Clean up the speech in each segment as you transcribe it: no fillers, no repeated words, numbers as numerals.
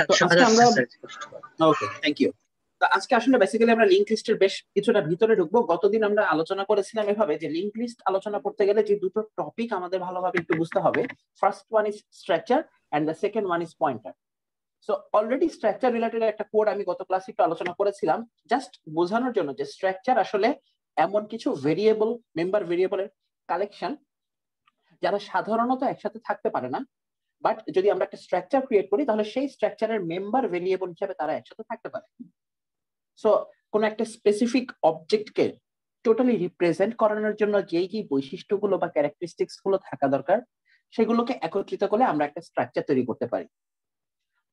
তো আজকে আমরা ওকে থ্যাংক ইউ। তো আজকে আসলে বেসিক্যালি আমরা লিংক লিস্টের বেশ কিছুটা ভিতরে ঢুকবো। গতদিন আমরা আলোচনা করেছিলাম এভাবে যে লিংক লিস্ট আলোচনা করতে গেলে যে দুটো টপিক আমাদের ভালোভাবে একটু বুঝতে হবে, first one is structure and the second one is pointer. So already structure related একটা কোড আমি গত ক্লাসে একটু আলোচনা করেছিলাম, জাস্ট বোঝানোর জন্য যে স্ট্রাকচার আসলে এমন কিছু ভেরিয়েবল, মেম্বার ভেরিয়েবলের কালেকশন যারা সাধারণত একসাথে থাকতে পারে না, বাট যদি আমরা একটা স্ট্রাকচার ক্রিয়েট করি তাহলে সেই স্ট্রাকচারের মেম্বার ভেরিয়েবল হিসেবে তারা একসাথে থাকতে পারে। সো কোন একটা স্পেসিফিক অবজেক্টকে টোটালি রিপ্রেজেন্ট করানোর জন্য যেই যেই বৈশিষ্ট্যগুলো বা ক্যারেক্টারিস্টিক্স গুলো থাকা দরকার সেগুলোকে একত্রিত করে আমরা একটা স্ট্রাকচার তৈরি করতে পারি।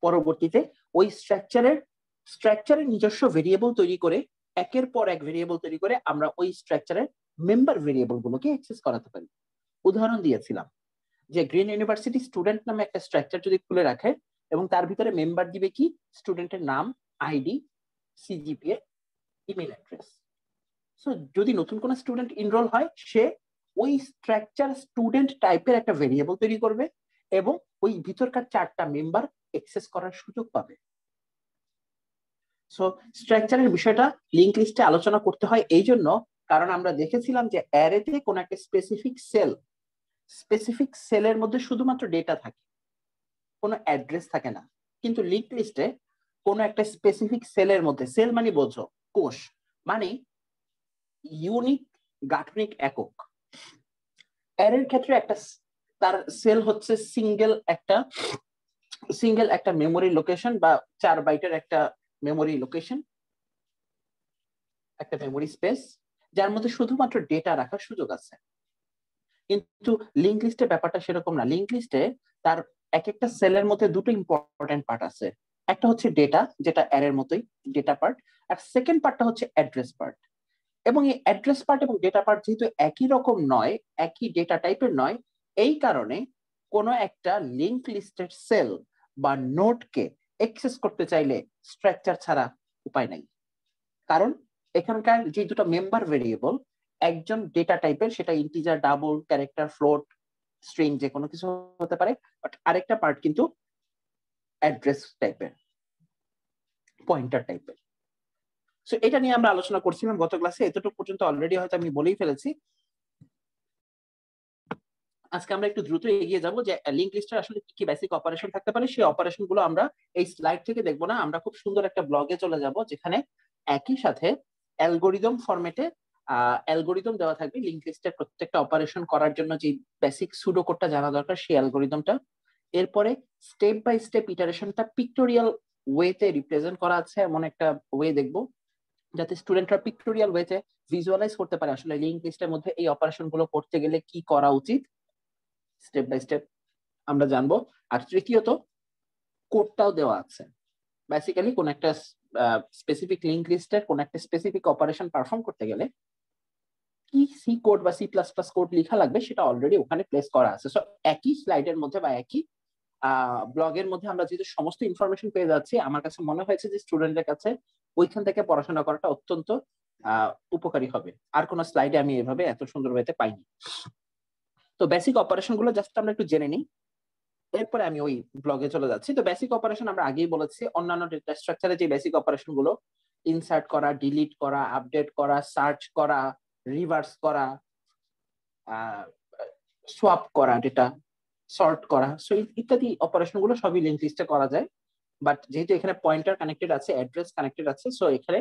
পরবর্তীতে ওই স্ট্রাকচারের নিজস্ব ভেরিয়েবল তৈরি করে একের পর এক ভেরিয়েবল তৈরি করে আমরা ওই স্ট্রাকচারের মেম্বার ভেরিয়েবল গুলোকে অ্যাক্সেস করাতে পারি। উদাহরণ দিয়েছিলাম যে গ্রিন ইউনিভার্সিটি স্টুডেন্ট নামে একটা স্ট্রাকচার যদি খুলে রাখে এবং তার ভিতরে মেম্বার দিবে কি, স্টুডেন্টের নাম, ID, CGPA, email address. So যদি নতুন কোন স্টুডেন্ট এনরোল হয় সে ওই স্ট্রাকচার স্টুডেন্ট টাইপের একটা ভেরিয়েবল তৈরি করবে এবং ওই ভিতরকার চারটা মেম্বার অ্যাক্সেস করার সুযোগ পাবে। সো স্ট্রাকচারের বিষয়টা লিংক লিস্টে আলোচনা করতে হয় এই জন্য কারণ আমরা দেখেছিলাম যে অ্যারেতে কোন একটা স্পেসিফিক সেলের মধ্যে শুধুমাত্র ডেটা থাকে, কোনো অ্যাড্রেস থাকে না। কিন্তু লিংক লিস্টে কোনো একটা স্পেসিফিক সেলের মধ্যে, সেল মানে বোঝো কোষ, মানে ইউনিক গাঠনিক একক। অ্যারের ক্ষেত্রে একটা তার সেল হচ্ছে সিঙ্গেল একটা মেমোরি লোকেশন বা 4 বাইটের একটা মেমোরি লোকেশন, একটা মেমোরি স্পেস যার মধ্যে শুধুমাত্র ডেটা রাখার সুযোগ আছে। কিন্তু লিংক লিস্টে ব্যাপারটা সেরকম না। লিংক লিস্টে তার এক একটা সেলের মধ্যে দুটো ইম্পর্টেন্ট পার্ট আছে। একটা হচ্ছে ডেটা, যেটা অ্যারের মতোই ডেটা পার্ট, আর সেকেন্ড পার্টটা হচ্ছে অ্যাড্রেস পার্ট। এবং এই অ্যাড্রেস পার্ট এবং ডেটা পার্ট যেহেতু একই রকম নয়, একই ডেটা টাইপের নয়, এই কারণে কোনো একটা লিংক লিস্টের সেল বা নোডকে অ্যাক্সেস করতে চাইলে স্ট্রাকচার ছাড়া উপায় নাই। কারণ এখানকার যে দুটো মেম্বার ভেরিয়েবল, একজন ডেটা টাইপের, সেটা integer, double, character, float, string যে কোনো কিছু হতে পারে, বাট আরেকটা পার্ট কিন্তু অ্যাড্রেস টাইপের, পয়েন্টার টাইপের। সো এটা নিয়ে আমরা আলোচনা করছিলাম গত ক্লাসে, এতটুকু পর্যন্ত অলরেডি হয়তো আমি বলেই ফেলেছি। আজকে আমরা একটু দ্রুত এগিয়ে যাব যে লিংক লিস্টের আসলে কি কি বেসিক অপারেশন থাকতে পারে। সেই অপারেশন গুলো আমরা এই স্লাইড থেকে দেখবো না, আমরা খুব সুন্দর একটা ব্লগে চলে যাব যেখানে একই সাথে অ্যালগোরিদম ফরম্যাটে অ্যালগোরিদম দেওয়া থাকবে লিংক লিস্টের প্রত্যেকটা অপারেশন করার জন্য যে বেসিক সুডো কোডটা জানা দরকার সেই অ্যালগোরিদমটা। এরপরে স্টেপ বাই স্টেপ ইটারেশনটা পিক্টোরিয়াল ওয়েতে রিপ্রেজেন্ট করা আছে এমন একটা ওয়ে দেখবো যাতে স্টুডেন্টরা পিক্টোরিয়াল ওয়েতে ভিজুয়ালাইজ করতে পারে আসলে লিংক লিস্টের মধ্যে এই অপারেশন গুলো করতে গেলে কি করা উচিত। স্টেপ বাই স্টেপ আমরা জানবো। আর তৃতীয়ত কোডটাও দেওয়া আছে, বেসিক্যালি কোন একটা স্পেসিফিক লিংক লিস্টের কোন একটা স্পেসিফিক অপারেশন পারফর্ম করতে গেলে কি সি কোড বা C++ কোড লেখা লাগবে সেটা অলরেডি ওখানে প্লেস করা আছে। সো একই স্লাইডের মধ্যে বা একই ব্লগের মধ্যে আমরা যেহেতু সমস্ত ইনফরমেশন পেয়ে যাচ্ছি, আমার কাছে মনে হয়েছে যে স্টুডেন্টদের কাছে ওইখান থেকে পড়াশোনা করাটা অত্যন্ত উপকারী হবে। আর কোন স্লাইডে আমি এভাবে এত সুন্দর ওয়েতে পাইনি। তো বেসিক অপারেশন গুলো জাস্ট আমরা একটু জেনে নিই, এরপরে আমি ওই ব্লগে চলে যাচ্ছি। তো বেসিক অপারেশন আমরা আগেই বলেছি, অন্যান্য ডেটা স্ট্রাকচারে যে বেসিক অপারেশন গুলো, ইনসার্ট করা, ডিলিট করা, আপডেট করা, সার্চ করা, রিভার্স করা, সোয়াপ করা, ডেটা সর্ট করা, সো ইত্যাদি অপারেশন গুলো সবই লিংক লিস্টে করা যায়। বাট যেহেতু এখানে পয়েন্টার কানেক্টেড আছে, অ্যাড্রেস কানেক্টেড আছে, সো এখানে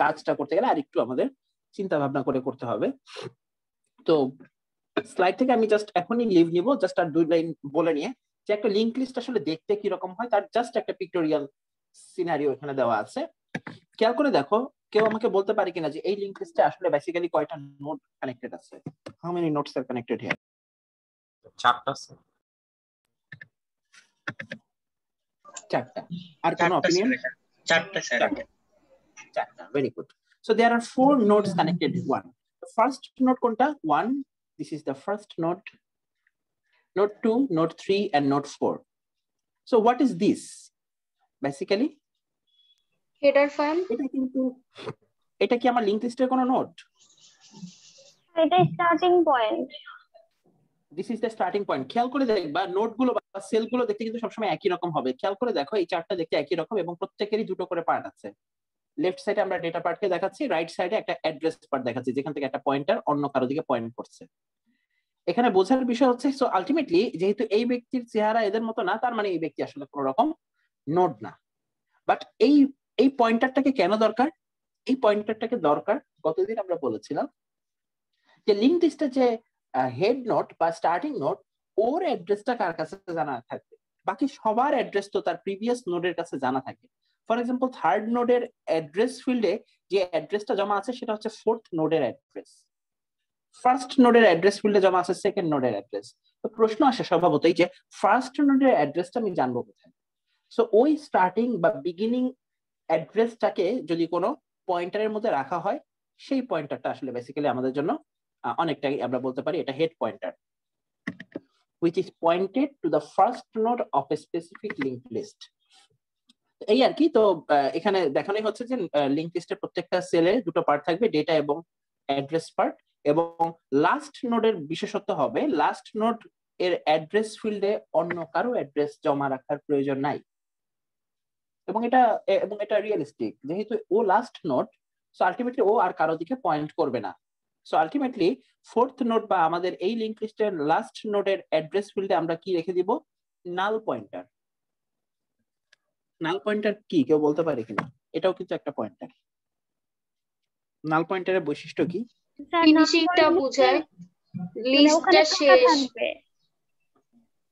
কাজটা করতে গেলে আর একটু আমাদের চিন্তা ভাবনা করে করতে হবে। তো স্লাইড থেকে আমি জাস্ট এখনই লিভ নিব, জাস্ট আর 2 লাইন বলে নিয়ে যে একটা লিংক লিস্ট আসলে দেখতে কি রকম হয় তার জাস্ট একটা পিক্টোরিয়াল সিনারিও এখানে দেওয়া আছে। খেয়াল করে দেখো, কেউ আমাকে বলতে পারে কিনা যে এই লিংক লিস্টে আসলে বেসিক্যালি কয়টা নোড কানেক্টেড আছে? How many nodes are connected here? 4টা স্যার। 4টা। আর কোন অপিনিয়ন? 4টা স্যার। 4টা, very good. So there are 4 nodes connected with one. The first node কোনটা? 1. This is the first node. Node 2, node 3 and node 4. So what is this? Basically header file. এটা কি আমার link লিস্টের কোন node? এটা starting point. This is the starting point. খেয়াল করে দেখবা নোট গুলো বা সেল গুলো দেখতে কিন্তু সবসময় একই রকম হবে। খেয়াল করে দেখো এই চার্টটা দেখতে একই রকম এবং প্রত্যেকেরই দুটো করে পার্ট আছে। লেফট সাইডে আমরা ডেটা পার্টকে দেখাচ্ছি, রাইট সাইডে একটা অ্যাড্রেস পার্ট দেখাচ্ছি যেখান থেকে একটা পয়েন্টার অন্য কারো দিকে পয়েন্ট করছে। এখানে বোঝার বিষয় হচ্ছে সো আলটিমেটলি যেহেতু এই ব্যক্তির চেহারা এদের মতো না, তার মানে এই ব্যক্তি আসলে কোনো রকম নোড না। বাট এই এই পয়েন্টারটাকে কেন দরকার? এই পয়েন্টারটাকে দরকার গতদিন আমরা বলেছিলাম যে লিঙ্ক লিস্টে যে হেড নোট বা স্টার্টিং নোট ওর অ্যাড্রেসটা কার কাছে জানা থাকবে, বাকি সবার অ্যাড্রেস তো তার প্রিভিয়াস নোডের কাছে জানা থাকে। ফর এক্সাম্পল থার্ড নোডের অ্যাড্রেস ফিল্ডে যে অ্যাড্রেসটা জমা আছে সেটা হচ্ছে ফোর্থ নোডের অ্যাড্রেস, ফার্স্ট নোডের অ্যাড্রেস ফিল্ডে জমা আছে সেকেন্ড নোডের অ্যাড্রেস। তো প্রশ্ন আসে স্বভাবতই যে ফার্স্ট নোডের অ্যাড্রেসটা আমি জানবো কোথায়? সো ওই স্টার্টিং বা বিগিনিং অ্যাড্রেসটাকে যদি কোনো পয়েন্টারের মধ্যে রাখা হয়, সেই পয়েন্টারটা আসলে বেসিক্যালি আমাদের জন্য অনেকটাই আমরা বলতে পারি এটা head pointer, which is pointed to the first node of a specific linked list. এই আর কি। তো এখানে দেখানোই হচ্ছে যে লিঙ্ক লিস্টের প্রত্যেকটা সেলে দুটো পার্ট থাকবে, ডেটা এবং অ্যাড্রেস পার্ট, এবং লাস্ট নোডের বিশেষত্ব হবে লাস্ট নোড এর অ্যাড্রেস ফিল্ডে অন্য কারো অ্যাড্রেস জমা রাখার প্রয়োজন নাই। এবং এটা রিয়েলিস্টিক, যেহেতু ও লাস্ট নোড, সো আলটিমেটলি ও আর কারো দিকে পয়েন্ট করবে না। সো আলটিমেটলি ফোর্থ নোড বা আমাদের এই লিঙ্ক লিস্টের লাস্ট নোডের অ্যাড্রেস ফিল্ডে আমরা কি রেখে দিব? নাল পয়েন্টার। নাল পয়েন্টার কি কেউ বলতে পারে কিনা? এটাও কিন্তু একটা পয়েন্টার। নাল পয়েন্টারের বৈশিষ্ট্য কি? ফিনিশিংটা বোঝায়, লিস্টটা শেষ।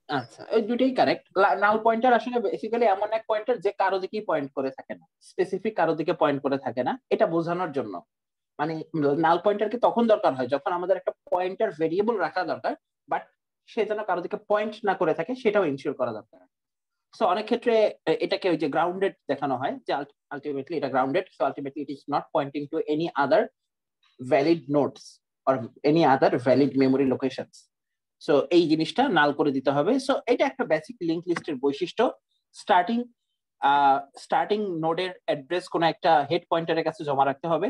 আচ্ছা, ওই দুটোই কারেক্ট। নাল পয়েন্টার আসলে বেসিক্যালি এমন এক পয়েন্টার যে কারো দিকেই পয়েন্ট করে থাকে না, স্পেসিফিক কারো দিকে পয়েন্ট করে থাকে না, এটা বোঝানোর জন্য। মানে নাল পয়েন্টারকে তখন দরকার হয় যখন আমাদের একটা পয়েন্টার ভেরিয়েবল রাখা দরকার, বাট সে যেন কারো দিকে পয়েন্ট না করে থাকে সেটাও ইনশিওর করা দরকার। সো অনেক ক্ষেত্রে এটাকে ওই যে গ্রাউন্ডেড দেখানো হয় যে আলটিমেটলি এটা grounded, so ultimately it is not pointing to any other valid nodes or any other valid memory locations. So এই জিনিসটা নাল করে দিতে হবে। সো এটা একটা বেসিক লিঙ্ক লিস্টের বৈশিষ্ট্য। স্টার্টিং নোডের অ্যাড্রেস কোন একটা হেড পয়েন্টারের কাছে জমা রাখতে হবে,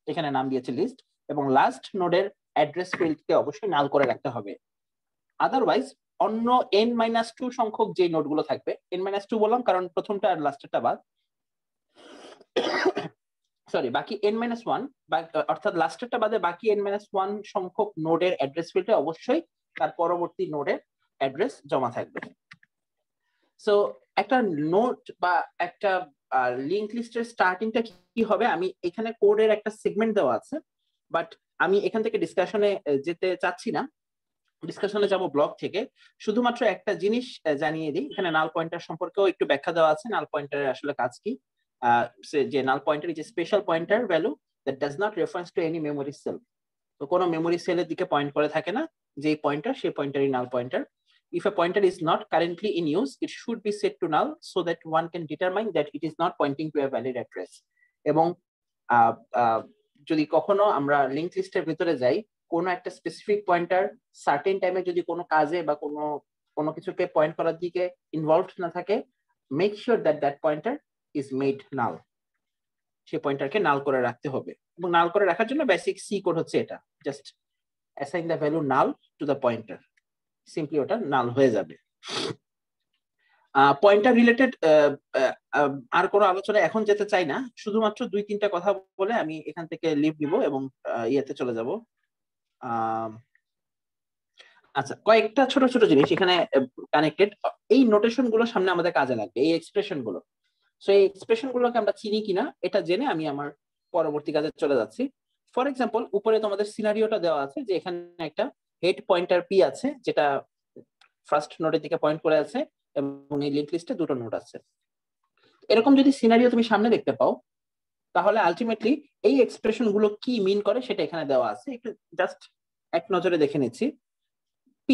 এখানে নাম দিয়েছে লিস্ট, এবং লাস্ট নোডের অ্যাড্রেস ফিল্ডকে অবশ্যই নাল করে রাখতে হবে। আদারওয়াইজ অন্য n-2 সংখ্যক যে নোডগুলো থাকবে, n-2 বললাম কারণ প্রথমটা আর লাস্টেরটা বাদ, সরি বাকি n-1 অর্থাৎ লাস্টেরটা বাদে বাকি n-1 সংখ্যক নোডের অ্যাড্রেস ফিল্ডে অবশ্যই তার পরবর্তী নোডের অ্যাড্রেস জমা থাকবে। সো একটা নোড বা একটা লিংক লিস্টের স্টার্টিংটা কি হবে, আমি এখানে কোডের একটা সেগমেন্ট দেওয়া আছে, বাট আমি এখান থেকে ডিসকাশনে যেতে চাচ্ছি না, ডিসকাশনে যাব ব্লগ থেকে। শুধুমাত্র একটা জিনিস জানিয়ে দিই, এখানে নাল পয়েন্টার সম্পর্কেও একটু ব্যাখ্যা দেওয়া আছে। নাল পয়েন্টারের আসলে কাজ কি? যে null pointer is a special pointer value that does not reference to any memory cell. তো কোনো মেমোরি সেলের দিকে পয়েন্ট করে থাকে না যে পয়েন্টার, সেই পয়েন্টারই নাল pointer. If a pointer is not currently in use, it should be set to null so that one can determine that it is not pointing to a valid address. এবং যদি কখনো আমরা link লিস্টের ভিতরে যাই, কোনো একটা স্পেসিফিক পয়েন্টার সার্টেন টাইমে যদি কোনো কাজে বা কোনো কিছুকে পয়েন্ট করার দিকে ইনভলভড না থাকে, make sure that that pointer is made null. সেই পয়েন্টারকে নাল করে রাখতে হবে, এবং নাল করে রাখার জন্য বেসিক সি কোড হচ্ছে এটা, just assign the value null to the pointer, simply ওটা নাল হয়ে যাবে। পয়েন্টার রিলেটেড আর কোনো আলোচনা এখন যেতে চাই না, শুধুমাত্র 2-3টা কথা বলে আমি এখান থেকে লিভ দিব এবং ইয়েতে চলে যাব। আচ্ছা, কয়েকটা ছোট ছোট জিনিস এখানে কানেক্টেড, এই নোটেশন গুলো সামনে আমাদের কাজে লাগবে, এই এক্সপ্রেশন গুলো। সো এই এক্সপ্রেশন গুলোকে আমরা চিনি কিনা এটা জেনে আমি আমার পরবর্তী কাজে চলে যাচ্ছি। ফর এক্সাম্পল, উপরে তোমাদের সিনারিওটা দেওয়া আছে যে এখানে একটা হেড পয়েন্টার পি আছে যেটা ফার্স্ট নোডের দিকে পয়েন্ট করে আছে, এবং এই লিংক লিস্টে দুটো নোড আছে। এরকম যদি সিনারিও তুমি সামনে দেখতে পাও, তাহলে আলটিমেটলি এই এক্সপ্রেশন গুলো কি মিন করে সেটা এখানে দেওয়া আছে, একটু জাস্ট এক নজরে দেখে নিচ্ছি। P,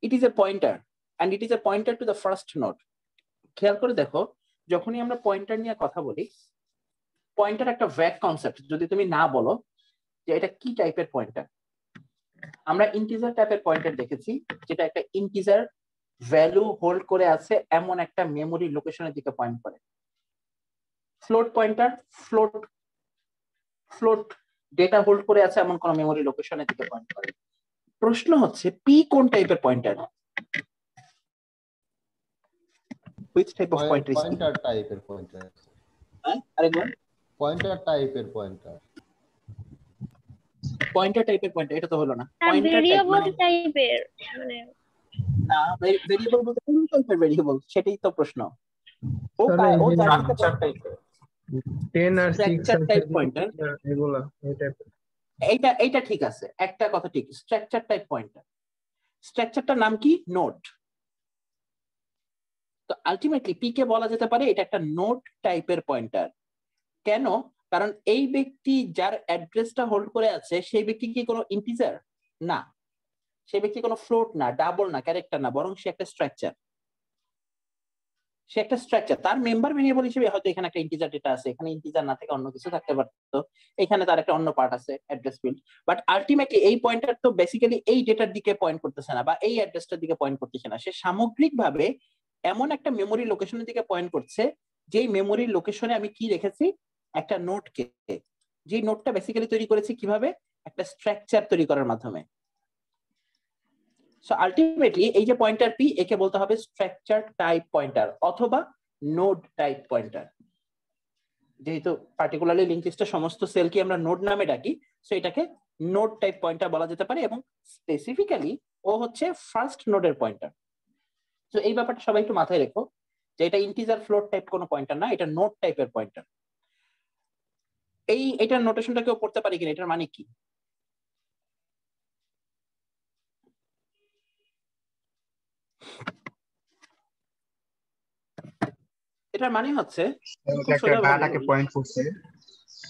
it is a pointer and it is a pointer to the first node. খেয়াল করে দেখো, যখনই আমরা পয়েন্টার নিয়ে কথা বলি, পয়েন্টার একটা ভ্যাগ কনসেপ্ট। যদি তুমি না বলো যে এটা কি টাইপের পয়েন্টার, আমরা ইন্টিজার টাইপের পয়েন্টার দেখেছি যেটা একটা ইন্টিজার ভ্যালু হোল্ড করে আছে এমন একটা মেমোরি লোকেশনের দিকে পয়েন্ট করে। Float pointer float data hold করে আছে এমন কোন মেমোরি লোকেশনের দিকে পয়েন্ট করে। প্রশ্ন হচ্ছে পি কোন টাইপের pointer? which type of pointer is pointer টাইপের পয়েন্টার। আরেকবার পয়েন্টার টাইপের পয়েন্টার। পয়েন্টার টাইপের পয়েন্টার, এটা তো হলো না। পয়েন্টার ভেরিয়েবল টাইপের, মানে না, ভেরিয়েবল বলতে কোন টাইপের ভেরিয়েবল সেটাই তো প্রশ্ন। ও ও জানতে পারবে 10 আর 6 স্ট্রাকচার টাইপ পয়েন্টার এগুলা এই টাইপের। এইটা ঠিক আছে, একটা কথা ঠিক, স্ট্রাকচার টাইপ পয়েন্টার। স্ট্রাকচারটার নাম কি? নোড। তো আলটিমেটলি পি কে বলা যেতে পারে এটা একটা নোড টাইপের পয়েন্টার। কেন? কারণ এই ব্যক্তি যার অ্যাড্রেসটা হোল্ড করে আছে সেই ব্যক্তি কি কোনো ইন্টিজার না, সেই ব্যক্তি কোনো ফ্লোট না, ডাবল না, ক্যারেক্টার না, বরং সে একটা স্ট্রাকচার। সে একটা স্ট্রাকচার, তার মেম্বার ভেরিয়েবল হিসেবে হয়তো এখানে একটা ইন্টিজার ডেটা আছে, এখানে ইন্টিজার না থেকে অন্য কিছু থাকতে পারতো, এখানে তার একটা অন্য পার্ট আছে অ্যাড্রেস ফিল্ড। বাট আলটিমেটলি এই পয়েন্টার তো বেসিক্যালি এই ডেটার দিকে পয়েন্ট করতেছে না বা এই অ্যাড্রেসটার দিকে পয়েন্ট করতেছে না, সে সামগ্রিকভাবে এমন একটা মেমোরি লোকেশনের দিকে পয়েন্ট করছে যেই মেমোরি লোকেশনে আমি কি রেখেছি, একটা নোটকে, যে নোটটা বেসিক্যালি তৈরি করেছি কিভাবে, একটা স্ট্রাকচার তৈরি করার মাধ্যমে। সো আলটিমেটলি এই যে পয়েন্টার পি, একে বলতে হবে স্ট্রাকচার টাইপ পয়েন্টার অথবা নোড টাইপ পয়েন্টার। যেহেতু পার্টিকুলারলি লিংক লিস্টের সমস্ত সেলকে আমরা নোড নামে ডাকি, সো এটাকে নোড টাইপ পয়েন্টার বলা যেতে পারে, এবং স্পেসিফিক্যালি ও হচ্ছে ফার্স্ট নোডের পয়েন্টার। তো এই ব্যাপারটা সবাই একটু মাথায় রেখো যে এটা ইন্টিজার ফ্লোট টাইপ কোনো পয়েন্টার না, এটা নোড টাইপের পয়েন্টার। এটার নোটেশনটা কেউ পড়তে পারি কিনা, এটার মানে কি? এটার মানে হচ্ছে একটা ডাটাকে পয়েন্ট করছে,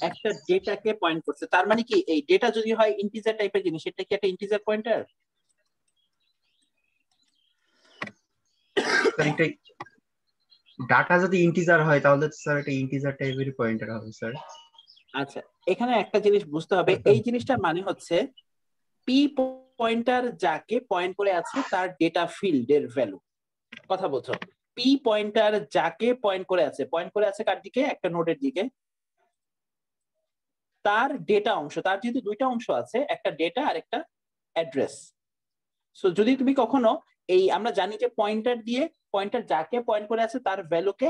একটা ডেটাকে পয়েন্ট করছে। তার মানে কি এই ডেটা যদি হয় ইন্টিজার টাইপের জিনিস, এটা কি একটা ইন্টিজার পয়েন্টার? ডাটা যদি ইন্টিজার হয় তাহলে স্যার এটা ইন্টিজার টাইপের পয়েন্টার হবে স্যার। আচ্ছা, এখানে একটা জিনিস বুঝতে হবে, এই জিনিসটার মানে হচ্ছে পি পয়েন্টার যাকে পয়েন্ট করে আছে তার ডেটা ফিল্ডের ভ্যালু। কথা বলছো, পি পয়েন্টার যাকে পয়েন্ট করে আছে কার দিকে? একটা নোডের দিকে। তার ডেটা অংশ, তার যেহেতু দুইটা অংশ আছে, একটা ডেটা আর একটা অ্যাড্রেস। সো যদি তুমি কখনো এই, আমরা জানি যে পয়েন্টার দিয়ে পয়েন্টার যাকে পয়েন্ট করে আছে তার ভ্যালুকে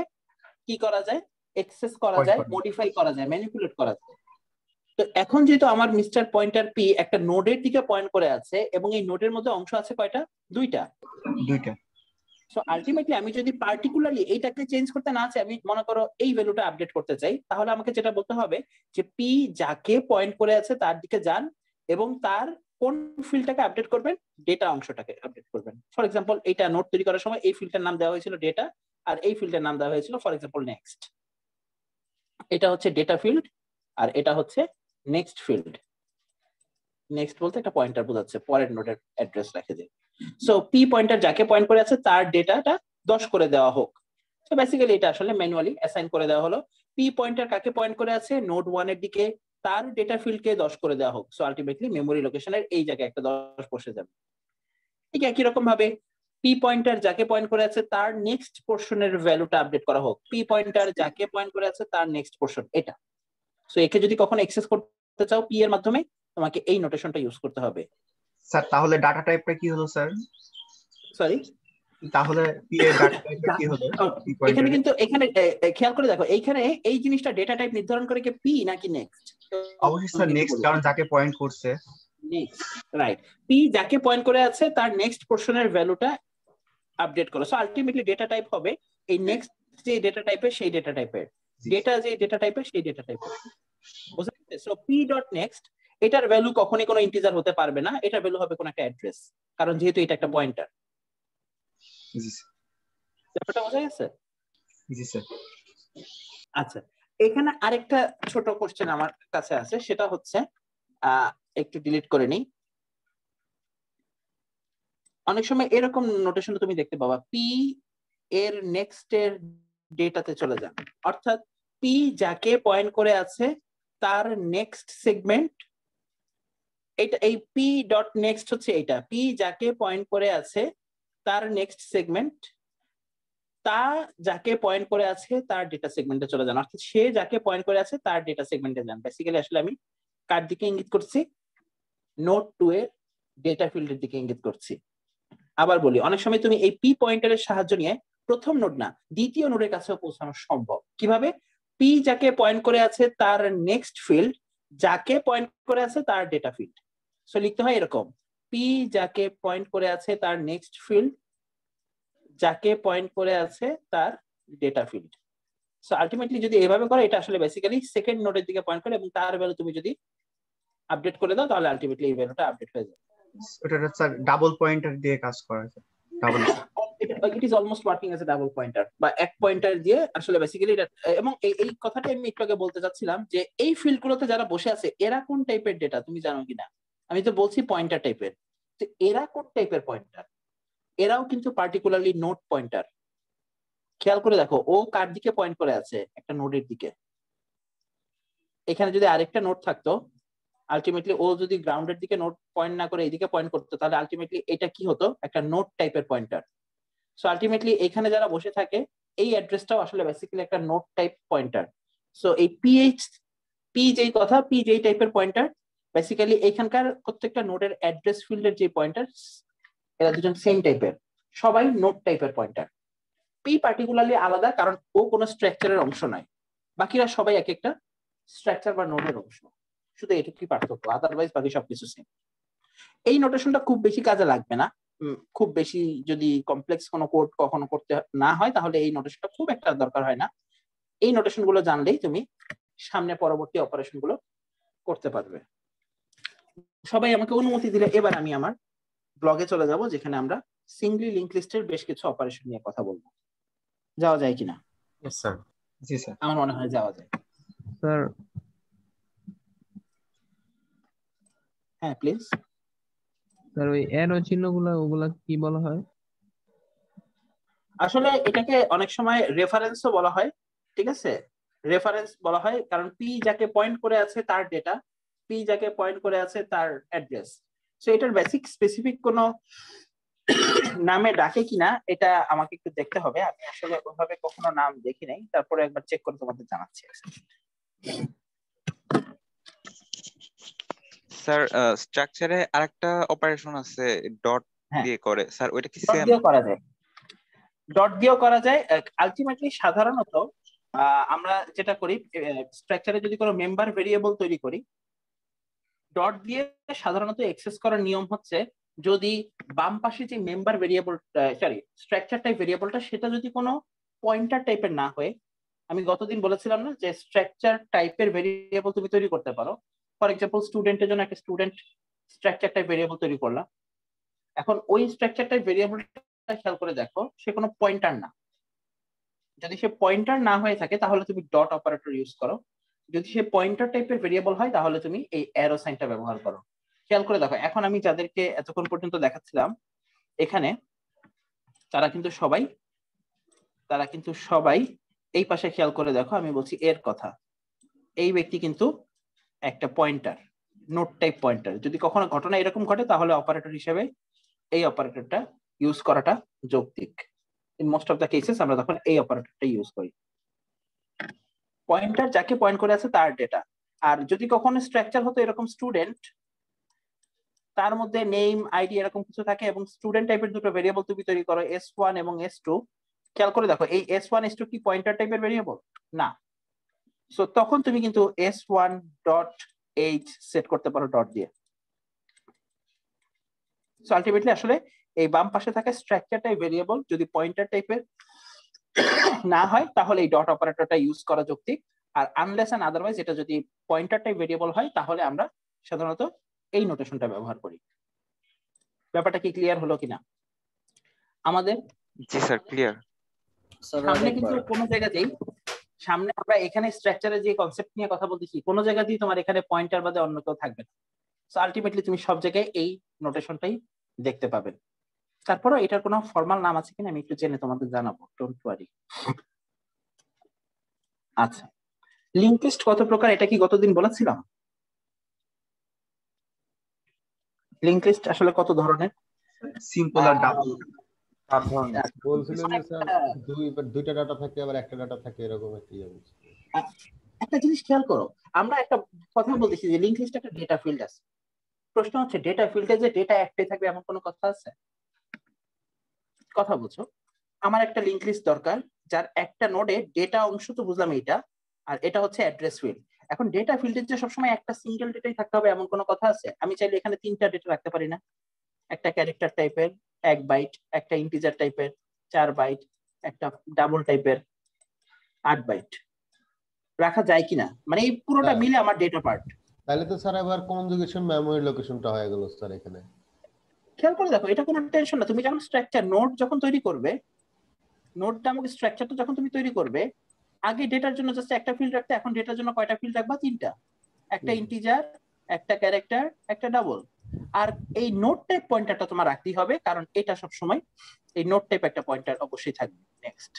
কি করা যায়? এক্সেস করা যায়, মডিফাই করা যায়, ম্যানিপুলেট করা যায়। তো এখন যেহেতু আমার মিস্টার পয়েন্টার পি একটা নোডের দিকে পয়েন্ট করে আছে এবং এই নোডের মধ্যে অংশ আছে কয়টা? দুইটা। সো আলটিমেটলি আমি যদি পার্টিকুলারলি এইটাকে চেঞ্জ করতে না চাই, আমি মনে করো এই ভ্যালুটা আপডেট করতে চাই, তাহলে আমাকে যেটা বলতে হবে যে পি যাকে পয়েন্ট করে আছে তার দিকে যান এবং তার কোন ফিল্ডটাকে আপডেট করবেন? ডেটা অংশটাকে আপডেট করবেন। ফর এক্সাম্পল এইটা নোট তৈরি করার সময় এই ফিল্ডটার নাম দেওয়া হয়েছিল ডেটা, আর এই ফিল্ডের নাম দেওয়া হয়েছিল ফর এক্সাম্পল নেক্সট। এটা হচ্ছে ডেটা ফিল্ড আর এটা হচ্ছে নেক্সট ফিল্ড। নেক্সট বলতে একটা পয়েন্টার বোঝাচ্ছে, পরের নোডের অ্যাড্রেস রেখে দেয়। সো পি পয়েন্টার যাকে পয়েন্ট করে আছে তার ডেটাটা 10 করে দেওয়া হোক। সো বেসিক্যালি এটা আসলে ম্যানুয়ালি অ্যাসাইন করে দেওয়া হলো। পি পয়েন্টার কাকে পয়েন্ট করে আছে? নোড 1 এর দিকে, তার ডেটা ফিল্ডকে 10 করে দেওয়া হোক। সো আলটিমেটলি মেমোরি লোকেশনের এই জায়গায় একটা 10 বসে যাবে। ঠিক একই রকম ভাবে পি পয়েন্টার যাকে পয়েন্ট করে আছে তার নেক্সট পোরশনের ভ্যালুটা আপডেট করা হোক। পি পয়েন্টার যাকে পয়েন্ট করে আছে তার নেক্সট পোরশন এটা। সো একে যদি কখনো অ্যাক্সেস করতে চাও পি এর মাধ্যমে, তোমাকে এই নোটেশনটা ইউজ করতে হবে। স্যার তাহলে ডাটা টাইপটা কি হলো স্যার? সরি, তাহলে পি এর ডাটা টাইপটা কি হলো? এখানে কিন্তু এখানে খেয়াল করে দেখো, এইখানে এই জিনিসটা ডেটা টাইপ নির্ধারণ করে কি পি নাকি নেক্সট? অবশ্যই স্যার নেক্সট, কারণ যাকে পয়েন্ট করছে নেক্সট, রাইট। পি যাকে পয়েন্ট করে আছে তার নেক্সট পোরশনের ভ্যালুটা আপডেট করো। সো আলটিমেটলি ডেটা টাইপ হবে এই নেক্সট যে ডেটা টাইপের সেই ডেটা টাইপের, ডেটা যে ডেটা টাইপের সেই ডেটা টাইপের। বুঝতে পারছো? সো পি ডট নেক্সট এটার ভ্যালু কখনোই কোনো ইন্টিজার হতে পারবে না, এটার ভ্যালু হবে কোনো একটা অ্যাড্রেস, কারণ যেহেতু এটা একটা পয়েন্টার। জি স্যার। ব্যাপারটা বোঝা গেছে? জি স্যার। আচ্ছা, এখানে আরেকটা ছোট কোশ্চেন আমার কাছে আছে, সেটা হচ্ছে একটু ডিলিট করে নিই। অনেক সময় এরকম নোটেশন তুমি দেখতে পাবা, পি এর নেক্সট এর ডেটাতে চলে যান, অর্থাৎ পি যাকে পয়েন্ট করে আছে তার নেক্সট সেগমেন্ট এইটা, এই পি ডট নেক্সট হচ্ছে এইটা, পি যাকে পয়েন্ট করে আছে তার নেক্সট সেগমেন্ট, তা যাকে পয়েন্ট করে আছে তার ডেটা সেগমেন্টে চলে যান, অর্থাৎ সে যাকে পয়েন্ট করে আছে তার ডেটা সেগমেন্টে যান। বেসিক্যালি আসলে আমি কার দিকে ইঙ্গিত করছি? নোড 2 এর ডেটা ফিল্ডের দিকে ইঙ্গিত করছি। আবার বলি, অনেক সময় তুমি এই পি পয়েন্টারের সাহায্য নিয়ে প্রথম নোড না দ্বিতীয় নোডের কাছেও পৌঁছানো সম্ভব। কিভাবে? পি যাকে পয়েন্ট করে আছে তার নেক্সট ফিল্ড, যাকে পয়েন্ট করে আছে তার ডেটা ফিল্ড। সো লিখতে হয় এরকম, পি যাকে পয়েন্ট করে আছে তার নেক্সট ফিল্ড, যাকে পয়েন্ট করে আছে তার ডেটা ফিল্ড। সো আলটিমেটলি যদি এভাবে করো, এটা আসলে বেসিক্যালি সেকেন্ড নোডের দিকে পয়েন্ট করে, এবং তার ভ্যালু তুমি যদি আপডেট করে দাও তাহলে আলটিমেটলি এই ভ্যালুটা আপডেট হয়ে যাবে। ওটা স্যার ডাবল পয়েন্টার দিয়ে কাজ করা যায়। Double it is almost working as a double pointer বা এক পয়েন্টার দিয়ে আসলে বেসিক্যালি এটা। এবং এই কথাটা আমি একটু আগে বলতে চাচ্ছিলাম যে এই ফিল্ড গুলোতে যারা বসে আছে এরা কোন টাইপের ডেটা তুমি জানো কিনা? আমি তো বলছি পয়েন্টার টাইপের, তো এরা কোন টাইপের পয়েন্টার? এরাও কিন্তু পার্টিকুলারলি নোড পয়েন্টার। খেয়াল করে দেখো ও কার দিকে পয়েন্ট করে আছে, একটা নোডের দিকে। এখানে যদি আরেকটা নোড থাকতো, আলটিমেটলি ও যদি গ্রাউন্ডের দিকে নোড পয়েন্ট না করে এইদিকে পয়েন্ট করতো, তাহলে আলটিমেটলি এটা কি হতো? একটা নোড টাইপের পয়েন্টার। সো আলটিমেটলি এখানে যারা বসে থাকে এই অ্যাড্রেসটাও আসলে বেসিক্যালি একটা নোড টাইপ পয়েন্টার। সো এই পি যেই কথা, পি যেই টাইপের পয়েন্টার, বেসিক্যালি এখানকার প্রত্যেকটা নোডের অ্যাড্রেস ফিল্ডের যে পয়েন্টার, এরা দুজন সেম টাইপের, সবাই নোড টাইপের পয়েন্টার। পি পার্টিকুলারলি আলাদা, কারণ ও কোনো স্ট্রাকচারের অংশ নয়, বাকিরা সবাই এক একটা স্ট্রাকচার বা নোডের অংশ, শুধু এটুকুই পার্থক্য, আদারওয়াইজ বাকি সবকিছু সেম। এই নোটেশনটা খুব বেশি কাজে লাগবে না, খুব বেশি যদি কমপ্লেক্স কোনো কোড কখনো করতে না হয় তাহলে এই নোটেশনটা খুব একটা দরকার হয় না। এই নোটেশন গুলো জানলেই তুমি সামনে পরবর্তী অপারেশন গুলো করতে পারবে। সবাই আমাকে অনুমতি দিলে এবার আমি আমার ব্লগে চলে যাব, যেখানে আমরা সিঙ্গলি লিংক লিস্টের বেশ কিছু অপারেশন নিয়ে কথা বলবো। যাওয়া যায় কিনা? Yes, sir. জি স্যার। আমার মনে হয় যাওয়া যায়। স্যার হ্যাঁ প্লিজ। স্যার ওই অ্যারো চিহ্নগুলো ওগুলা কি বলা হয়? আসলে এটাকে অনেক সময় রেফারেন্সও বলা হয়, ঠিক আছে? রেফারেন্স বলা হয় কারণ পি যাকে পয়েন্ট করে আছে তার ডেটা, পি যাকে পয়েন্ট করে আছে তার অ্যাড্রেস। সো এটার বেসিক স্পেসিফিক কোনো নামে ডাকে কিনা এটা আমাকে একটু দেখতে হবে, আমি আসলে ওইভাবে কখনো নাম দেখি নাই, তারপরে একবার চেক করে তোমাদের জানাচ্ছি। স্যার স্ট্রাকচারে আরেকটা অপারেশন আছে ডট দিয়ে করে, স্যার ওইটা কি ডট সেম? দিয়েও করা যায়, ডট দিয়েও করা যায়। আলটিমেটলি সাধারণত আমরা যেটা করি, স্ট্রাকচারে যদি কোনো মেম্বার ভেরিয়েবল তৈরি করি, ডট দিয়ে সাধারণত অ্যাক্সেস করার নিয়ম হচ্ছে যদি বাম পাশে যে member variable, sorry structure type ভেরিয়েবলটা, সেটা যদি কোনো পয়েন্টার টাইপের না হয়ে, আমি গতদিন বলেছিলাম না যে স্ট্রাকচার টাইপের ভেরিয়েবল তুমি তৈরি করতে পারো। ফর এক্সাম্পল স্টুডেন্টের জন্য একটা স্টুডেন্ট স্ট্রাকচার টাইপ ভেরিয়েবল তৈরি করলাম। এখন ওই স্ট্রাকচার টাইপ ভেরিয়েবলটা খেয়াল করে দেখো, সে কোনো পয়েন্টার না। যদি সে পয়েন্টার না হয়ে থাকে তাহলে তুমি ডট অপারেটর ইউজ করো। যদি সে পয়েন্টার টাইপের ভেরিয়েবল হয় তাহলে তুমি এই অ্যারো সাইনটা ব্যবহার করো। খেয়াল করে দেখো, এখন আমি যাদেরকে এতক্ষণ পর্যন্ত দেখাচ্ছিলাম এখানে, তারা কিন্তু সবাই এই পাশে খেয়াল করে দেখো, আমি বলছি এর কথা। এই ব্যক্তি কিন্তু একটা পয়েন্টার, নোট টাইপ পয়েন্টার। যদি কখনো ঘটনা এরকম ঘটে তাহলে অপারেটর হিসেবে এই অপারেটরটা ইউজ করাটা যৌক্তিক। In most of the cases আমরা তখন এই অপারেটরটা ইউজ করি। পয়েন্টার যাকে পয়েন্ট করে আছে তার ডেটা। আর যদি কখনো স্ট্রাকচার হতো এরকম স্টুডেন্ট, তার মধ্যে নেম আইডি এরকম কিছু থাকে, এবং স্টুডেন্ট টাইপের দুটো ভেরিয়েবল তুমি তৈরি করো, S1 এবং S2। খেয়াল করে দেখো এই S1 S2 কি পয়েন্টার টাইপের ভেরিয়েবল? না। সো তখন তুমি কিন্তু S1 ডট H সেট করতে পারো ডট দিয়ে। সো আলটিমেটলি আসলে এই বাম পাশে থাকা স্ট্রাকচার টাইপ ভেরিয়েবল যদি পয়েন্টার টাইপের না হয় তাহলে এই ডট অপারেটরটা ইউজ করা যৌক্তিক। আর আনলেস এন্ড আদারওয়াইজ এটা যদি পয়েন্টার টাইপ ভেরিয়েবল হয় তাহলে আমরা সাধারণত এই নোটেশনটা ব্যবহার করি। ব্যাপারটা কি ক্লিয়ার হলো কিনা আমাদের? জি স্যার, ক্লিয়ার। সামনে কিন্তু কোনো জায়গাতেই, সামনে আমরা এখানে স্ট্রাকচারে যে কনসেপ্ট নিয়ে কথা বলতেছি, কোনো জায়গাতেই তোমার এখানে পয়েন্টার বাদে অন্য কেউ থাকবে না। সো আলটিমেটলি তুমি সব জায়গায় এই নোটেশনটাই দেখতে পাবে। তারপরে এটার কোনো ফর্মাল নাম আছে কিনা আমি একটু জেনে তোমাদের জানাবো, ডোন্ট ওয়ারি। আচ্ছা, লিংক লিস্ট কত প্রকার এটা কি গতদিন বলেছিলাম? লিংক লিস্ট আসলে কত ধরনের? সিম্পল আর ডাবল। বলছিলেন যে স্যার দুইটা ডাটা থাকে আবার একটা ডাটা থাকে, এরকম একটা জিনিস খেয়াল করো, আমরা একটা কথা বলতেছি যে লিংক লিস্ট একটা ডেটা ফিল্ড আছে। প্রশ্ন হচ্ছে ডেটা ফিল্ডে যে ডেটা একটাই থাকবে এমন কোনো কথা আছে? কথা বুঝো, আমার একটা লিংক লিস্ট দরকার যার একটা নোডে ডেটা অংশ তো বুঝলাম এইটা, আর এটা হচ্ছে অ্যাড্রেস ফিল্ড। এখন ডেটা ফিল্ডের যে সবসময় একটা সিঙ্গেল ডেটাই থাকতে হবে এমন কোনো কথা আছে? আমি চাইলে এখানে 3টা ডেটা রাখতে পারি না? একটা ক্যারেক্টার টাইপের 1 বাইট, একটা ইন্টিজার টাইপের 4 বাইট, একটা ডাবল টাইপের 8 বাইট রাখা যায় কিনা? মানে এই পুরোটা মিলে আমার ডেটা পার্ট। তাহলে তো স্যার এবার কনজুগেশন মেমোরি লোকেশনটা হয়ে গেল স্যার এখানে। খেয়াল করে দেখো, এটা কোনো টেনশন না। তুমি যখন স্ট্রাকচার নোড যখন তৈরি করবে, নোড নামক স্ট্রাকচারটা যখন তুমি তৈরি করবে, আগে ডেটার জন্য জাস্ট একটা ফিল্ড রাখতে, এখন ডেটার জন্য কয়টা ফিল্ড রাখবা? 3টা। একটা ইন্টিজার, একটা ক্যারেক্টার, একটা ডাবল। আর এই নোড টাইপ পয়েন্টারটা তোমার রাখতেই হবে, কারণ এটা সব সময় এই নোড টাইপ একটা পয়েন্টার অবশ্যই থাকবে। নেক্সট,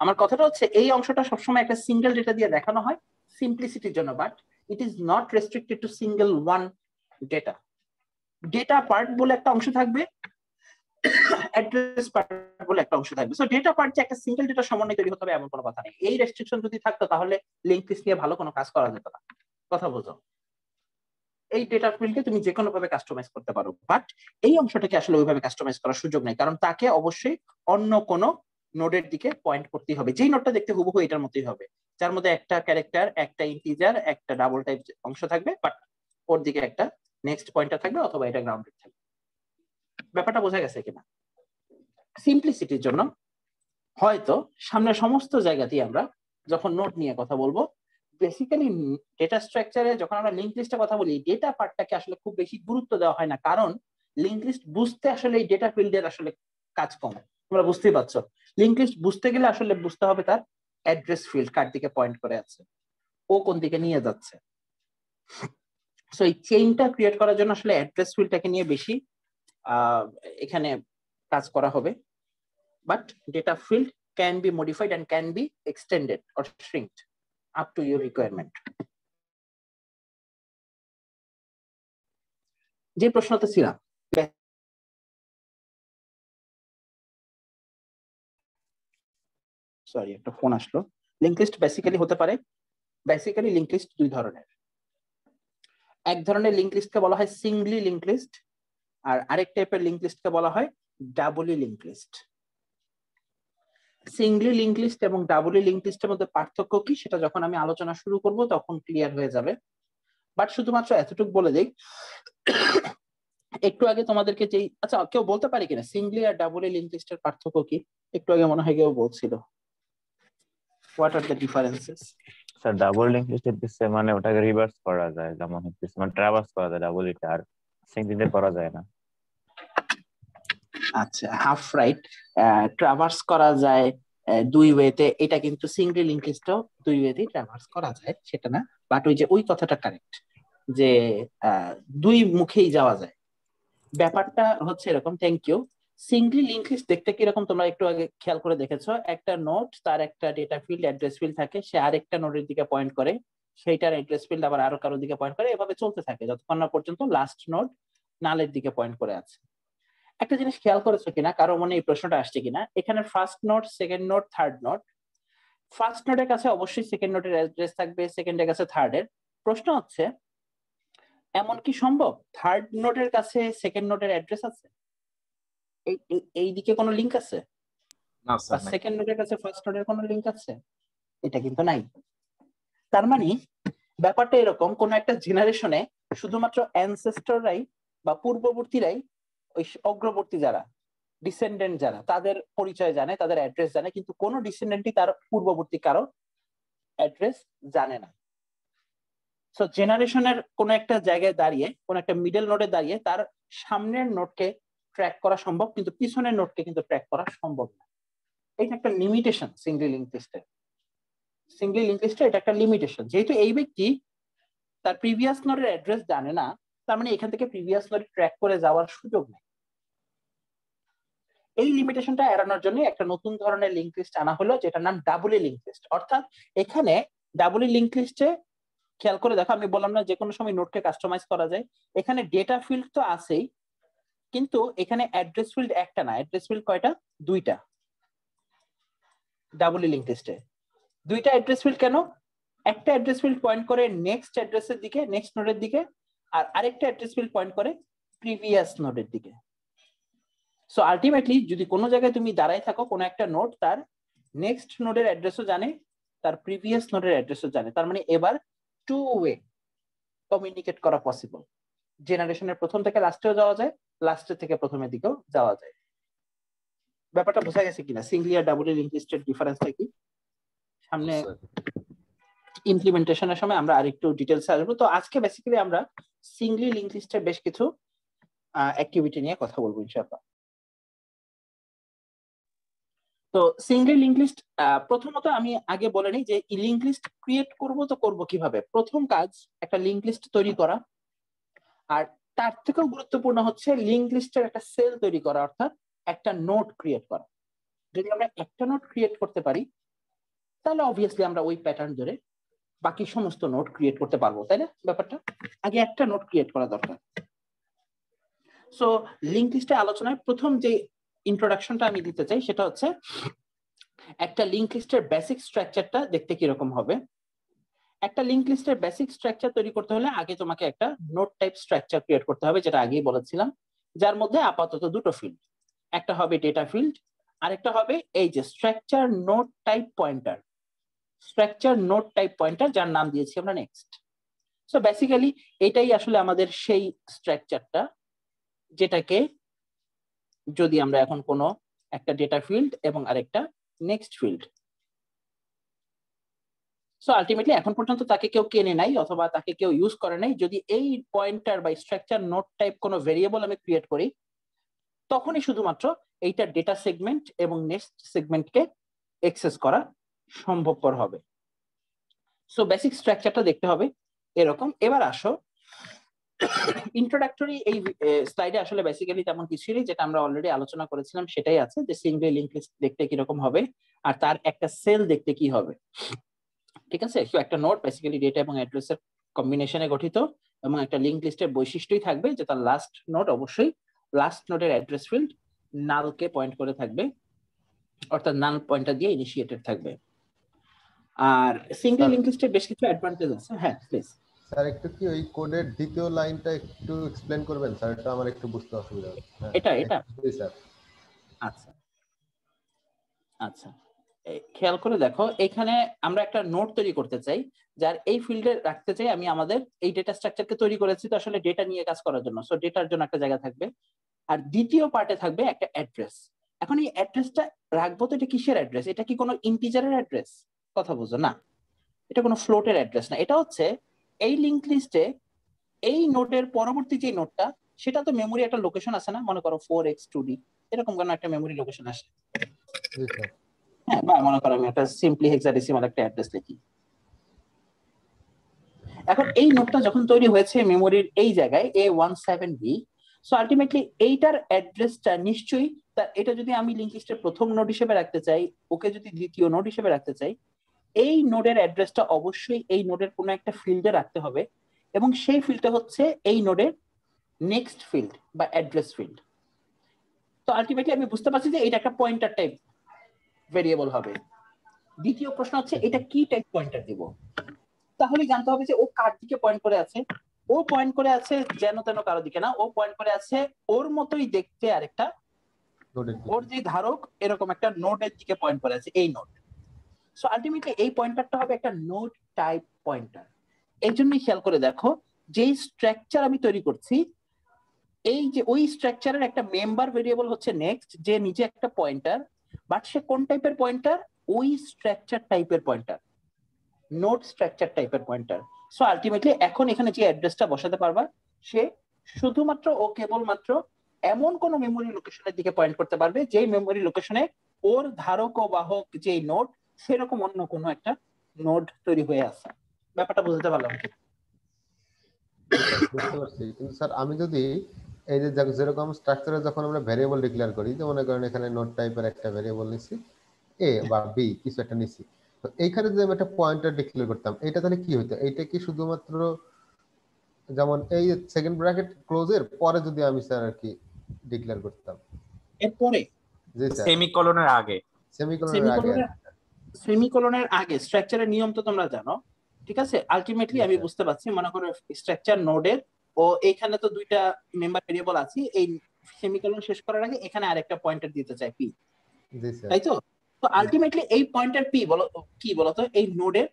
আমার কথাটা হচ্ছে এই অংশটা সবসময় একটা সিঙ্গেল ডেটা দিয়ে দেখানো হয় সিম্পলিসিটির জন্য, but it is not restricted two single one data. Data part বলে একটা অংশ থাকবে, অ্যাড্রেস পার্ট বলে একটা অংশ থাকবে। সো ডেটা পার্ট যে একটা সিঙ্গেল ডেটা সমন্বয় তৈরি হতে হবে এমন কোনো কথা নেই। এই রেস্ট্রিকশন যদি থাকতো তাহলে লিংক লিস্ট নিয়ে ভালো কোনো কাজ করা যেত না। কথা বোঝো? এই ডেটা ফিল্ডকে তুমি যে কোনো ভাবে কাস্টমাইজ করতে পারো, বাট এই অংশটাকে আসলে ওইভাবে কাস্টমাইজ করার সুযোগ নেই, কারণ তাকে অবশ্যই অন্য কোনো নোডের দিকে পয়েন্ট করতে হবে। যেই নোডটা দেখতে হুবহু এটার মতোই হবে, যার মধ্যে একটা ক্যারেক্টার, একটা ইন্টিজার, একটা ডাবল টাইপ অংশ থাকবে, বাট ওর দিকে একটা নেক্সট পয়েন্টার থাকবে অথবা এটা গ্রাউন্ডেড থাকবে। ব্যাপারটা বোঝা গেছে কিনা? সিম্পলিসিটির জন্য হয়তো সামনে সমস্ত জায়গাতেই আমরা যখন নোড নিয়ে কথা বলবো, বেসিক্যালি ডেটা স্ট্রাকচারে যখন আমরা লিংক লিস্টের কথা বলি, ডেটা পার্টটাকে আসলে খুব বেশি গুরুত্ব দেওয়া হয় না, কারণ লিংক লিস্ট বুঝতে আসলে এই ডেটা ফিল্ডের আসলে কাজ কম। তোমরা বুঝতেই পারছো, লিংক লিস্ট বুঝতে গেলে আসলে বুঝতে হবে তার অ্যাড্রেস ফিল্ড কার দিকে পয়েন্ট করে আছে, ও কোন দিকে নিয়ে যাচ্ছে। সো এই চেইনটা ক্রিয়েট করার জন্য আসলে অ্যাড্রেস ফিল্ডটাকে নিয়ে বেশি এখানে কাজ করা হবে। But data field can be modified and can be extended or shrinked up to your requirement. যে প্রশ্নতে ছিলাম, সরি একটা ফোন আসলো। লিংক লিস্ট বেসিক্যালি হতে পারে, বেসিক্যালি লিংক লিস্ট দুই ধরনের। এক ধরনের লিংক লিস্টকে বলা হয় সিঙ্গলি লিংক লিস্ট, আর আরেক টাইপের লিংক লিস্টকে বলা হয় ডাবলি link list. Singoli link list এবং ডাবলি লিংক লিস্টের মধ্যে পার্থক্য কি সেটা যখন আমি আলোচনা শুরু করব তখন ক্লিয়ার হয়ে যাবে। বাট শুধুমাত্র এতটুকু বলে দেই, একটু আগে তোমাদেরকে যেই, আচ্ছা কেউ বলতে পারে কিনা সিঙ্গলি আর ডাবলি লিংক লিস্টের পার্থক্য কি? একটু আগে মনে হয় কেউ বলছিল, what are the differences? Sir double link লিস্টের দিচ্ছে মানে ওটাকে রিভার্স করা যায়, যেমন হচ্ছে মানে ট্রাভার্স করা যায় ডাবল লিংক, আর সিঙ্গলিতে করা যায় না। আচ্ছা, হাফ রাইট। ট্রাভার্স করা যায় দুই ওয়েতে, এটা কিন্তু সিঙ্গলি লিংক লিস্টও দুই ওয়েতেই ট্রাভার্স করা যায় সেটা না, বাট ওই যে ওই কথাটা কারেক্ট যে দুই মুখেই যাওয়া যায়। ব্যাপারটা হচ্ছে এরকম। Thank you. Singly link list দেখতে কিরকম তোমরা একটু আগে খেয়াল করে দেখেছো, একটা নোড তার একটা ডেটা ফিল্ড অ্যাড্রেস ফিল্ড থাকে, সে আরেকটা নোডের দিকে পয়েন্ট করে, সেইটার অ্যাড্রেস ফিল্ড আবার আরো কারোর দিকে পয়েন্ট করে, এভাবে চলতে থাকে যতক্ষণ না পর্যন্ত লাস্ট নোড নালের দিকে পয়েন্ট করে আছে। একটা জিনিস খেয়াল করেছো কিনা, কারো মনে এই প্রশ্নটা আসছে কিনা, এখানে first node, second node, third node, first নোডের কাছে অবশ্যই সেকেন্ড নোডের অ্যাড্রেস থাকবে, সেকেন্ডের কাছে থার্ডের। প্রশ্ন হচ্ছে এমন কি সম্ভব থার্ড নোডের কাছে সেকেন্ড নোডের অ্যাড্রেস আছে? এই দিকে কোনো লিংক আছে? না স্যার, সেকেন্ড নোডের কাছে ফার্স্ট নোডের কোনো লিংক আছে? এটা কিন্তু নাই। তার মানে ব্যাপারটা এরকম, কোন একটা জেনারেশনে শুধুমাত্র অ্যানসেস্টররাই বা পূর্ববর্তীরাই, ওই অগ্রবর্তী যারা ডিসেন্ডেন্ট যারা, তাদের পরিচয় জানে, তাদের অ্যাড্রেস জানে, কিন্তু কোন ডিসেন্ডেন্টই তার পূর্ববর্তী কারো অ্যাড্রেস জানে না। সো জেনারেশনের কোন একটা জায়গায় দাঁড়িয়ে, কোন একটা মিডল নোডে দাঁড়িয়ে তার সামনের নোডকে ট্র্যাক করা সম্ভব, কিন্তু পিছনের নোডকে কিন্তু ট্র্যাক করা সম্ভব না। এটা একটা লিমিটেশন সিঙ্গলি লিংক লিস্টের। সিঙ্গলি লিংক লিস্টের এটা একটা লিমিটেশন। যেহেতু এই ব্যক্তি তার প্রিভিয়াস নোডের অ্যাড্রেস জানে না, তার মানে এখান থেকে প্রিভিয়াস নোডে ট্র্যাক করে যাওয়ার সুযোগ নেই। এই লিমিটেশনটা এড়ানোর জন্য একটা নতুন ধরনের লিংক লিস্ট আনা হলো, যেটার নাম ডাবলি লিংক লিস্ট। অর্থাৎ এখানে ডাবলি লিংক লিস্টে খেয়াল করে দেখো, আমি বললাম না যে কোনো সময় নোটকে কাস্টমাইজ করা যায়, এখানে ডেটা ফিল্ড তো আছেই, কিন্তু এখানে অ্যাড্রেস ফিল্ড একটা না, অ্যাড্রেস ফিল্ড কয়টা? দুইটা। ডাবলি লিংক লিস্টে দুইটা অ্যাড্রেস ফিল্ড কেন? একটা অ্যাড্রেস ফিল্ড পয়েন্ট করে নেক্সট অ্যাড্রেসের দিকে, নেক্সট নোডের দিকে, আর আরেকটা অ্যাড্রেস ফিল্ড পয়েন্ট করে প্রিভিয়াস নোডের দিকে। সো আলটিমেটলি যদি কোনো জায়গায় তুমি দাঁড়ায় থাকো, কোনো একটা নোড তার নেক্সট নোডের অ্যাড্রেসও জানে, তার প্রিভিয়াস নোডের অ্যাড্রেসও জানে। তার মানে এবার টু ওয়ে কমিউনিকেট করা পসিবল। জেনারেশনের প্রথম থেকে লাস্টেও যাওয়া যায়, লাস্টের থেকে প্রথমের দিকেও যাওয়া যায়। ব্যাপারটা বোঝা গেছে কিনা? সিঙ্গলি আর ডাবল লিংক লিস্টের ডিফারেন্সটা কি? সামনে ইমপ্লিমেন্টেশনের সময় আমরা আরেকটু ডিটেইলসে আসবো। তো আজকে বেসিক্যালি আমরা সিঙ্গলি লিংক লিস্টের বেশ কিছু অ্যাক্টিভিটি নিয়ে কথা বলবো ইনশাআল্লাহ। তো সিঙ্গলি লিংক লিস্ট, প্রথমত আমি আগে বলে নিই যে লিংক লিস্ট ক্রিয়েট করবো তো করবো কিভাবে। প্রথম কাজ একটা লিংক লিস্ট তৈরি করা, আর তার থেকেও গুরুত্বপূর্ণ হচ্ছে লিংক লিস্টের একটা সেল তৈরি করা, অর্থাৎ একটা নোড ক্রিয়েট করা। যদি আমরা একটা নোড ক্রিয়েট করতে পারি তাহলে অবভিয়াসলি আমরা ওই প্যাটার্ন ধরে বাকি সমস্ত নোড ক্রিয়েট করতে পারবো, তাই না? ব্যাপারটা আগে একটা নোড ক্রিয়েট করা দরকার। সো লিংক লিস্টে আলোচনায় প্রথম যে ইন্ট্রোডাকশনটা আমি দিতে চাই সেটা হচ্ছে একটা লিংক লিস্টের বেসিক স্ট্রাকচারটা দেখতে কিরকম হবে। একটা লিংক লিস্টের বেসিক স্ট্রাকচার তৈরি করতে হলে আগে তোমাকে একটা নোড টাইপ স্ট্রাকচার ক্রিয়েট করতে হবে, যেটা আগেই বলেছিলাম, যার মধ্যে আপাতত দুটো ফিল্ড, একটা হবে ডেটা ফিল্ড, আরেকটা হবে এই যে structure node type pointer. Structure node type pointer, যার নাম দিয়েছি আমরা নেক্সট। সো বেসিক্যালি এটাই আসলে আমাদের সেই স্ট্রাকচারটা যেটাকে যদি আমরা এখন কোনো একটা ডেটা ফিল্ড এবং আরেকটা নেক্সট ফিল্ড, সো আলটিমেটলি এখন পর্যন্ত তাকে কেউ কেনে নাই অথবা তাকে কেউ ইউজ করে নাই। যদি এই পয়েন্টার বা স্ট্রাকচার নোড টাইপ কোনো ভেরিয়েবল আমি ক্রিয়েট করি, তখনই শুধুমাত্র এইটা ডেটা সেগমেন্ট এবং নেক্সট সেগমেন্টকে অ্যাক্সেস করা সম্ভবপর হবে। সো বেসিক স্ট্রাকচারটা দেখতে হবে এরকম। এবার আসো ইন্ট্রোডাক্টরি এই স্লাইডে আসলে বেসিক্যালি তেমন কিছুই নেই, যেটা আমরা অলরেডি আলোচনা করেছিলাম সেটাই আছে, যে সিঙ্গল লিংক লিস্ট দেখতে কিরকম হবে আর তার একটা সেল দেখতে কি হবে। ঠিক আছে? সো একটা নোড বেসিক্যালি ডেটা এবং অ্যাড্রেসের কম্বিনেশনে গঠিত, এবং একটা লিংক লিস্টের বৈশিষ্ট্যই থাকবে যে তার লাস্ট নোড অবশ্যই লাস্ট নোডের অ্যাড্রেস ফিল্ড নালকে পয়েন্ট করে থাকবে, অর্থাৎ নাল পয়েন্টার দিয়ে ইনিশিয়েটেড থাকবে। আর সিঙ্গল লিংক লিস্টের বেশ কিছু অ্যাডভান্টেজ আছে। হ্যাঁ প্লিজ স্যার, একটু কি ওই কোডের দ্বিতীয় লাইনটা একটু এক্সপ্লেইন করবেন স্যার? এটা আমার একটু বুঝতে অসুবিধা হচ্ছে। এটা স্যার আচ্ছা আচ্ছা, খেয়াল করে দেখো, এখানে আমরা একটা নোড তৈরি করতে চাই, যার এই ফিল্ডে রাখতে চাই আমি আমাদের এই ডেটা স্ট্রাকচারকে তৈরি করেছি তো আসলে ডেটা নিয়ে কাজ করার জন্য। সো ডেটার জন্য একটা জায়গা থাকবে, আর দ্বিতীয় পার্টে থাকবে একটা অ্যাড্রেস। এখন এই অ্যাড্রেসটা রাখবো তো এটা কিসের অ্যাড্রেস? এটা কি কোনো ইন্টিজারের অ্যাড্রেস? কথা বুঝো না, এটা কোনো ফ্লোটের অ্যাড্রেস না। এটা হচ্ছে এই লিংক লিস্টে এই নোডের পরবর্তী যে নোডটা, সেটা তো মেমোরি একটা লোকেশন আছে না, মনে করো 4x2d এরকম কোনো একটা মেমোরি লোকেশন আসে। হ্যাঁ, বা মনে করো আমি একটা সিম্পলি হেক্সাডেসিমাল একটা অ্যাড্রেস লিখি। এখন এই নোডটা যখন তৈরি হয়েছে মেমোরির এই জায়গায় A17b, সো আলটিমেটলি এইটার অ্যাড্রেসটা নিশ্চয়ই এটা যদি আমি লিংক লিস্টের প্রথম নোড হিসেবে রাখতে চাই, ওকে যদি দ্বিতীয় নোড হিসেবে রাখতে চাই, এই নোডের অ্যাড্রেসটা অবশ্যই এই নোডের কোনো একটা ফিল্ডে রাখতে হবে, এবং সেই ফিল্ডটা হচ্ছে এই নোডের নেক্সট ফিল্ড বা অ্যাড্রেস ফিল্ড। তো আলটিমেটলি আমি বুঝতে পারছি যে এটা একটা পয়েন্টার টাইপ ভেরিয়েবল হবে। দ্বিতীয় প্রশ্ন হচ্ছে এটা কি টাইপ পয়েন্টার দিব? তাহলে জানতে হবে যে ও কার দিকে পয়েন্ট করে আছে। ও পয়েন্ট করে আছে যেন তেন কারো দিকে না, ও পয়েন্ট করে আছে ওর মতোই দেখতে আরেকটা, ওর যে ধারক এরকম একটা নোডের দিকে পয়েন্ট করে আছে, এই নোড। সো আলটিমেটলি এই পয়েন্টারটা হবে একটা নোড টাইপ পয়েন্টার। এই জন্যই খেয়াল করে দেখো, যেই স্ট্রাকচার আমি তৈরি করছি, এই যে ওই স্ট্রাকচারের একটা মেম্বার ভেরিয়েবল হচ্ছে নেক্সট, যে নিচে একটা পয়েন্টার, বাট সে কোন টাইপের পয়েন্টার? ওই স্ট্রাকচার টাইপের পয়েন্টার, নোড স্ট্রাকচার টাইপের পয়েন্টার। সো আলটিমেটলি এখন এখানে যে অ্যাড্রেসটা বসাতে পারবা, সে শুধুমাত্র ও কেবলমাত্র এমন কোন মেমোরি লোকেশনের দিকে পয়েন্ট করতে পারবে যেই মেমোরি লোকেশনে ওর ধারক ও বাহক যেই নোড, সেরকম অন্য কোনো একটা নোড তৈরি হয়ে আছে। ব্যাপারটা বুঝতে পারলাম? বুঝতে পারছি, কিন্তু স্যার আমি যদি এই যে যেরকম স্ট্রাকচারে যখন আমরা ভেরিয়েবল ডিক্লেয়ার করি, যে মনে করেন এখানে নোড টাইপের একটা ভেরিয়েবল নিছি এ বা বি, কিছু একটা নিছি, তো এইখানে যদি আমি একটা পয়েন্টার ডিক্লেয়ার করতাম, এটা তাহলে কি হতো? এইটা কি শুধুমাত্র যেমন এই সেকেন্ড ব্র্যাকেট ক্লোজের পরে যদি আমি স্যার আর কি ডিক্লেয়ার করতাম, এরপরে জি স্যার সেমিকোলনের আগে, সেমিকোলনের আগে স্ট্রাকচারের নিয়ম তো তোমরা জানো, ঠিক আছে? আলটিমেটলি আমি বুঝতে পারছি, মনে করো স্ট্রাকচার নোডের ও এখানে তো দুইটা মেম্বার ভেরিয়েবল আছে, এই সেমিকোলন শেষ করার আগে এখানে আরেকটা পয়েন্টার দিতে চাই পি, জি স্যার। তাই তো? তো আলটিমেটলি এই পয়েন্টার পি বলো কি বলতো, এই নোডের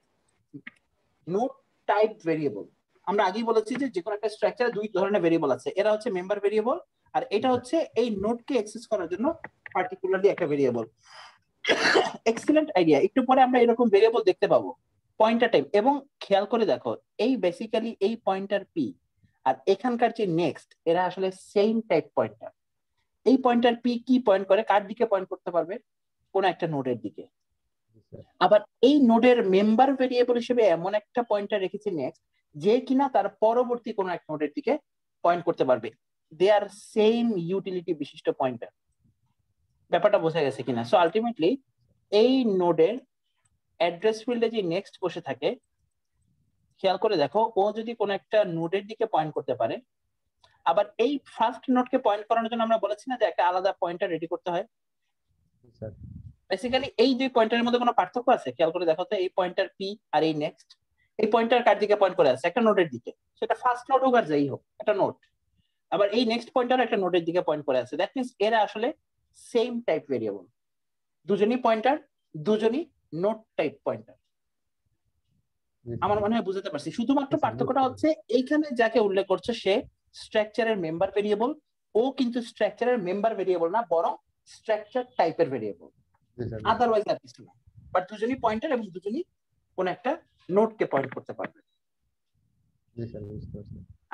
নোড টাইপ ভেরিয়েবল। আমরা আগেই বলেছি যে যে কোনো একটা স্ট্রাকচারে দুই ধরনের ভেরিয়েবল আছে, এরা হচ্ছে মেম্বার ভেরিয়েবল আর এটা হচ্ছে এই নোডকে অ্যাক্সেস করার জন্য পার্টিকুলারলি একটা ভেরিয়েবল। Excellent idea. একটু পরে আমরা এরকম ভেরিয়েবল দেখতে পাবো পয়েন্টার টাইপ। এবং খেয়াল করে দেখো এই বেসিক্যালি এই পয়েন্টার পি আর এখানকার যে নেক্সট, এরা আসলে সেম টাইপ পয়েন্টার। এই পয়েন্টার পি কি পয়েন্ট করে, কার দিকে পয়েন্ট করতে পারবে? কোন একটা নোডের দিকে। আবার এই নোডের মেম্বার ভেরিয়েবল হিসেবে এমন একটা পয়েন্টার রেখেছি নেক্সট, যে কিনা তার পরবর্তী কোন এক নোডের দিকে পয়েন্ট করতে পারবে। দে আর সেম ইউটিলিটি বিশিষ্ট পয়েন্টার। ব্যাপারটা বোঝা গেছে কিনা? সো আলটিমেটলি এই নোডের অ্যাড্রেস ফিল্ডে যে নেক্সট বসে থাকে, খেয়াল করে দেখো ও যদি কোন একটা নোডের দিকে পয়েন্ট করতে পারে, আবার এই ফার্স্ট নোডকে পয়েন্ট করানোর জন্য আমরা বলেছি না যে একটা আলাদা পয়েন্টার রেডি করতে হয়। বেসিক্যালি এই দুই পয়েন্টারের মধ্যে কোনো পার্থক্য আছে? খেয়াল করে দেখো তো, এই পয়েন্টার পি আর এই নেক্সট, এই পয়েন্টার কার দিকে পয়েন্ট করে আছে? একটা নোডের দিকে, সেটা ফার্স্ট নোড হোক আর যাই হোক, একটা নোড। আবার এই নেক্সট পয়েন্টার একটা নোডের দিকে পয়েন্ট করে আছে। দ্যাট মিন্স এরা আসলে সেম টাইপ ভেরিয়েবল, দুজনই পয়েন্টার, দুজনই নোড টাইপ পয়েন্টার। আমার মনে হয় বুঝতে পারছি। শুধুমাত্র পার্থক্যটা হচ্ছে এইখানে যাকে উল্লেখ করছে সে স্ট্রাকচারের মেম্বার ভেরিয়েবল, ও কিন্তু স্ট্রাকচারের মেম্বার ভেরিয়েবল না, বরং স্ট্রাকচার টাইপের ভেরিয়েবল। আদারওয়াইজ আর কিছু না। বাট দুজনই পয়েন্টার এবং দুজনই কোন একটা নোডকে পয়েন্ট করতে পারবে,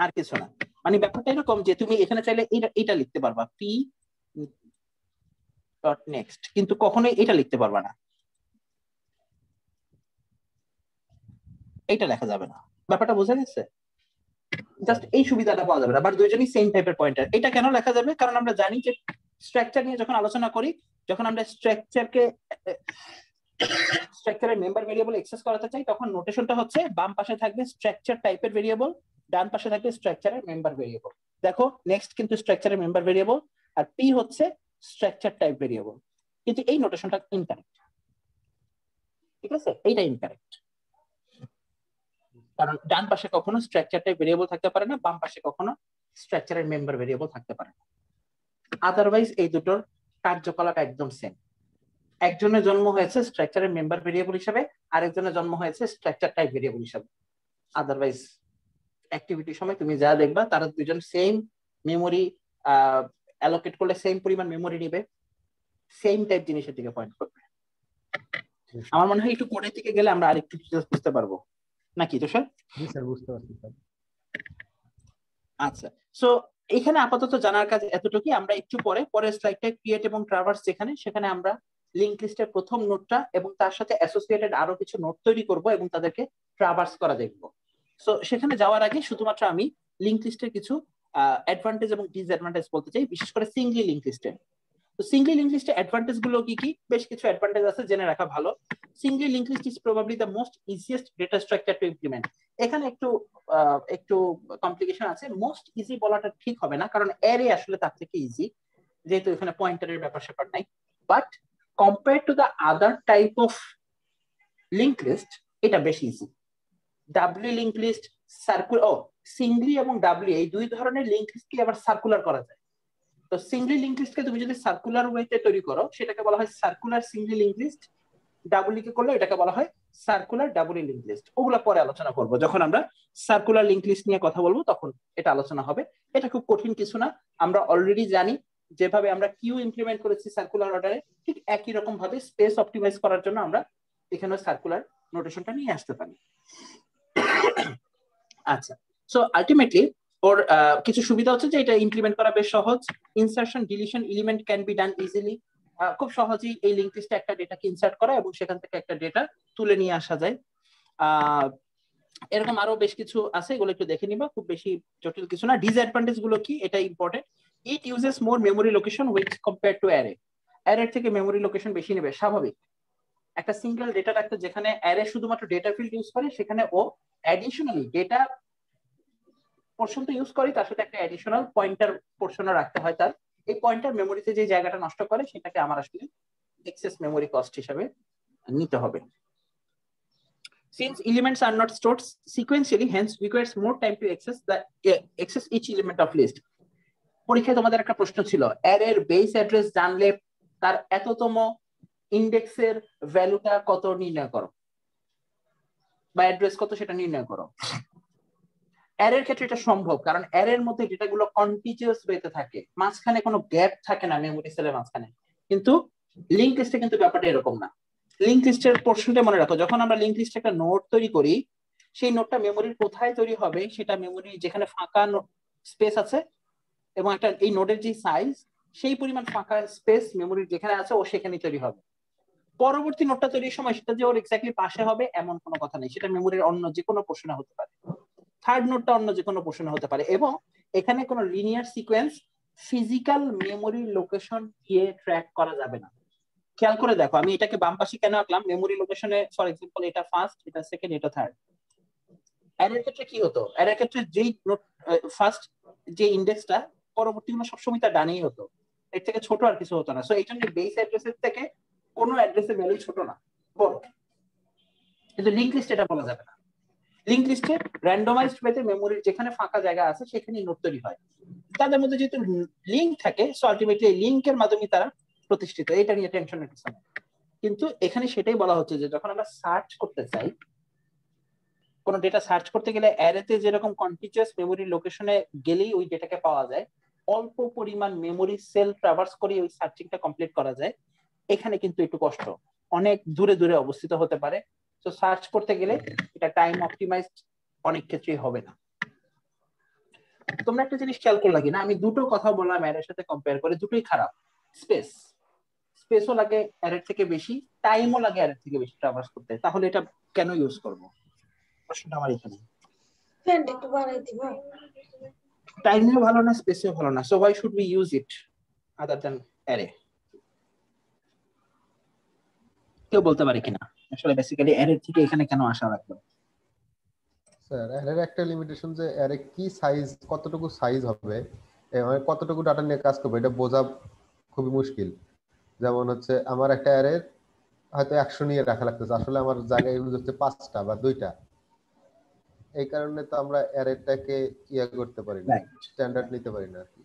আর কিছু না। মানে ব্যাপারটা এরকম যে তুমি এখানে চাইলে এটা লিখতে পারবা পি ডট নেক্সট, কিন্তু কখনোই এটা লিখতে পারবা না, এটা লেখা যাবে না। ব্যাপারটা বোঝা গেছে? জাস্ট এই সুবিধাটা পাওয়া যাবে না। বাট দুইজনই সেম টাইপের পয়েন্টার। এটা কেন লেখা যাবে? কারণ আমরা জানি যে স্ট্রাকচার নিয়ে যখন আলোচনা করি, যখন আমরা স্ট্রাকচারের মেম্বার ভেরিয়েবল অ্যাক্সেস করাতে চাই, তখন নোটেশনটা হচ্ছে বাম পাশে থাকবে স্ট্রাকচার টাইপের ভেরিয়েবল, ডান পাশে থাকবে স্ট্রাকচারের মেম্বার ভেরিয়েবল। দেখো নেক্সট কিন্তু স্ট্রাকচারের মেম্বার ভেরিয়েবল আর পি হচ্ছে স্ট্রাকচার টাইপ ভেরিয়েবল, কিন্তু এই নোটেশনটা ইনকারেক্ট। ঠিক আছে, এইটা ইনকারেক্ট। কারণ ডান পাশে কখনো স্ট্রাকচার টাইপ ভেরিয়েবল থাকতে পারে না, বাম পাশে কখনো স্ট্রাকচারের মেম্বার ভেরিয়েবল থাকতে পারে না। আদারওয়াইজ এই দুটোর কার্যকলাপ একদম সেম। একজনের জন্ম হয়েছে স্ট্রাকচারের মেম্বার ভেরিয়েবল হিসেবে, আরেকজনের জন্ম হয়েছে স্ট্রাকচার টাইপ ভেরিয়েবল হিসেবে। আদারওয়াইজ অ্যাক্টিভিটির সময় তুমি যা দেখবা তারা দুজন সেম মেমোরি অ্যালোকেট করলে সেম পরিমাণ মেমোরি নেবে, সেম টাইপ জিনিসের দিকে পয়েন্ট করবে। আমার মনে হয় একটু কোডের দিকে গেলে আমরা আরেকটু বুঝতে পারবো, নাকি তো স্যার? জি স্যার, বুঝতে পারছি স্যার। আচ্ছা, সো এখানে আপাতত জানার কাজ এতটুকুই। আমরা একটু পরের স্লাইডটা ক্রিয়েট এবং ট্রাভার্স সেখানে আমরা লিংক লিস্টের প্রথম নোটটা এবং তার সাথে অ্যাসোসিয়েটেড আরো কিছু নোট তৈরি করব এবং তাদেরকে ট্রাভার্স করা দেখবো। সো সেখানে যাওয়ার আগে শুধুমাত্র আমি লিংক লিস্টের কিছু অ্যাডভান্টেজ এবং ডিসঅ্যাডভান্টেজ বলতে চাই, বিশেষ করে সিঙ্গলি লিংক লিস্টের। তো সিঙ্গলি লিংক লিস্টের অ্যাডভান্টেজ গুলো কি কি? বেশ কিছু অ্যাডভান্টেজ আছে, জেনে রাখা ভালো। Singly link list is probably the most easiest data structure to implement. এখানে একটু কমপ্লিকেশন আছে। মোস্ট ইজি বলাটা ঠিক হবে না, কারণ অ্যারে আসলে তার থেকে ইজি, যেহেতু এখানে পয়েন্টারের ব্যাপার স্যাপার নাই। But compare to the other type of link list এটা বেশি easy. Doubly link list, circular, singly এবং ডাব্লিউ এই দুই ধরনের লিংক লিস্টকে আবার সার্কুলার করা যায়। তো সিঙ্গলি লিংক লিস্টকে তুমি যদি সার্কুলার ওয়েতে তৈরি করো, সেটাকে বলা হয় circular Singoli link list. Double K করলে এটাকে বলা হয় সার্কুলার ডাবল লিংক লিস্ট। ওগুলো পরে আলোচনা করব, যখন আমরা সার্কুলার লিংক লিস্ট নিয়ে কথা বলবো তখন এটা আলোচনা হবে। এটা খুব কঠিন কিছু না, আমরা অলরেডি জানি। যেভাবে আমরা কিউ ইমপ্লিমেন্ট করেছি সার্কুলার অর্ডারে, ঠিক একই রকম ভাবে স্পেস অপটিমাইজ করার জন্য আমরা এখানে সার্কুলার নোটেশনটা নিয়ে আসতে পারি। আচ্ছা, সো আলটিমেটলি ওর কিছু সুবিধা হচ্ছে যে এটা ইমপ্লিমেন্ট করা বেশ সহজ। Insertion, deletion, element can be done easily. খুব সহজেই এই লিংক লিস্টে একটা ডেটাকে ইনসার্ট করা এবং সেখান থেকে একটা ডেটা তুলে নিয়ে আসা যায়। এরকম আরো বেশ কিছু আছে, এগুলো একটু দেখে নিবা, খুব বেশি জটিল কিছু না। ডিসঅ্যাডভান্টেজ গুলো কি, এটা important. It uses more memory location which compare to array. অ্যারের থেকে মেমোরি লোকেশন বেশি নেবে, স্বাভাবিক। একটা সিঙ্গেল ডেটা রাখতে যেখানে অ্যারে শুধুমাত্র ডেটা ফিল্ড ইউজ করে, সেখানে ও অ্যাডিশনালি ডেটা পোর্শন তো ইউজ করে, তার সাথে একটা অ্যাডিশনাল পয়েন্টার পোর্শনও রাখতে হয় তার। এই পয়েন্টার মেমোরিতে যে জায়গাটা নষ্ট করে সেটাকে আমার আসলে এক্সেস মেমোরি কস্ট হিসাবে নিতে হবে। Since elements are not stored sequentially, hence requires more time to access each element of list. পরীক্ষায় তোমাদের একটা প্রশ্ন ছিল, অ্যারের বেস অ্যাড্রেস জানলে তার এততম ইন্ডেক্সের ভ্যালুটা কত নির্ণয় করো, বা অ্যাড্রেস কত সেটা নির্ণয় করো। অ্যারের ক্ষেত্রে এটা সম্ভব, কারণ অ্যারের মধ্যে ডেটাগুলো কন্টিনিউয়াস ওয়েতে থাকে, মাঝখানে কোনো গ্যাপ থাকে না মেমরি সেলের মাঝখানে। কিন্তু লিংক লিস্টে কিন্তু ব্যাপারটা এরকম না। লিংক লিস্টের পোর্শনটা মনে রাখো, যখন আমরা লিংক লিস্টে একটা নোড তৈরি করি, সেই নোডটা মেমোরির কোথায় তৈরি হবে, সেটা মেমোরি যেখানে ফাঁকা স্পেস আছে এবং একটা এই নোডের যে সাইজ, সেই পরিমাণ ফাঁকা স্পেস মেমোরির যেখানে আছে ও সেখানে তৈরি হবে। পরবর্তী নোডটা তৈরির সময় সেটা যে ওর এক্স্যাক্টলি পাশে হবে এমন কোনো কথা নেই, সেটা মেমোরির অন্য যে কোনো পোর্শনে হতে পারে, থার্ড নোডটা অন্য যে কোনো পোর্শনে হতে পারে। এবং এখানে কোনো linear sequence physical memory location দিয়ে ট্র্যাক করা যাবে না। খেয়াল করে দেখো, আমি এটাকে বাম পাশে কেন আঁকলাম, মেমোরি লোকেশনে ফর এক্সাম্পল এটা ফার্স্ট, এটা সেকেন্ড, এটা থার্ড। অ্যারের ক্ষেত্রে কি হতো, অ্যারের ক্ষেত্রে যেই ফার্স্ট যে ইন্ডেক্সটা পরবর্তীগুলো সবসময় তার ডানেই হতো, এর থেকে ছোট আর কিছু হতো না। সো এই জন্য বেস অ্যাড্রেসের থেকে কোনো অ্যাড্রেসের ভ্যালু ছোট না, বড়। কিন্তু লিংক লিস্ট এটা বলা যাবে না। লিংক লিস্টে র্যান্ডমাইজড ওয়েতে মেমোরির যেখানে ফাঁকা জায়গা আছে সেখানেই নোড তৈরি হয়। তাদের মধ্যে যেহেতু লিংক থাকে, সো আলটিমেটলি লিংকের মাধ্যমে তারা প্রতিষ্ঠিত, এটা নিয়ে টেনশনের কিছু নেই। কিন্তু এখানে সেটাই বলা হচ্ছে যে যখন আমরা সার্চ করতে চাই, কোন ডেটা সার্চ করতে গেলে অ্যারেতে যেরকম কন্টিনিউয়াস মেমোরি লোকেশনে গেলেই ওই ডেটাকে পাওয়া যায়, অল্প পরিমাণ মেমোরি সেল ট্রাভার্স করে ওই সার্চিংটা কমপ্লিট করা যায়। এখানে কিন্তু একটু কষ্ট, অনেক দূরে দূরে অবস্থিত হতে পারে। তো সার্চ করতে গেলে এটা টাইম অপটিমাইজড অনেক ক্ষেত্রেই হবে না। তোমরা একটা জিনিস খেয়াল করলে কিনা, আমি দুটো কথা বললাম অ্যারের সাথে কম্পেয়ার করে, দুটোই খারাপ। স্পেসও লাগে অ্যারের থেকে বেশি, টাইমও লাগে অ্যারের থেকে বেশি ট্রাভার্স করতে, তাহলে এটা কেন ইউজ করবো? প্রশ্নটা আমার এখানে। টাইমেও ভালো না, স্পেসেও ভালো না, so why should we use it other than array? কেউ বলতে পারে কিনা আসলে বেসিক্যালি অ্যারে থেকে এখানে কেন আসা লাগবে? স্যার অ্যারের একটা লিমিটেশন যে অ্যারে কি সাইজ, কতটুকু সাইজ হবে, মানে কতটুকু ডাটা নিয়ে কাজ করবে, এটা বোঝা খুবই মুশকিল। যেমন হচ্ছে আমার একটা অ্যারে হয়তো 100 নিয়ে রাখা লাগতেছে, আসলে আমার জায়গায় ইউজ হচ্ছে 5টা বা 2টা। এই কারণে তো আমরা অ্যারেটাকে ইয়া করতে পারি না, স্ট্যান্ডার্ড নিতে পারি না আর কি।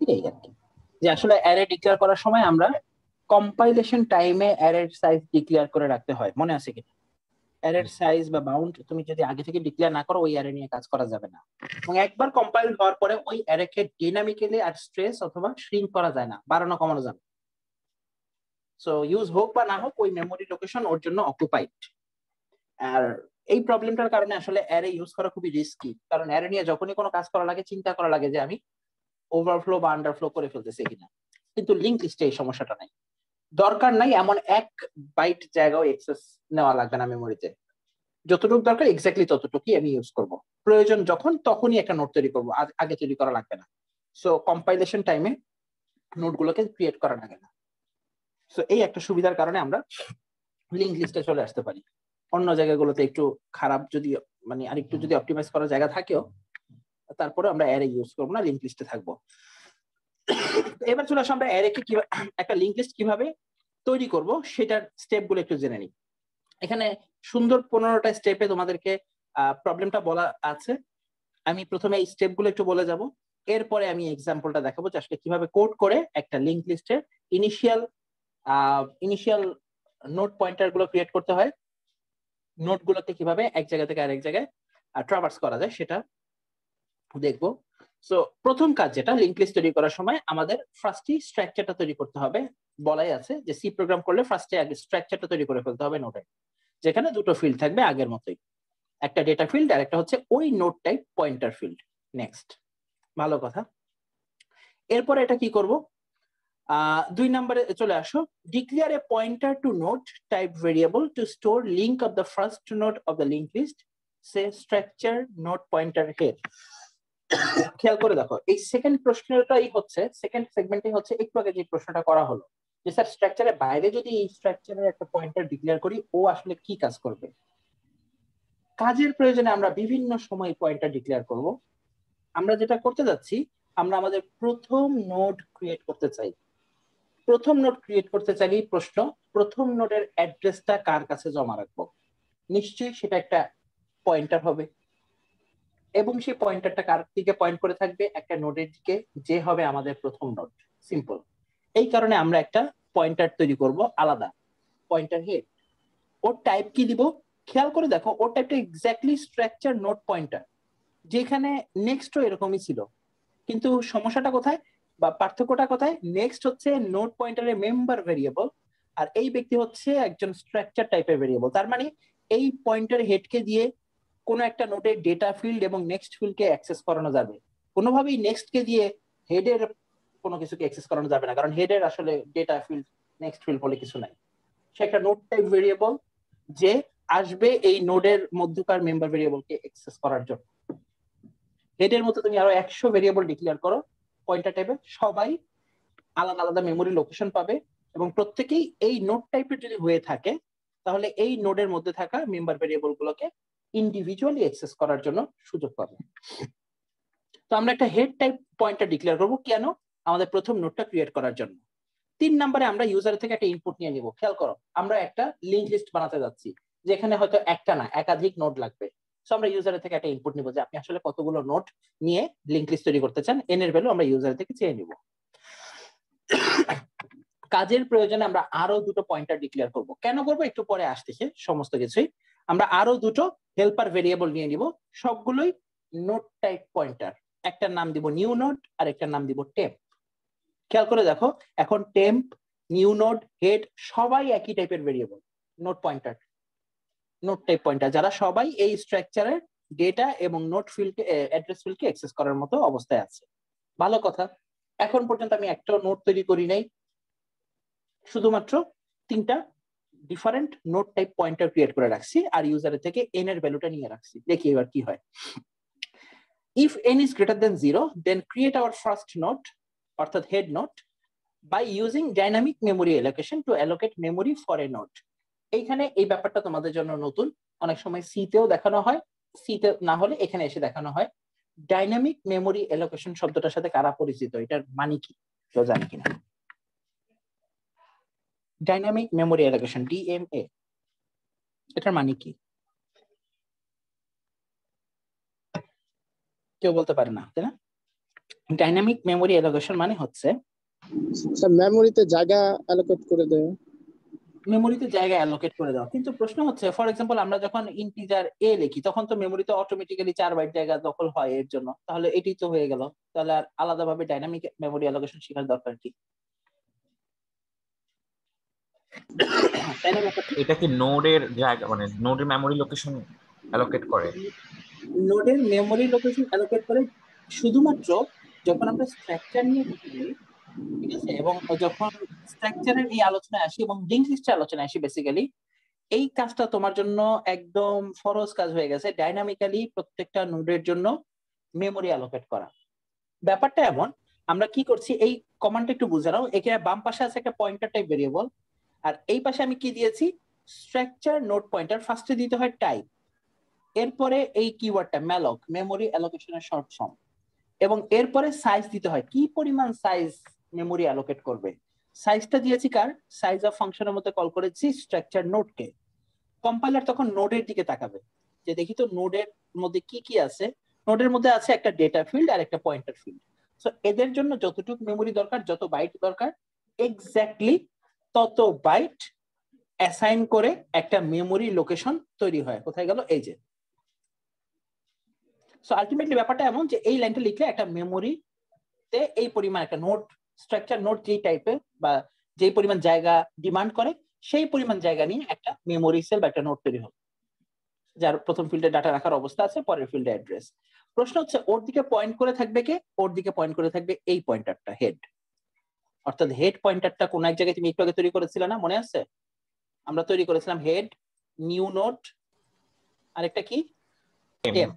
এটাই আর কি, যে আসলে অ্যারে ডিক্লেয়ার করার সময় আমরা কম্পাইলেশন টাইমে অ্যারের সাইজ ডিক্লেয়ার করে রাখতে হয়, মনে আছে কি? অ্যারের সাইজ বা বাউন্ড তুমি যদি আগে থেকে ডিক্লেয়ার না করো, ওই অ্যারে নিয়ে কাজ করা যাবে না। এবং একবার কম্পাইল হওয়ার পরে ওই অ্যারেকে ডাইনামিক্যালি আর স্ট্রেস অথবা শ্রিঙ্ক করা যায় না, বাড়ানো কমানো যাবে। সো ইউজ হোক বা না হোক, ওই মেমোরি লোকেশন ওর জন্য অকুপাইড। আর এই প্রবলেমটার কারণে আসলে অ্যারে ইউজ করা খুবই রিস্কি, কারণ অ্যারে নিয়ে যখনই কোনো কাজ করা লাগে চিন্তা করা লাগে যে আমি ওভারফ্লো বা আন্ডারফ্লো করে ফেলতেছি কিনা। কিন্তু লিংক লিস্টে এই সমস্যাটা নাই, দরকার নাই এমন 1 বাইট জায়গাও অ্যাক্সেস নেওয়া লাগবে না মেমোরিতে। যতটুকু দরকার এক্স্যাক্টলি ততটুকুই আমি ইউজ করব, প্রয়োজন যখন তখনই একটা নোট তৈরি করব, আগে তৈরি করা লাগবে না। সো কম্পাইলেশন টাইমে নোটগুলোকে ক্রিয়েট করা লাগে না। সো এই একটা সুবিধার কারণে আমরা লিংক লিস্টে চলে আসতে পারি। অন্য জায়গাগুলোতে একটু খারাপ, যদি মানে আরেকটু যদি অপটিমাইজ করার জায়গা থাকেও, তারপরে আমরা অ্যারে ইউজ করবো না, লিংক লিস্টে থাকবো। এবার চলে আসো আমরা অ্যারেকে কিভাবে, একটা লিংক লিস্ট কিভাবে তৈরি করব সেটার স্টেপ গুলো একটু জেনে নিই। এখানে সুন্দর 15টা স্টেপে তোমাদেরকে প্রবলেমটা বলা আছে। আমি প্রথমে এই স্টেপ গুলো একটু বলে যাব, এরপরে আমি এক্সাম্পলটা দেখাবো যে আসলে কিভাবে কোড করে একটা লিংক লিস্টের ইনিশিয়াল নোট পয়েন্টার গুলো ক্রিয়েট করতে হয়, নোট গুলোকে কিভাবে এক জায়গা থেকে আরেক জায়গায় ট্রাভার্স করা যায় সেটা দেখবো। সো প্রথম কাজ যেটা, লিংক লিস্ট তৈরি করার সময় আমাদের ফার্স্টই স্ট্রাকচারটা তৈরি করতে হবে। বলাই আছে যে সি প্রোগ্রাম করলে ফার্স্টে আগে স্ট্রাকচারটা তৈরি করে ফেলতে হবে নোটে, যেখানে দুটো ফিল্ড থাকবে আগের মতোই, একটা ডেটা ফিল্ড আর একটা হচ্ছে ওই note type pointer field. Next, ভালো কথা। এরপরে এটা কি করব, 2 নম্বরে চলে আসো, declare a pointer to node type variable to store link of the first node of the linked list, সে স্ট্রাকচার নোট পয়েন্টার হেড। খেয়াল করে দেখো, এই সেকেন্ড প্রশ্নটাই হচ্ছে, সেকেন্ড সেগমেন্টে হচ্ছে একটু আগে যে প্রশ্নটা করা হলো, যে স্যার স্ট্রাকচারের বাইরে যদি এই স্ট্রাকচারের একটা পয়েন্টার ডিক্লেয়ার করি, ও আসলে কি কাজ করবে? কাজের প্রয়োজনে আমরা বিভিন্ন সময় পয়েন্টার ডিক্লেয়ার করব। আমরা যেটা করতে যাচ্ছি, আমরা আমাদের প্রথম নোড ক্রিয়েট করতে চাই। প্রথম নোড ক্রিয়েট করতে চাইলেই প্রশ্ন, প্রথম নোডের অ্যাড্রেসটা কার কাছে জমা রাখবো? নিশ্চয়ই সেটা একটা পয়েন্টার হবে, এবং সেই পয়েন্টারটা কার দিকে পয়েন্ট করে থাকবে? একটা নোডের দিকে, যে হবে আমাদের প্রথম নোড। সিম্পল। এই কারণে আমরা একটা পয়েন্টার তৈরি করব আলাদা, পয়েন্টার হেড। ওর টাইপ কি দিব? খেয়াল করে দেখো, ওর টাইপটা এক্স্যাক্টলি স্ট্রাকচার নোড পয়েন্টার, যেখানে নেক্সটও এরকমই ছিল। কিন্তু সমস্যাটা কোথায় বা পার্থক্যটা কোথায়? নেক্সট হচ্ছে নোড পয়েন্টারের মেম্বার ভেরিয়েবল, আর এই ব্যক্তি হচ্ছে একজন স্ট্রাকচার টাইপের ভেরিয়েবল। তার মানে এই পয়েন্টার হেডকে দিয়ে কোনো একটা নোডের ডেটা ফিল্ড এবং নেক্সট ফিল্ডকে অ্যাক্সেস করানো যাবে। কোনোভাবেই নেক্সটকে দিয়ে হেডের কোনো কিছুকে অ্যাক্সেস করানো যাবে না, কারণ হেডের আসলে ডেটা ফিল্ড নেক্সট ফিল্ড বলে কিছু নাই। সে একটা নোড টাইপ ভেরিয়েবল যে আসবে এই নোডের মধ্যকার মেম্বার ভেরিয়েবলকে অ্যাক্সেস করার জন্য। হেডের মতো তুমি আরো 100 ভেরিয়েবল ডিক্লেয়ার করো পয়েন্টার টাইপের, সবাই আলাদা আলাদা মেমোরি লোকেশন পাবে, এবং প্রত্যেকেই এই নোড টাইপের যদি হয়ে থাকে তাহলে এই নোডের মধ্যে থাকা মেম্বার ভেরিয়েবল গুলোকে ইন্ডিভিজুয়ালি অ্যাক্সেস করার জন্য সুযোগ পাবে। তো আমরা একটা হেড টাইপ পয়েন্টার ডিক্লেয়ার করব কেন? আমাদের প্রথম নোডটা ক্রিয়েট করার জন্য। 3 নম্বরে আমরা ইউজার থেকে একটা ইনপুট নিয়ে নিব। খেয়াল করো, আমরা একটা লিংক লিস্ট বানাতে যাচ্ছি যেখানে হয়তো একটা না একাধিক নোড লাগবে। সো আমরা ইউজারের থেকে একটা ইনপুট নিব যে আপনি আসলে কতগুলো নোড নিয়ে লিংক লিস্ট তৈরি করতে চান, এন এর ভ্যালু আমরা ইউজার থেকে চেয়ে নিব। কাজের প্রয়োজনে আমরা আরো দুটো পয়েন্টার ডিক্লেয়ার করব। কেন করব একটু পরে আসতেছে সমস্ত কিছুই। আমরা আরো দুটো হেল্পার ভেরিয়েবল নিয়ে নিব, সবগুলোই নোড টাইপ পয়েন্টার। একটার নাম দিব নিউ নোড আর একটার নাম দিব টেম্প। খেয়াল করে দেখো, এখন টেম্প, নিউ নোড, হেড সবাই একই টাইপের variable, node pointer, node type pointer, যারা সবাই এই স্ট্রাকচারের ডেটা এবং নোড ফিল্ডকে অ্যাড্রেস ফিল্ডকে অ্যাক্সেস করার মতো অবস্থায় আছে। ভালো কথা, এখন পর্যন্ত আমি একটা নোড তৈরি করি নাই, শুধুমাত্র 3টা different node type pointer create করে রাখছি আর ইউজারের থেকে n এর ভ্যালুটা নিয়ে রাখছি। দেখি এবার কি হয়। If n is greater than 0, then create our first node, অর্থাৎ head node, by using dynamic memory allocation to allocate memory for a node. এইখানে এই ব্যাপারটা তোমাদের জন্য নতুন, অনেক সময় সি তেও দেখানো হয়, সি তে না হলে এখানে এসে দেখানো হয়। ডাইনামিক মেমোরি অ্যালোকেশন শব্দটার সাথে কারা পরিচিত? এটার মানে কি কেউ জানে কিনা? ডাইনামিক মেমোরি অ্যালোকেশন, ডিএমএ, এটার মানে কি কেউ বলতে পারে না, তাই না? ডাইনামিক মেমোরি অ্যালোকেশন মানে হচ্ছে মেমোরিতে জায়গা অ্যালোকেট করে দেয়, মেমোরিতে জায়গা অ্যালোকেট করে দাও। কিন্তু প্রশ্ন হচ্ছে, ফর এক্সাম্পল আমরা যখন ইন্টিজার এ লিখি তখন তো মেমোরিতে অটোমেটিক্যালি 4 বাইট জায়গা দখল হয় এর জন্য, তাহলে এটাই তো হয়ে গেল। তাহলে আর আলাদাভাবে ডাইনামিক মেমোরি অ্যালোকেশন শেখার দরকার কি? এটা কি নোডের জায়গা, মানে নোডের মেমোরি লোকেশন অ্যালোকেট করে? নোডের মেমোরি লোকেশন অ্যালোকেট করে শুধুমাত্র যখন আমরা স্ট্রাকচার নিয়ে বলি, ঠিক আছে, এবং যখন স্ট্রাকচারের এই আলোচনায় আসি এবং লিংক লিস্টের আলোচনায় আসি, বেসিক্যালি এই কাজটা তোমার জন্য একদম ফরজ কাজ হয়ে গেছে, ডাইনামিক্যালি প্রত্যেকটা নোডের জন্য মেমোরি অ্যালোকেট করা। ব্যাপারটা এমন, আমরা কি করছি এই কমান্ডটা একটু বুঝে নাও। এখানে বাম পাশে আছে একটা পয়েন্টার টাইপ ভেরিয়েবল, আর এই পাশে আমি কি দিয়েছি? Structure node pointer. ফার্স্টে দিতে হয় টাইপ, এরপরে এই কিওয়ার্ডটা ম্যালক, মেমোরি অ্যালোকেশনের শর্ট ফর্ম, এবং এরপরে সাইজ দিতে হয়, কি পরিমাণ সাইজ মেমোরি অ্যালোকেট করবে। সাইজটা দিয়েছি কার? সাইজ অফ ফাংশনের মধ্যে কল করেছি স্ট্রাকচার নোডকে। কম্পাইলার তখন নোডের দিকে তাকাবে যে দেখি তো নোডের মধ্যে কি কি আছে। নোডের মধ্যে আছে একটা ডেটা ফিল্ড আর একটা পয়েন্টার ফিল্ড। সো এদের জন্য যতটুকু মেমোরি দরকার, যত বাইট দরকার, এক্স্যাক্টলি তত বাইট অ্যাসাইন করে একটা মেমোরি লোকেশন তৈরি হয়। কোথায় গেল? এই যে। সো আলটিমেটলি ব্যাপারটা এমন যে এই লাইনটা লিখলে একটা মেমোরিতে এই পরিমাণ একটা নোড, স্ট্রাকচার নোড যেই টাইপের বা যেই পরিমাণ জায়গা ডিমান্ড করে সেই পরিমাণ জায়গা নিয়ে একটা মেমোরি সেল বা একটা নোড তৈরি হবে, যার প্রথম ফিল্ডে ডাটা রাখার অবস্থা আছে, পরের ফিল্ডে অ্যাড্রেস। প্রশ্ন হচ্ছে ওর দিকে পয়েন্ট করে থাকবে কে? ওর দিকে পয়েন্ট করে থাকবে এই পয়েন্টারটা, হেড। অর্থাৎ হেড পয়েন্টারটা কোন এক জায়গায় তুমি একটু আগে তৈরি করেছিলে না, মনে আছে? আমরা তৈরি করেছিলাম হেড, নিউ নোড, আরেকটা কি? টেম্প।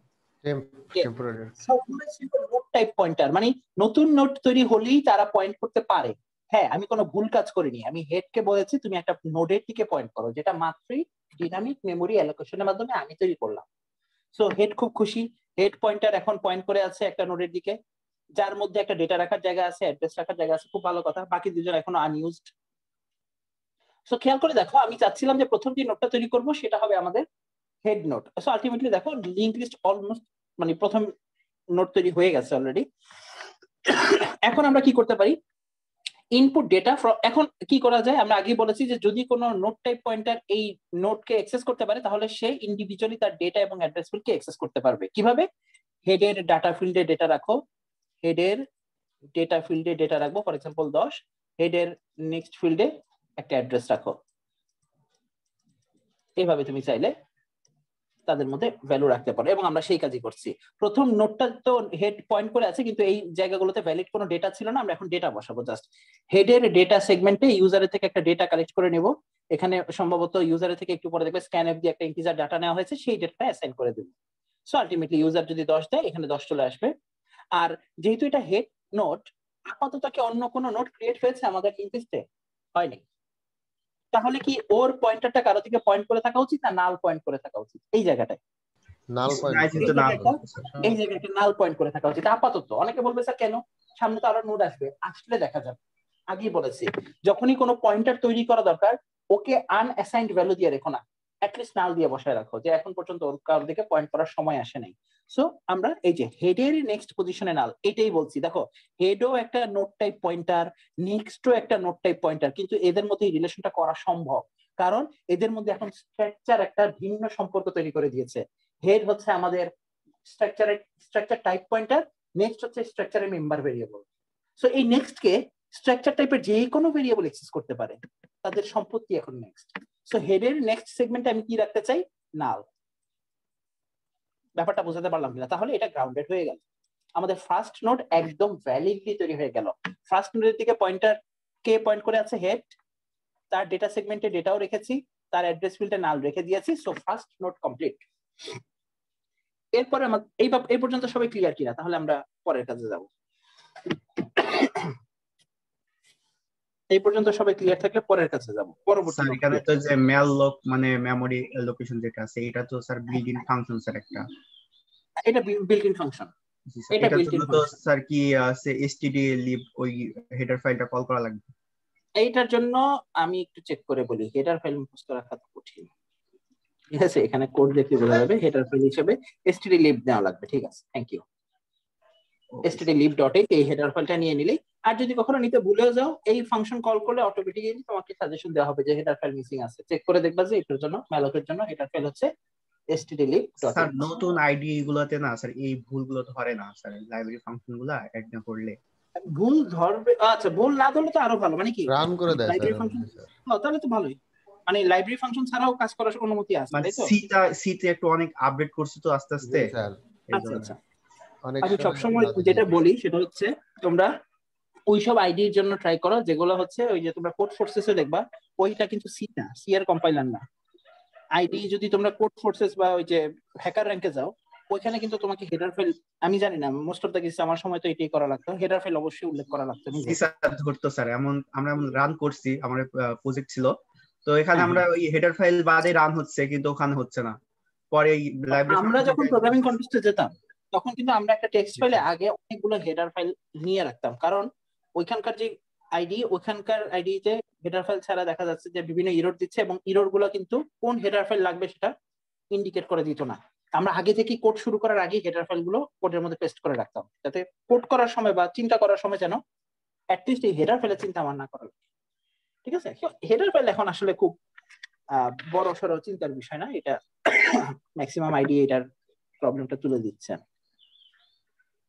নোড টাইপ পয়েন্টার, মানে নতুন নোড তৈরি হলেই তারা পয়েন্ট করতে পারে। হ্যাঁ, আমি কোনো ভুল কাজ করিনি, আমি হেডকে বলেছি তুমি একটা নোডের দিকে পয়েন্ট করো, যেটা মাত্রই ডাইনামিক মেমোরি অ্যালোকেশনের মাধ্যমে আমি তৈরি করলাম। সো হেড খুব খুশি, হেড পয়েন্টার এখন পয়েন্ট করে আছে একটা নোডের দিকে, যার মধ্যে একটা ডেটা রাখার জায়গা আছে, অ্যাড্রেস রাখার জায়গা আছে। খুব ভালো কথা, বাকি দুজন এখনো আনইউজড। সো খেয়াল করে দেখো, আমি চাচ্ছিলাম যে প্রথম যে নোডটা তৈরি করব সেটা হবে আমাদের হেড নোট। সো আলটিমেটলি দেখো লিংক লিস্ট অলমোস্ট মানে প্রথম নোট তৈরি হয়ে গেছে অলরেডি। এখন আমরা কি করতে পারি, ইনপুট ডেটা এখন কি করা যায়, আমরা আগেই বলেছি যে যদি কোনো নোট টাইপ পয়েন্টার এই নোটকে অ্যাক্সেস করতে পারে তাহলে সে ইন্ডিভিজুয়ালি তার ডেটা এবং অ্যাড্রেস ফিল্ডকে অ্যাক্সেস করতে পারবে। কিভাবে? হেডের ডাটা ফিল্ডে ডেটা রাখো, হেডের ডেটা ফিল্ডে ডেটা রাখবো ফর এক্সাম্পল 10, হেডের নেক্সট ফিল্ডে একটা অ্যাড্রেস রাখো। এইভাবে তুমি চাইলে তাদের মধ্যে ভ্যালু রাখতে পারো, এবং আমরা সেই কাজই করছি। প্রথম নোটটা তো হেড পয়েন্ট করে আছে কিন্তু এই জায়গাগুলোতে ভ্যালিড কোনো ডেটা ছিল না, আমরা এখন ডেটা বসাবো। জাস্ট হেডের ডেটা সেগমেন্টে ইউজারের থেকে একটা ডেটা কালেক্ট করে নেব। এখানে সম্ভবত ইউজারের থেকে একটু পরে দেখবে স্ক্যানএফ দিয়ে একটা ইন্টিজার ডাটা নেওয়া হয়েছে, সেই ডেটাটা অ্যাসাইন করে দেব। সো আলটিমেটলি ইউজার যদি 10 দেয় এখানে 10 চলে আসবে। আর যেহেতু এটা হেড নোট, আপাতত কি অন্য কোনো নোট ক্রিয়েট হয়েছে আমাদের লিংক লিস্টে? হয়নি। তাহলে কি ওর পয়েন্টারটা কারো দিকে পয়েন্ট করে থাকা উচিত না নাল পয়েন্ট করে থাকা উচিত? এই জায়গাটায় নাল পয়েন্ট, এই জায়গাটা নাল পয়েন্ট করে থাকা উচিত আপাতত। অনেকে বলবে স্যার কেন, সামনে তো আরো নোড আসবে, আসলে দেখা যাবে। আগেই বলেছি যখনই কোনো পয়েন্টার তৈরি করা দরকার ওকে আনঅ্যাসাইন্ড ভ্যালু দিয়ে রেখো না, অ্যাটলিস্ট নাল দিয়ে বসায় রাখো যে এখন পর্যন্ত ওর কারোর দিকে পয়েন্ট করার সময় আসে নাই। সো আমরা এই যে হেডের নেক্সট পজিশনে নাল, এটাই বলছি। দেখো হেডও একটা নোট টাইপ পয়েন্টার, নেক্সটও একটা নোট টাইপ পয়েন্টার, কিন্তু এদের মধ্যে এই রিলেশনটা করা সম্ভব কারণ এদের মধ্যে এখন স্ট্রাকচার একটা ভিন্ন সম্পর্ক তৈরি করে দিয়েছে। হেড হচ্ছে আমাদের স্ট্রাকচার টাইপ পয়েন্টার, নেক্সট হচ্ছে স্ট্রাকচারের মেম্বার ভেরিয়েবল। সো এই নেক্সট কে স্ট্রাকচার টাইপের যে কোনো ভেরিয়েবল অ্যাক্সেস করতে পারে, তাদের সম্পত্তি এখন নেক্সট। সো হেডের নেক্সট সেগমেন্টে আমি কি রাখতে চাই? নাল। ব্যাপারটা বোঝাতে পারলাম কিনা? তাহলে এটা গ্রাউন্ডেড হয়ে গেল, আমাদের ফার্স্ট নোড একদম ভ্যালিডলি তৈরি হয়ে গেল। ফার্স্ট নোডের দিকে পয়েন্টার কে পয়েন্ট করে আছে? হেড। তার ডেটা সেগমেন্টে ডেটাও রেখেছি, তার অ্যাড্রেস ফিল্ডে নাল রেখে দিয়েছি। So first node complete. এরপরে এই পর্যন্ত সবাই ক্লিয়ার কিনা? তাহলে আমরা পরের কাজে যাব। এই পর্যন্ত সবাই ক্লিয়ার থাকলে পরের কাছে যাব। পরবর্তী এখানে তো যে মেল লক মানে মেমরি লোকেশন যেটা আছে এটা তো sir built in function sir একটা, এটা বিল্ট ইন ফাংশন। এটা বিল্ট ইন তো স্যার কি আছে std lib ওই হেডার ফাইলটা কল করা লাগবে? এইটার জন্য আমি একটু চেক করে বলি, হেডার ফাইল মুখস্থ রাখা তো কঠিন। ঠিক আছে, এখানে কোড দেখে বোঝা যাবে হেডার ফাইল হিসেবে std lib দেওয়া লাগবে। ঠিক আছে, থ্যাংক ইউ। std lib.h এই হেডার ফাইলটা নিয়ে নিলেই, আর যদি কখনো নিতে ভুলেও যাও এই ফাংশন কল করলে অটোমেটিক্যালি তোমাকে সাজেশন দেওয়া হবে যে হেডার ফাইল মিসিং আছে। চেক করে দেখবা যে এটার জন্য ম্যালকের জন্য হেডার ফাইল হচ্ছে std lib.h। স্যার নতুন আইডি গুলোতে না স্যার এই ভুলগুলো ধরে না স্যার, লাইব্রেরি ফাংশনগুলো অ্যাড না করলে ভুল ধরবে। আচ্ছা, ভুল না ধরলে তো আরো ভালো, মানে কি রান করে দেয় লাইব্রেরি ফাংশন, তাহলে তো ভালোই। মানে লাইব্রেরি ফাংশন ছাড়াও কাজ করার অনুমতি আছে, মানে তাই তো? সিতে একটু অনেক আপডেট করছে তো আস্তে আস্তে। আচ্ছা আচ্ছা, আমি সবসময় যেটা বলি সেটা হচ্ছে তোমরা ওইসব আইডির জন্য ট্রাই করো যেগুলো হচ্ছে ওই যে তোমরা কোড ফোর্সেসে দেখবা ওইটা কিন্তু সি না, সি এর কম্পাইলার না। আইডি যদি তোমরা কোড ফোর্সেস বা ওই যে হ্যাকার র্যাঙ্কে যাও ওইখানে কিন্তু তোমাকে হেডার ফাইল, আমি জানি না মোস্ট অফ দ্য কেস আমার সময় তো এটাই করা লাগতো, হেডার ফাইল অবশ্যই উল্লেখ করা লাগতো। স্যার ধরতো স্যার, আমরা রান করছি, আমার প্রজেক্ট ছিল তো এখানে আমরা ওই হেডার ফাইল বাদে রান হচ্ছে কিন্তু ওখানে হচ্ছে না। পরে আমরা যখন প্রোগ্রামিং কন্টেস্টে যেতাম তখন কিন্তু আমরা একটা টেক্সট ফাইলে আগে অনেকগুলো হেডার ফাইল নিয়ে রাখতাম, কারণ ওইখানকার যে আইডি ওইখানকার আইডিতে হেডার ফাইল ছাড়া দেখা যাচ্ছে যে বিভিন্ন ইরর দিচ্ছে, এবং ইরর গুলো কিন্তু কোন হেডার ফাইল লাগবে সেটা ইন্ডিকেট করে দিত না। আমরা আগে থেকে কোড শুরু করার আগে হেডার ফাইল গুলো কোডের মধ্যে পেস্ট করে রাখতাম, যাতে কোড করার সময় বা চিন্তা করার সময় যেন অ্যাটলিস্ট এই হেডার ফাইলের চিন্তা আমার না করা লাগে। ঠিক আছে, হেডার ফাইল এখন আসলে খুব বড় সড়ো চিন্তার বিষয় না, এটা ম্যাক্সিমাম আইডি এটার প্রবলেমটা তুলে দিচ্ছে।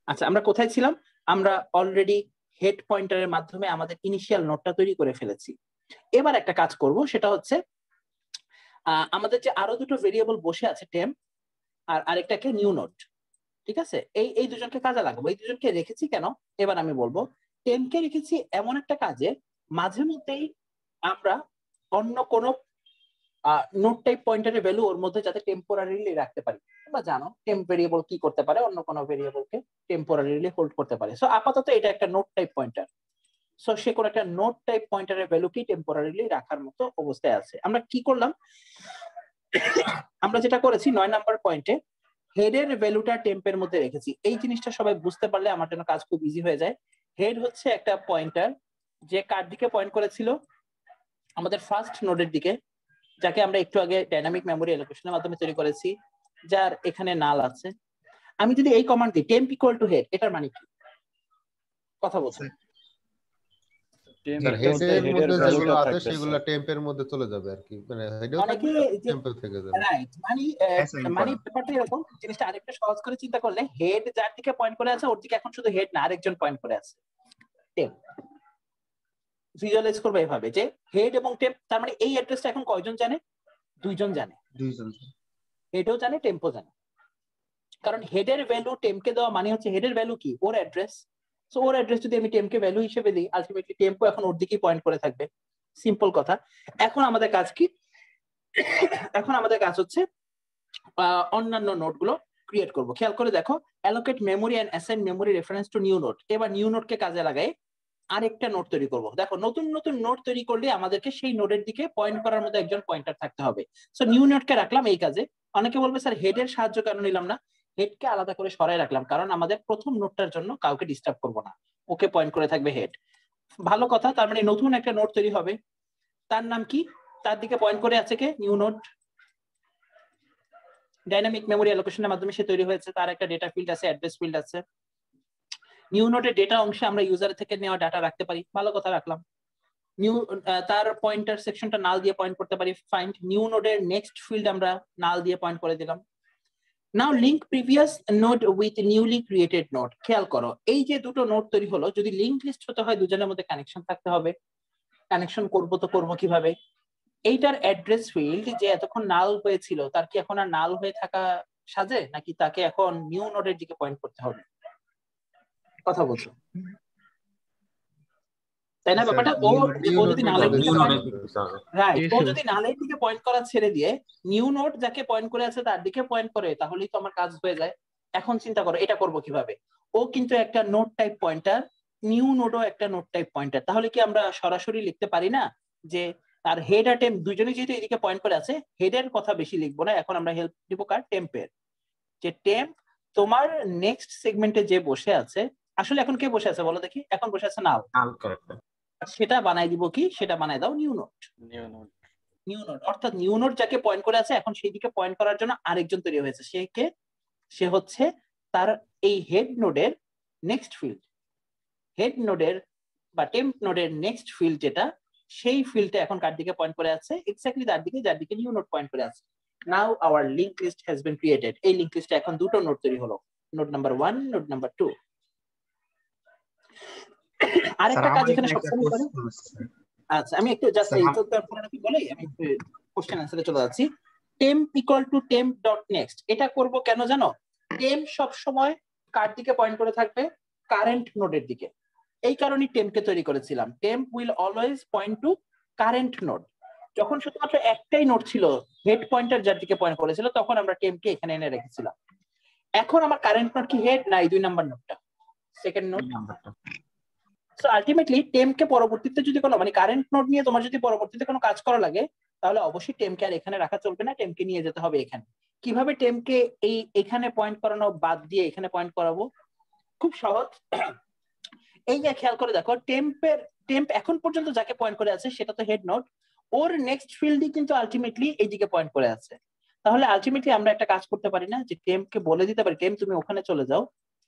আচ্ছা, আমরা কোথায় ছিলাম? আমরা অলরেডি হেড পয়েন্টারের মাধ্যমে আমাদের ইনিশিয়াল নোটটা তৈরি করে ফেলেছি। এবার একটা কাজ করব, সেটা হচ্ছে আমাদের যে আরো দুটো ভেরিয়েবল বসে আছে টেম্প আর আরেকটাকে নিউ নোট। ঠিক আছে, এই দুজনকে কাজে লাগাবো। এই দুজনকে রেখেছি কেন এবার আমি বলবো। টেম্পকে রেখেছি এমন একটা কাজে মাঝে মধ্যেই আমরা অন্য কোনো নোট টাইপ পয়েন্টারের ভ্যালু ওর মধ্যে যাতে টেম্পোরারিলি রাখতে পারি। তোমরা জানো টেম্প ভেরিয়েবল কি করতে পারে, অন্য কোনো ভেরিয়েবলকে টেম্পোরারিলি হোল্ড করতে পারে। সো আপাতত এটা একটা নোট টাইপ পয়েন্টার, সো সে কোনো একটা নোট টাইপ পয়েন্টারের ভ্যালু কি টেম্পোরারিলি রাখার মতো অবস্থায় আছে। আমরা কি করলাম, আমরা যেটা করেছি 9 নাম্বার পয়েন্টে হেডের ভ্যালুটা টেম্পের মধ্যে রেখেছি। এই জিনিসটা সবাই বুঝতে পারলে আমার জন্য কাজ খুব ইজি হয়ে যায়। হেড হচ্ছে একটা পয়েন্টার যে কার দিকে পয়েন্ট করেছিল, আমাদের ফার্স্ট নোডের দিকে। যাকে আমরা একটু আগে ডাইনামিক মেমোরি অ্যালোকেশনের মাধ্যমে তৈরি করেছি, যার এখানে নাল আছে। আমি যদি এই কমান্ড দিই টেম্প ইকুয়াল টু হেড, এটার মানে কি? কথা বলছেন হেডের মধ্যে যেগুলো আছে সেগুলো টেম্পের মধ্যে চলে যাবে আর কি, মানে হেডেও থাকবে টেম্পেও থেকে যাবে। রাইট, মানে ব্যাপারটা এরকম। জিনিসটা আরেকটা সহজ করে চিন্তা করলে, হেড যার দিকে পয়েন্ট করে আছে ওর দিকে এখন শুধু হেড না, আরেকজন পয়েন্ট করে আছে, টেম্প। ভিজুয়ালাইজ করবে এভাবে যে হেড এবং টেম্প, তার মানে এই অ্যাড্রেসটা এখন কয়জন জানে? দুইজন জানে, হেডও জানে টেম্পও জানে। কারণ হেডের ভ্যালু টেম্পকে দেওয়া মানে হচ্ছে হেডের ভ্যালু কি? ওর অ্যাড্রেস। সো ওর অ্যাড্রেস যদি আমি টেম্পকে ভ্যালু হিসেবে দিই, আলটিমেটলি টেম্পও এখন ওর দিকেই পয়েন্ট করে থাকবে। সিম্পল কথা। এখন আমাদের কাজ কি? এখন আমাদের কাজ হচ্ছে অন্যান্য নোটগুলো ক্রিয়েট করব। খেয়াল করে দেখো, allocate memory and assign memory reference to new node. এবার নিউ নোটকে কাজে লাগাই আরেকটা নোট তৈরি করব। দেখো, নতুন নতুন নোট তৈরি করলে আমাদেরকে সেই নোটের দিকে পয়েন্ট করার মতো একজন পয়েন্টার থাকতে হবে। সো নিউ নোটকে রাখলাম এই কাজে। অনেকে বলবে স্যার হেডের সাহায্য কেন নিলাম না? হেডকে আলাদা করে সরাই রাখলাম কারণ আমাদের প্রথম নোটটার জন্য কাউকে ডিস্টার্ব করব না, ওকে পয়েন্ট করে থাকবে হেড। ভালো কথা, তার মানে নতুন একটা নোট তৈরি হবে, তার নাম কি? তার দিকে পয়েন্ট করে আছে কে? New node. ডাইনামিক মেমোরি অ্যালোকেশনের মাধ্যমে সে তৈরি হয়েছে, তার একটা ডেটা ফিল্ড আছে, অ্যাড্রেস ফিল্ড আছে। নিউ নোটের ডেটা অংশে আমরা ইউজার থেকে নেওয়া ডাটা রাখতে পারি, ভালো কথা রাখলাম। নিউ তার পয়েন্টার সেকশনটা নাল দিয়ে পয়েন্ট করতে পারি, ফাইন্ড। নিউ নোডের নেক্সট ফিল্ড আমরা নাল দিয়ে পয়েন্ট করে দিলাম। Now link previous node with newly created node. খেয়াল করো, এই যে দুটো নোড তৈরি হলো, যদি লিংক লিস্ট হতে হয় দুজনের মধ্যে কানেকশন থাকতে হবে। কানেকশন করবো তো করবো কিভাবে? এইটার অ্যাড্রেস ফিল্ড যে এতক্ষণ নাল হয়েছিল, তার কি এখন আর নাল হয়ে থাকা সাজে, নাকি তাকে এখন নিউ নোডের দিকে পয়েন্ট করতে হবে? কথা বলছো তাই না ব্যাপারটা? ও যদি নালের দিকে রাইট, ও যদি নালের দিকে পয়েন্ট করা ছেড়ে দিয়ে নিউ নোড যাকে পয়েন্ট করে আছে তার দিকে পয়েন্ট করে, তাহলেই তো আমার কাজ হয়ে যায়। এখন চিন্তা করো এটা করব কিভাবে? ও কিন্তু একটা নোড টাইপ পয়েন্টার, নিউ নোডও একটা নোড টাইপ পয়েন্টার। তাহলে কি আমরা সরাসরি লিখতে পারি না যে তার হেড আর টেম্প দুজনেই যেহেতু এদিকে পয়েন্ট করে আছে, হেডের কথা বেশি লিখবো না, এখন আমরা হেল্প দিব কার? টেম্পের। যে টেম্প তোমার নেক্সট সেগমেন্টে যে বসে আছে, আসলে এখন কে বসে আছে বলো দেখি? এখন বসে আছে নাল। সেটা বানাই দিব কি? সেটা বানাই দাও নিউ নোড। নিউ নোড অর্থাৎ নিউ নোড যাকে পয়েন্ট করে আছে এখন সেই দিকে পয়েন্ট করার জন্য আরেকজন তৈরি হয়েছে। সে কে? সে হচ্ছে তার এই হেড নোডের নেক্সট ফিল্ড। হেড নোডের বা টেম্প নোডের নেক্সট ফিল্ড যেটা, সেই ফিল্ডটা এখন কার দিকে পয়েন্ট করে আছে? এক্স্যাক্টলি তার দিকে যার দিকে নিউ নোড পয়েন্ট করে আছে। Now our linked list has been created. এই লিংক লিস্টে এখন দুটো নোড তৈরি হলো, নোড নাম্বার 1, নোড নাম্বার 2। আরেকটা কাজ এখানে সবসময় করে। আচ্ছা, আমি একটু জাস্ট এই তো পুরোটা কি বলি, আমি কোশ্চেন আনসারে চলে যাচ্ছি। Temp equal to temp dot next, এটা করব কেন জানো? টেম্প সব সময় কার দিকে পয়েন্ট করে থাকবে? কারেন্ট নোডের দিকে। এই কারণেই টেম্পকে তৈরি করেছিলাম। Temp will always point to current node. যখন শুধুমাত্র একটাই নোড ছিল, হেড পয়েন্টার যার দিকে পয়েন্ট করেছিল, তখন আমরা টেম্পকে এখানে এনে রেখেছিলাম। এখন আমার কারেন্ট নোড কি হেড? না, এই 2 নাম্বার নোডটা, সেকেন্ড নোড। সো আলটিমেটলি টেম্পকে পরবর্তীতে যদি কোনো মানে কারেন্ট নোড নিয়ে তোমার যদি পরবর্তীতে কোনো কাজ করা লাগে, তাহলে অবশ্যই টেম্পকে আর এখানে রাখা চলবে না, টেম্পকে নিয়ে যেতে হবে এখানে। কিভাবে টেম্পকে এখানে পয়েন্ট করানো বাদ দিয়ে এখানে পয়েন্ট করাবো? খুব সহজ। এই যে খেয়াল করে দেখো, টেম্প এখন পর্যন্ত যাকে পয়েন্ট করে আছে সেটা তো হেড নোড, ওর নেক্সট ফিল্ডই কিন্তু আলটিমেটলি এইদিকে পয়েন্ট করে আছে। তাহলে আলটিমেটলি আমরা একটা কাজ করতে পারি না যে টেম্পকে বলে দিতে পারি, টেম্প তুমি ওখানে চলে যাও,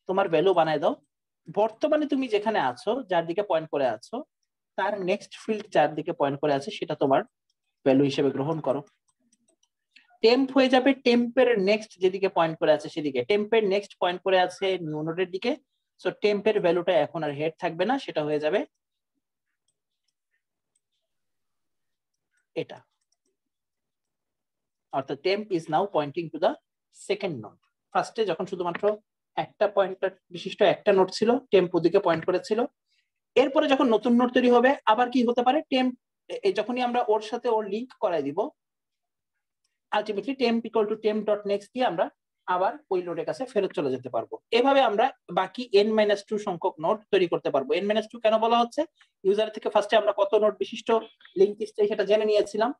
তোমার ভ্যালু বানায় দাও। বর্তমানে তুমি যেখানে আছো, যার দিকে পয়েন্ট করে আছো, তার নেক্সট ফিল্ড যার দিকে পয়েন্ট করে আছে সেটা তোমার ভ্যালু হিসেবে গ্রহণ করো। টেম্প হয়ে যাবে টেম্পের নেক্সট যেদিকে পয়েন্ট করে আছে সেদিকে। টেম্পের নেক্সট পয়েন্ট করে আছে নিউ নোডের দিকে, সো টেম্পের ভ্যালুটা এখন আর হেড থাকবে না, সেটা হয়ে যাবে এটা। অর্থাৎ temp is now pointing to the second node. ফার্স্টে যখন শুধুমাত্র একটা পয়েন্টার বিশিষ্ট একটা নোড ছিল, টেম্প ওদিকে পয়েন্ট করেছিল। এরপরে যখন নতুন নোড তৈরি হবে, আবার কি হতে পারে? টেম্প যখনই আমরা ওর সাথে ওর লিংক করাই দিব, ultimately temp equal to temp dot next দিয়ে আমরা আবার ওই নোডের কাছে ফেরত চলে যেতে পারবো। এভাবে আমরা বাকি n-2 সংখ্যক নোড তৈরি করতে পারবো। n-2 কেন বলা হচ্ছে? ইউজার থেকে ফার্স্টে আমরা কত নোড বিশিষ্ট লিংক লিস্ট সেটা জেনে নিয়েছিলাম।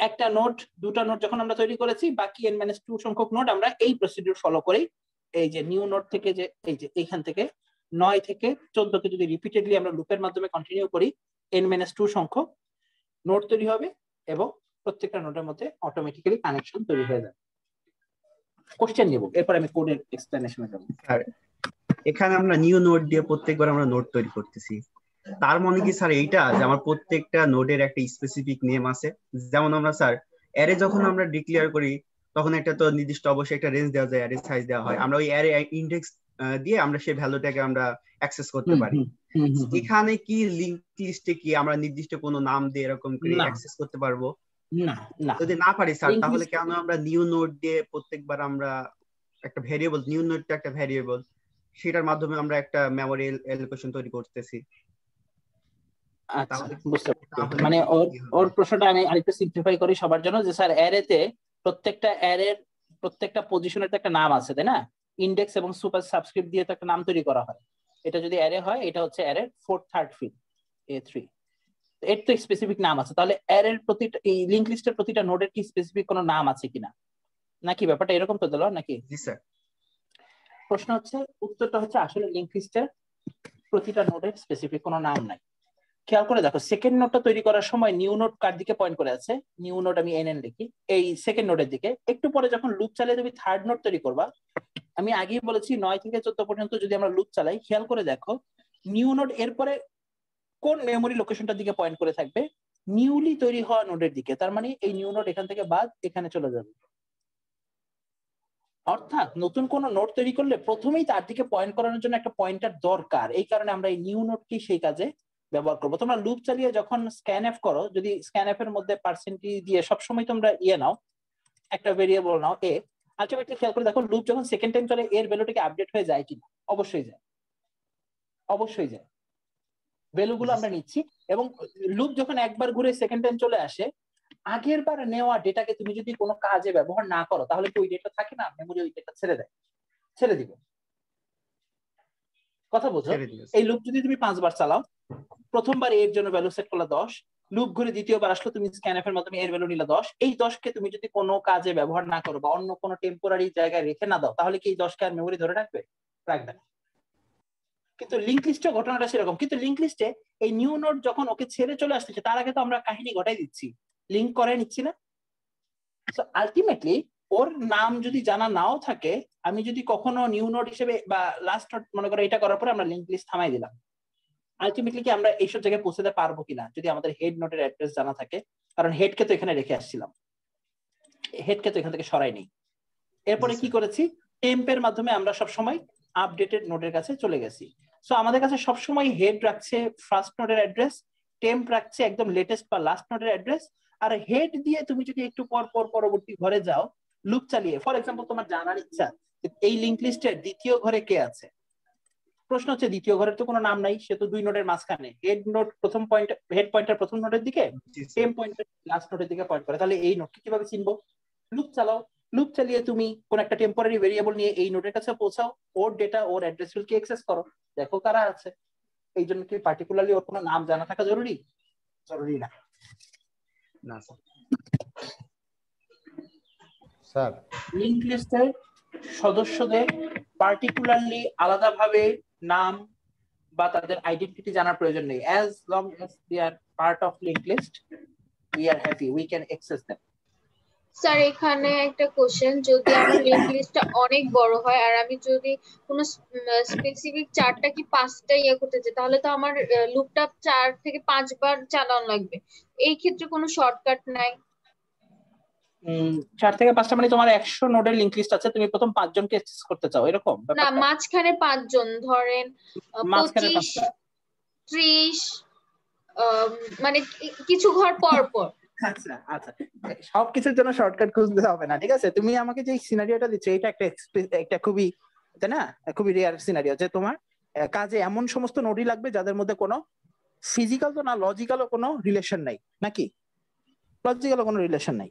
একটা নোড, দুটো নোড যখন আমরা তৈরি করেছি, বাকি n-2 সংখ্যক নোড আমরা এই প্রসিডিউর ফলো করেই, এই যে নিউ নোড থেকে যে এই যে এইখান থেকে 9 থেকে 14 কে যদি রিপিটেডলি আমরা লুপের মাধ্যমে কন্টিনিউ করি, n-2 সংখ্যক নোড তৈরি হবে এবং প্রত্যেকটা নোডের মধ্যে অটোমেটিক্যালি কানেকশন তৈরি হয়ে যাবে। কোশ্চেন নিব, এরপর আমি কোডের এক্সপ্লেনেশনে যাব। স্যার এখানে আমরা নিউ নোড দিয়ে প্রত্যেকবার আমরা নোড তৈরি করতেছি, তার মানে কি স্যার এইটা যে আমার প্রত্যেকটা নোডের একটা স্পেসিফিক নেম আছে? যেমন আমরা স্যার অ্যারে যখন আমরা ডিক্লেয়ার করি তখন একটা তো নির্দিষ্ট অবশ্যই একটা রেঞ্জ দেওয়া যায়, অ্যারে সাইজ দেওয়া হয়, আমরা ওই অ্যারে ইনডেক্স দিয়ে আমরা সেই ভ্যালুটাকে আমরা অ্যাক্সেস করতে পারি। এখানে কি লিংক লিস্টে কি আমরা নির্দিষ্ট কোনো নাম দিয়ে এরকম করে অ্যাক্সেস করতে পারবো? না না, যদি না পারি স্যার তাহলে কেন আমরা নিউ নোড দিয়ে প্রত্যেকবার আমরা একটা ভেরিয়েবল, নিউ নোডটা একটা ভেরিয়েবল, সেটার মাধ্যমে আমরা একটা মেমোরি এলোকেশন তৈরি করতেছি? আচ্ছা বুঝতে পারছি, মানে ওর প্রশ্নটা আমি আরেকটু সিম্পলিফাই করি সবার জন্য, যে স্যার অ্যারেতে প্রত্যেকটা অ্যারের প্রত্যেকটা পজিশনের তো একটা নাম আছে, তাই না? ইনডেক্স এবং সুপার সাবস্ক্রিপ্ট দিয়ে তো একটা নাম তৈরি করা হয়। এটা যদি অ্যারে হয়, এটা হচ্ছে অ্যারের 4th 3rd ফিল্ড A3, এর তো স্পেসিফিক নাম আছে। তাহলে অ্যারের প্রতিটা এই লিংক লিস্টের প্রতিটা নোডের কি স্পেসিফিক কোনো নাম আছে কিনা, নাকি ব্যাপারটা এরকম তো দিল নাকি? জি স্যার। প্রশ্ন হচ্ছে, উত্তরটা হচ্ছে আসলে লিংক লিস্টের প্রতিটা নোডের স্পেসিফিক কোনো নাম নাই। খেয়াল করে দেখো, সেকেন্ড নোডটা তৈরি করার সময় নিউ নোড কার দিকে পয়েন্ট করে আছে? নিউ নোড আমি NN লিখি, এই সেকেন্ড নোডের দিকে। একটু পরে যখন লুপ চালিয়ে তুমি থার্ড নোড তৈরি করবা, আমি আগেই বলেছি 9 থেকে 14 পর্যন্ত যদি আমরা লুপ চালাই, খেয়াল করে দেখো নিউ নোড এরপরে কোন মেমোরি লোকেশনটার দিকে পয়েন্ট করে থাকবে? নিউলি তৈরি হওয়া নোডের দিকে। তার মানে এই নিউ নোড এখান থেকে বাদ এখানে চলে যাবে। অর্থাৎ নতুন কোন নোড তৈরি করলে প্রথমেই তার দিকে পয়েন্ট করানোর জন্য একটা পয়েন্টার দরকার। এই কারণে আমরা এই নিউ নোডকে সেই কাজে ব্যবহার করবো। তোমরা লুপ চালিয়ে যখন স্ক্যানএফ করো, যদি স্ক্যানএফ এর মধ্যে পার্সেন্টেজ দিয়ে সবসময় তোমরা নাও, একটা ভেরিয়েবল নাও এ, আলটিমেটলি খেয়াল করে দেখো লুপ যখন সেকেন্ড টাইম চলে এর ভ্যালুটাকে আপডেট হয়ে যায় কিনা? অবশ্যই যায়, অবশ্যই যায়। ভ্যালুগুলো আমরা নিচ্ছি, এবং লুপ যখন একবার ঘুরে সেকেন্ড টাইম চলে আসে, আগের বার নেওয়া ডেটাকে তুমি যদি কোনো কাজে ব্যবহার না করো, তাহলে কি ওই ডেটা থাকে না? মেমোরি ওই ডেটা ছেড়ে দেয়, ছেড়ে দিবে। কথা বোঝো? এই লুপ যদি তুমি 5 বার চালাও, প্রথমবার এর জন্য ভ্যালু সেট করলে 10, লুপ ঘুরে দ্বিতীয়বার আসলো, তুমি স্ক্যানএফ এর মাধ্যমে এর ভ্যালু নিলে 10। এই 10 কে তুমি যদি কোনো কাজে ব্যবহার না করো বা অন্য কোনো টেম্পোরারি জায়গায় রেখে না দাও, তাহলে কি এই 10 কে আর মেমোরি ধরে রাখবে? রাখবে না। কিন্তু লিংক লিস্টে ঘটনাটা সেরকম। কিন্তু লিংক লিস্টে এই নিউ নোড যখন ওকে ছেড়ে চলে আসতেছে, তার আগে তো আমরা কাহিনী ঘটাই দিচ্ছি, লিংক করে নিচ্ছি না? সো আলটিমেটলি ওর নাম যদি জানা নাও থাকে, আমি যদি কখনো নিউ নোড হিসেবে বা লাস্ট নোড মনে করো এটা করার পরে আমরা লিংক লিস্ট থামাই দিলাম, আলটিমেটলি কি আমরা এইসব জায়গায় পৌঁছাতে পারবো কিনা যদি আমাদের হেড নোডের অ্যাড্রেস জানা থাকে? কারণ হেডকে তো এখানে রেখে আসছিলাম, হেডকে তো এখান থেকে সরাই নেই। এরপরে কি করেছি? টেম্পের মাধ্যমে আমরা সব সময় আপডেটেড নোডের কাছে চলে গেছি। সো আমাদের কাছে সবসময় হেড রাখছে ফার্স্ট নোডের অ্যাড্রেস, টেম্প রাখছে একদম লেটেস্ট বা লাস্ট নোডের অ্যাড্রেস। আর হেড দিয়ে তুমি যদি একটু পর পর পরবর্তী ঘরে যাও লুপ চালিয়ে, ফর এক্সাম্পল তোমার জানার ইচ্ছা এই লিংক লিস্টের দ্বিতীয় ঘরে কে আছে, প্রশ্ন হচ্ছে দ্বিতীয় ঘরের তো কোনো নাম নাই, সে তো 2 নোডের মাঝখানে। হেড নোড প্রথম পয়েন্ট, হেড পয়েন্টার প্রথম নোডের দিকে, টেম্প পয়েন্টার লাস্ট নোডের দিকে পয়েন্ট করে। তাহলে এই নোডকে কিভাবে চিনবো? লুপ চালাও, লুপ চালিয়ে তুমি কোন একটা টেম্পোরারি ভেরিয়েবল নিয়ে এই নোডের কাছে পৌঁছাও, ওর ডেটা ওর অ্যাড্রেস ফিল্ডকে অ্যাক্সেস করো, দেখো কারা আছে। এই জন্য কি পার্টিকুলারলি ওর কোনো নাম জানা থাকা জরুরি? জরুরি না। না স্যার। স্যার লিংক লিস্টের সদস্যদের পার্টিকুলারলি আলাদাভাবে নাম বা তাদের আইডেন্টিটি জানার প্রয়োজন নেই। as long as they are part of linked list, we are happy, we can access them. Sir এখানে একটা কোশ্চেন, যদি আমার লিংক লিস্টটা অনেক বড় হয় আর আমি যদি কোনো স্পেসিফিক 4টা কি 5টা করতে চাই, তাহলে তো আমার লুপটা 4 থেকে 5 বার চালানো লাগবে। এই ক্ষেত্রে কোনো শর্টকাট নাই? 4 থেকে 5টা মানে তোমার 100 নোডের লিংক লিস্ট আছে, তুমি প্রথম 5 জনকে অ্যাক্সেস করতে চাও এরকম না, ব্যাপারটা? মাঝখানে 5 জন, ধরেন 25 30, মানে কিছু ঘর পর পর। আচ্ছা আচ্ছা, সবকিছুর জন্য শর্টকাট খুঁজতে হবে না, ঠিক আছে? তুমি আমাকে যে সিনারিওটা দিচ্ছ এটা একটা খুবই, তাই না, খুবই রেয়ার সিনারিও, যে তোমার কাজে এমন সমস্ত নোডই লাগবে যাদের মধ্যে কোনো ফিজিক্যাল তো না লজিক্যালও কোনো রিলেশন নাই, নাকি? লজিক্যালও কোনো রিলেশন নাই,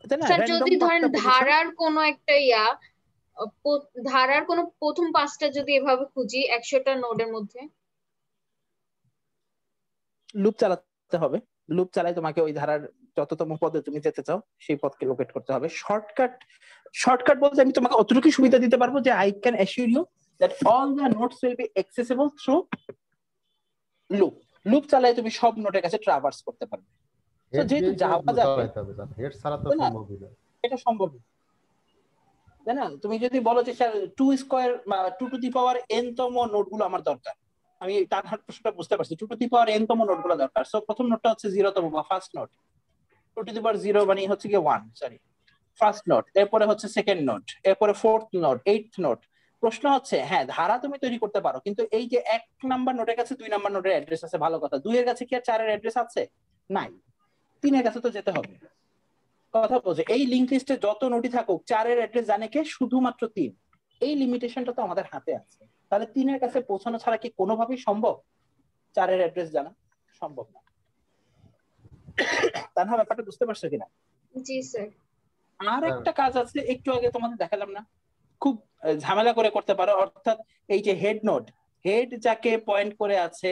তাই না? স্যার যদি ধরেন ধারার কোনো একটা ধারার কোনো প্রথম 5টা যদি এভাবে খুঁজি 100টা নোডের মধ্যে, লুপ চালাতে হবে। লুপ চালাই তোমাকে ওই ধারার যততম পদে তুমি যেতে চাও সেই পদকে লোকেট করতে হবে। শর্টকাট বলতে আমি তোমাকে অতটুকু সুবিধা দিতে পারবো যে I can assure you that all the nodes will be accessible through loop. Loop চালায় তুমি সব নোডের কাছে ট্রাভার্স করতে পারবে। তো যেহেতু যাওয়া যাবে হেড ছাড়া তো সম্ভবই না, এটা সম্ভব না, তাই না? তুমি যদি বলো যে স্যার 2 স্কয়ার বা 2 টু দি পাওয়ার n তম নোটগুলো আমার দরকার, আমি তার প্রশ্নটা বুঝতে পারছি, 2 টু দি পাওয়ার n তম নোটগুলো দরকার। সো প্রথম নোটটা হচ্ছে 0 তম বা ফার্স্ট নোট, 2 টু দি পাওয়ার 0 মানে হচ্ছে কি 1, সরি ফার্স্ট নোট, এরপরে হচ্ছে সেকেন্ড নোট, এরপরে ফোর্থ নোট, এইথ নোট। প্রশ্ন হচ্ছে হ্যাঁ ধারা তুমি তৈরি করতে পারো, কিন্তু এই যে 1 নাম্বার নোটের কাছে 2 নাম্বার নোটের অ্যাড্রেস আছে, ভালো কথা, 2 এর কাছে কি আর 4 এর অ্যাড্রেস আছে? নাই, 3 এর কাছে তো যেতে হবে। কথা বলছে এই লিংক লিস্টে যত নোটই থাকুক 4 এর অ্যাড্রেস জানে কে? শুধুমাত্র 3। এই লিমিটেশনটা তো আমাদের হাতে আছে, তাহলে 3 এর কাছে পৌঁছানো ছাড়া কি কোনোভাবেই সম্ভব 4 এর অ্যাড্রেস জানা? সম্ভব না। তার না ব্যাপারটা বুঝতে পারছো কিনা? জি স্যার। আর একটা কাজ আছে, একটু আগে তোমাদের দেখালাম না, খুব ঝামেলা করে করতে পারো, অর্থাৎ এই যে হেড নোট, হেড যাকে পয়েন্ট করে আছে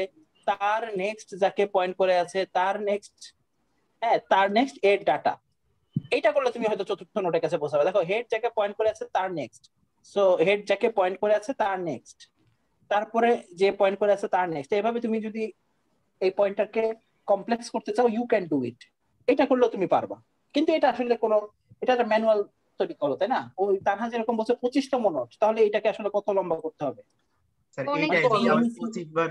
তার নেক্সট যাকে পয়েন্ট করে আছে তার নেক্সট, হ্যাঁ তার নেক্সট এর ডাটা, এইটা করলে তুমি হয়তো চতুর্থ নোটের কাছে পৌঁছাবে। দেখো হেড যাকে পয়েন্ট করে আছে তার নেক্সট, সো হেড যাকে পয়েন্ট করে আছে তার নেক্সট, তারপরে যে পয়েন্ট করে আছে তার নেক্সট, এভাবে তুমি যদি এই পয়েন্টারকে কমপ্লেক্স করতে চাও ইউ ক্যান ডু ইট, এটা করলেও তুমি পারবা। কিন্তু এটা আসলে কোনো, এটা একটা ম্যানুয়াল তৈরি করো, তাই না? ওই তানহা যেরকম বলছে 25তম নোট, তাহলে এটাকে আসলে কত লম্বা করতে হবে? স্যার এইটা যদি আমি 25 বার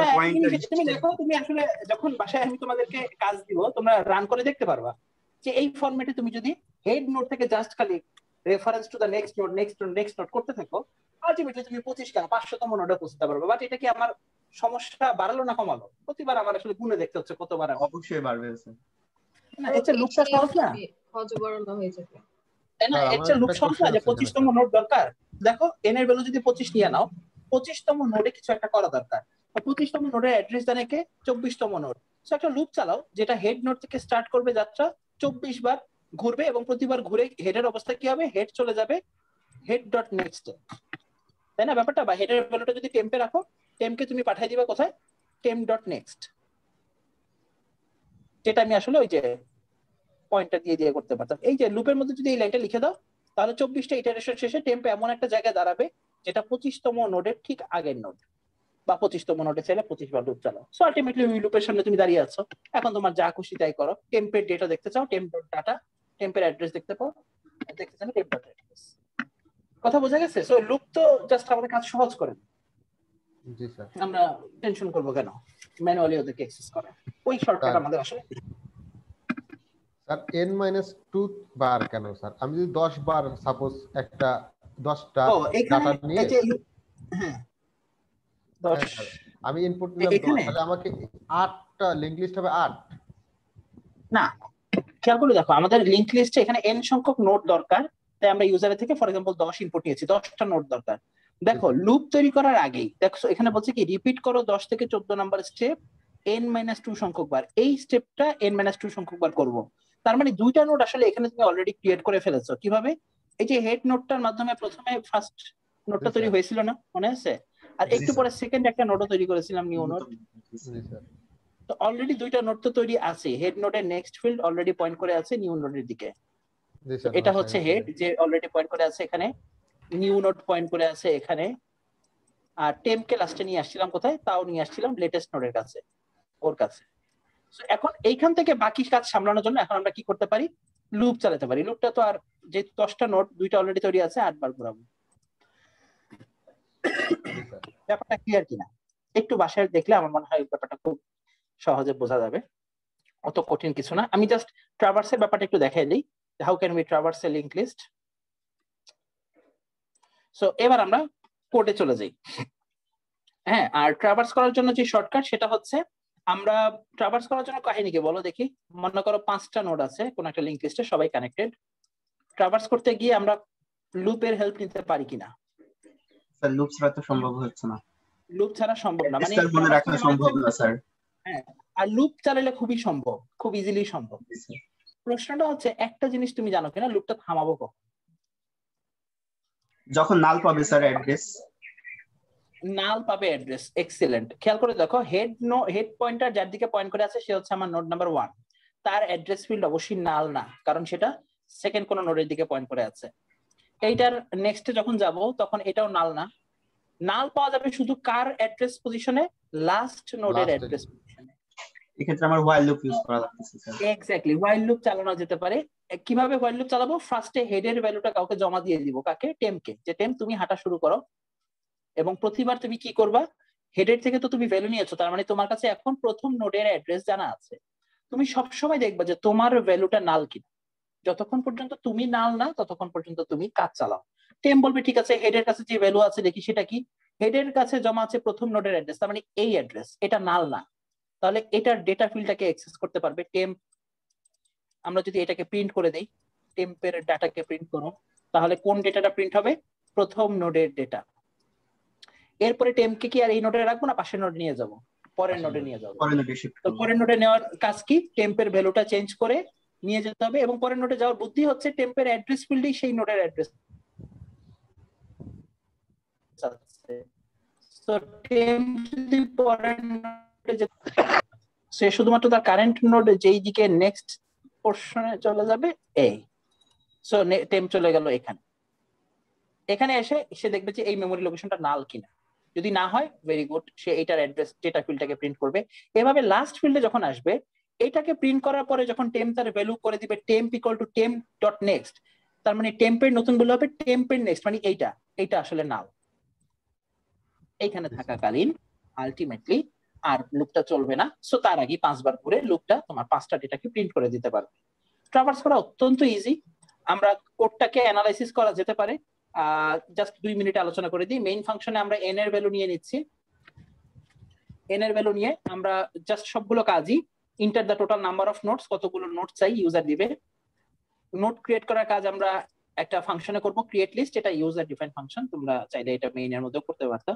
হ্যাঁ, পয়েন্টার তুমি দেখো, তুমি আসলে যখন বাসায় আমি তোমাদেরকে কাজ দিব তোমরা রান করে দেখতে পারবা যে এই ফরম্যাটে তুমি যদি হেড নোট থেকে জাস্ট খালি reference to the next node next node next node করতে থাকো, আলটিমেটলি তুমি 25 কেন 500তম নোটে পৌঁছতে পারবে। বাট এটা কি আমার সমস্যা বাড়ালো না কমালো? প্রতিবার আমার আসলে গুণে দেখতে হচ্ছে কতবার। অবশ্যই বাড়বে স্যার। না এটা লুকটা সহজ না, হজবরল হয়ে যাবে, তাই না? এটা লুক সহজ না যে 25তম নোট দরকার। দেখো n এর ভ্যালু যদি 25 নিয়ে নাও, 25তম নোটে কিছু একটা করা দরকার। 25তম নোটের অ্যাড্রেস জানে কে? 24তম নোট। সো একটা লুপ চালাও যেটা হেড নোট থেকে স্টার্ট করবে যাত্রা, 24 বার ঘুরবে এবং প্রতিবার ঘুরে হেডের অবস্থা কি হবে? হেড চলে যাবে হেড ডট নেক্সট, তাই না ব্যাপারটা? বা হেডের ভ্যালুটা যদি টেম্পে রাখো, টেম্পকে তুমি পাঠিয়ে দিবা কোথায়? টেম্প ডট নেক্সট, যেটা আমি আসলে ওই যে পয়েন্টটা দিয়ে দিয়ে করতে পারতাম। এই যে লুপের মধ্যে যদি এই লাইনটা লিখে দাও, তাহলে 24টা ইটারেশন শেষে টেম্প এমন একটা জায়গায় দাঁড়াবে যেটা 25তম নোডের ঠিক আগের নোড, বা 25তম নোডে চাইলে 25 বার লুপ চালাও। সো আলটিমেটলি ওই লুপের সামনে তুমি দাঁড়িয়ে আছো, এখন তোমার যা খুশি তাই করো। টেম্পের ডেটা দেখতে চাও, টেম্প ডট ডাটা, টেম্পের অ্যাড্রেস দেখতে পাও, দেখতে চাও টেম্প ডট অ্যাড্রেস। কথা বোঝা গেছে? সো লুপ তো জাস্ট আমাদের কাজ সহজ করে, জি স্যার। আমরা টেনশন করবো কেন ম্যানুয়ালি ওদেরকে অ্যাক্সেস করা? ওই শর্টকাট আমাদের আসলে। স্যার n-2 বার কেন স্যার? আমি যদি 10 বার সাপোজ একটা 10টা ডাটা নিয়ে, হ্যাঁ 10 আমি ইনপুট নিলাম, তাহলে আমাকে 8টা লিংক লিস্ট হবে 8 না? খেয়াল করে দেখো, আমাদের লিংক লিস্টে এখানে n সংখ্যক নোড দরকার, তাই আমরা ইউজারের থেকে ফর এক্সাম্পল 10 ইনপুট নিয়েছি, 10টা নোড দরকার। দেখো লুপ তৈরি করার আগেই দেখো এখানে বলছে কি রিপিট করো 10 থেকে 14 নাম্বার স্টেপ n-2 সংখ্যক বার। এই স্টেপটা n-2 সংখ্যক বার করব, তার মানে 2টা নোড আসলে এখানে তুমি অলরেডি ক্রিয়েট করে ফেলেছো। কিভাবে? এই যে হেড নোডটার মাধ্যমে প্রথমে ফার্স্ট নোডটা তৈরি হয়েছিল না, মনে আছে? আর একটু পরে সেকেন্ড একটা নোডও তৈরি করেছিলাম, নিউ নোড। তো অলরেডি 2টা নোড তো তৈরি আছে, হেড নোডের নেক্সট ফিল্ড অলরেডি পয়েন্ট করে আছে নিউ নোডের দিকে, এটা হচ্ছে হেড যে অলরেডি পয়েন্ট করে আছে এখানে, নিউ নোড পয়েন্ট করে আছে এখানে, আর টেম্পকে লাস্টে নিয়ে আসছিলাম কোথায়? তাও নিয়ে আসছিলাম লেটেস্ট নোডের কাছে, ওর কাছে। এখন এইখান থেকে বাকি কাজ সামলানোর জন্য এখন আমরা কি করতে পারি? লুপ চালাতে পারি। লুপটা তো আর যে 10টা নোড 2টা অলরেডি তৈরি আছে, 8 বার ঘোরাবো। ব্যাপারটা ক্লিয়ার কিনা? একটু বাসায় দেখলে আমার মনে হয় ব্যাপারটা খুব সহজে বোঝা যাবে, অত কঠিন কিছু না। আমি জাস্ট ট্রাভার্সের ব্যাপারটা একটু দেখাই দিই, how can we traverse a linked list. So এবার আমরা কোডে চলে যাই। হ্যাঁ, আর ট্রাভার্স করার জন্য যে শর্টকাট সেটা হচ্ছে, আমরা ট্রাভার্স করার জন্য কাহিনী কি বলো দেখি। মনে করো 5টা নোড আছে কোন একটা লিংক লিস্টে, সবাই কানেক্টেড। ট্রাভার্স করতে গিয়ে আমরা লুপের হেল্প নিতে পারি কিনা? স্যার লুপ ছাড়া তো সম্ভব হচ্ছে না। লুপ ছাড়া সম্ভব না, মানে মনে রাখা সম্ভব না স্যার। হ্যাঁ, আর লুপ চালালে খুবই সম্ভব, খুব ইজিলি সম্ভব। প্রশ্নটা হচ্ছে একটা জিনিস তুমি জানো কিনা, লুপটা থামাবো কখন? যখন নাল পাবে স্যার অ্যাড্রেস। নাল পাবে অ্যাড্রেস, এক্সিলেন্ট। খেয়াল করে দেখো, হেড পয়েন্টার যার দিকে পয়েন্ট করে আছে সে হচ্ছে আমার নোড নাম্বার 1, তার অ্যাড্রেস ফিল্ড অবশ্যই নাল না, কারণ সেটা সেকেন্ড কোন নোডের দিকে পয়েন্ট করে আছে। এইটার নেক্সটে যখন যাব তখন এটাও নাল না। নাল পাওয়া যাবে শুধু কার অ্যাড্রেস পজিশনে? লাস্ট নোডের অ্যাড্রেস পজিশনে। এক্ষেত্রে আমার while loop ইউজ করা লাগতেছে স্যার। এক্স্যাক্টলি, হোয়াইল লুপ চালানো যেতে পারে। কিভাবে হোয়াইল লুপ চালাবো? ফার্স্টে হেডের ভ্যালুটা কাউকে জমা দিয়ে দিব, কাকে? টেমকে, যে টেম তুমি হাঁটা শুরু করো, এবং প্রতিবার তুমি কি করবা, হেডের থেকে তো তুমি ভ্যালু নিয়েছো, তার মানে তোমার কাছে এখন প্রথম নোডের অ্যাড্রেস জানা আছে। তুমি সবসময় দেখবা যে তোমার ভ্যালুটা নাল কিনা। যতক্ষণ পর্যন্ত তুমি নাল না ততক্ষণ পর্যন্ত তুমি কাজ চালাও। টেম বলবে ঠিক আছে, হেডের কাছে যে ভ্যালু আছে দেখি সেটা কি, হেডের কাছে জমা আছে প্রথম নোডের অ্যাড্রেস, তার মানে এই অ্যাড্রেস, এটা নাল না, তাহলে এটার ডেটা ফিল্ডটাকে অ্যাক্সেস করতে পারবে টেম। আমরা যদি এটাকে প্রিন্ট করে দেই, টেম্পের ডাটাকে প্রিন্ট করো, তাহলে কোন ডেটাটা প্রিন্ট হবে? প্রথম নোডের ডেটা। এরপরে টেমকে কি আর এই নোডে রাখবো না পাশের নোডে নিয়ে যাব? পরের নোডে নিয়ে যাব। তো পরের নোডে নেওয়ার কাজ কি? টেম্পের ভ্যালুটা চেঞ্জ করে নিয়ে যেতে হবে, এবং পরের নোডে যাওয়ার বুদ্ধি হচ্ছে টেম্পের অ্যাড্রেস ফিল্ডেই সেই নোডের অ্যাড্রেস আছে। তো টেম্প যদি পরের নোডে সে শুধুমাত্র তার কারেন্ট নোড যেই দিকে নেক্সট পোরশনে চলে যাবে এই, সো টেম্প চলে গেল এখানে। এখানে এসে সে দেখবে যে এই মেমোরি লোকেশনটা নাল কিনা, যদি না হয় ভেরি গুড, সে এটার অ্যাড্রেস ডেটা ফিল্ডটাকে প্রিন্ট করবে। এভাবে লাস্ট ফিল্ডে যখন আসবে, এটাকে প্রিন্ট করার পরে যখন টেম্প তার ভ্যালু করে দিবে temp equal to temp dot next, তার মানে টেম্পের নতুন ভ্যালু হবে টেম্পের নেক্সট, মানে এইটা আসলে নাল। এইখানে থাকাকালীন আলটিমেটলি আর লুপটা চলবে না। সো তার আগে 5 বার ঘুরে লুপটা তোমার 5টা ডেটাকে প্রিন্ট করে দিতে পারবে। ট্রাভার্স করা অত্যন্ত ইজি। আমরা কোডটাকে অ্যানালাইসিস করা যেতে পারে, জাস্ট 2 মিনিটে আলোচনা করে দিই। মেইন ফাংশনে আমরা n এর ভ্যালু নিয়ে নিচ্ছি। n এর ভ্যালু নিয়ে আমরা জাস্ট সবগুলো কাজই enter the total number of notes, কতগুলো নোট চাই ইউজার দিবে। নোট ক্রিয়েট করার কাজ আমরা একটা ফাংশনে করব, ক্রিয়েট লিস্ট, এটা ইউজার ডিফাইন্ড ফাংশন, তোমরা চাইলে এটা মেইনের মধ্যেও করতে পারতো,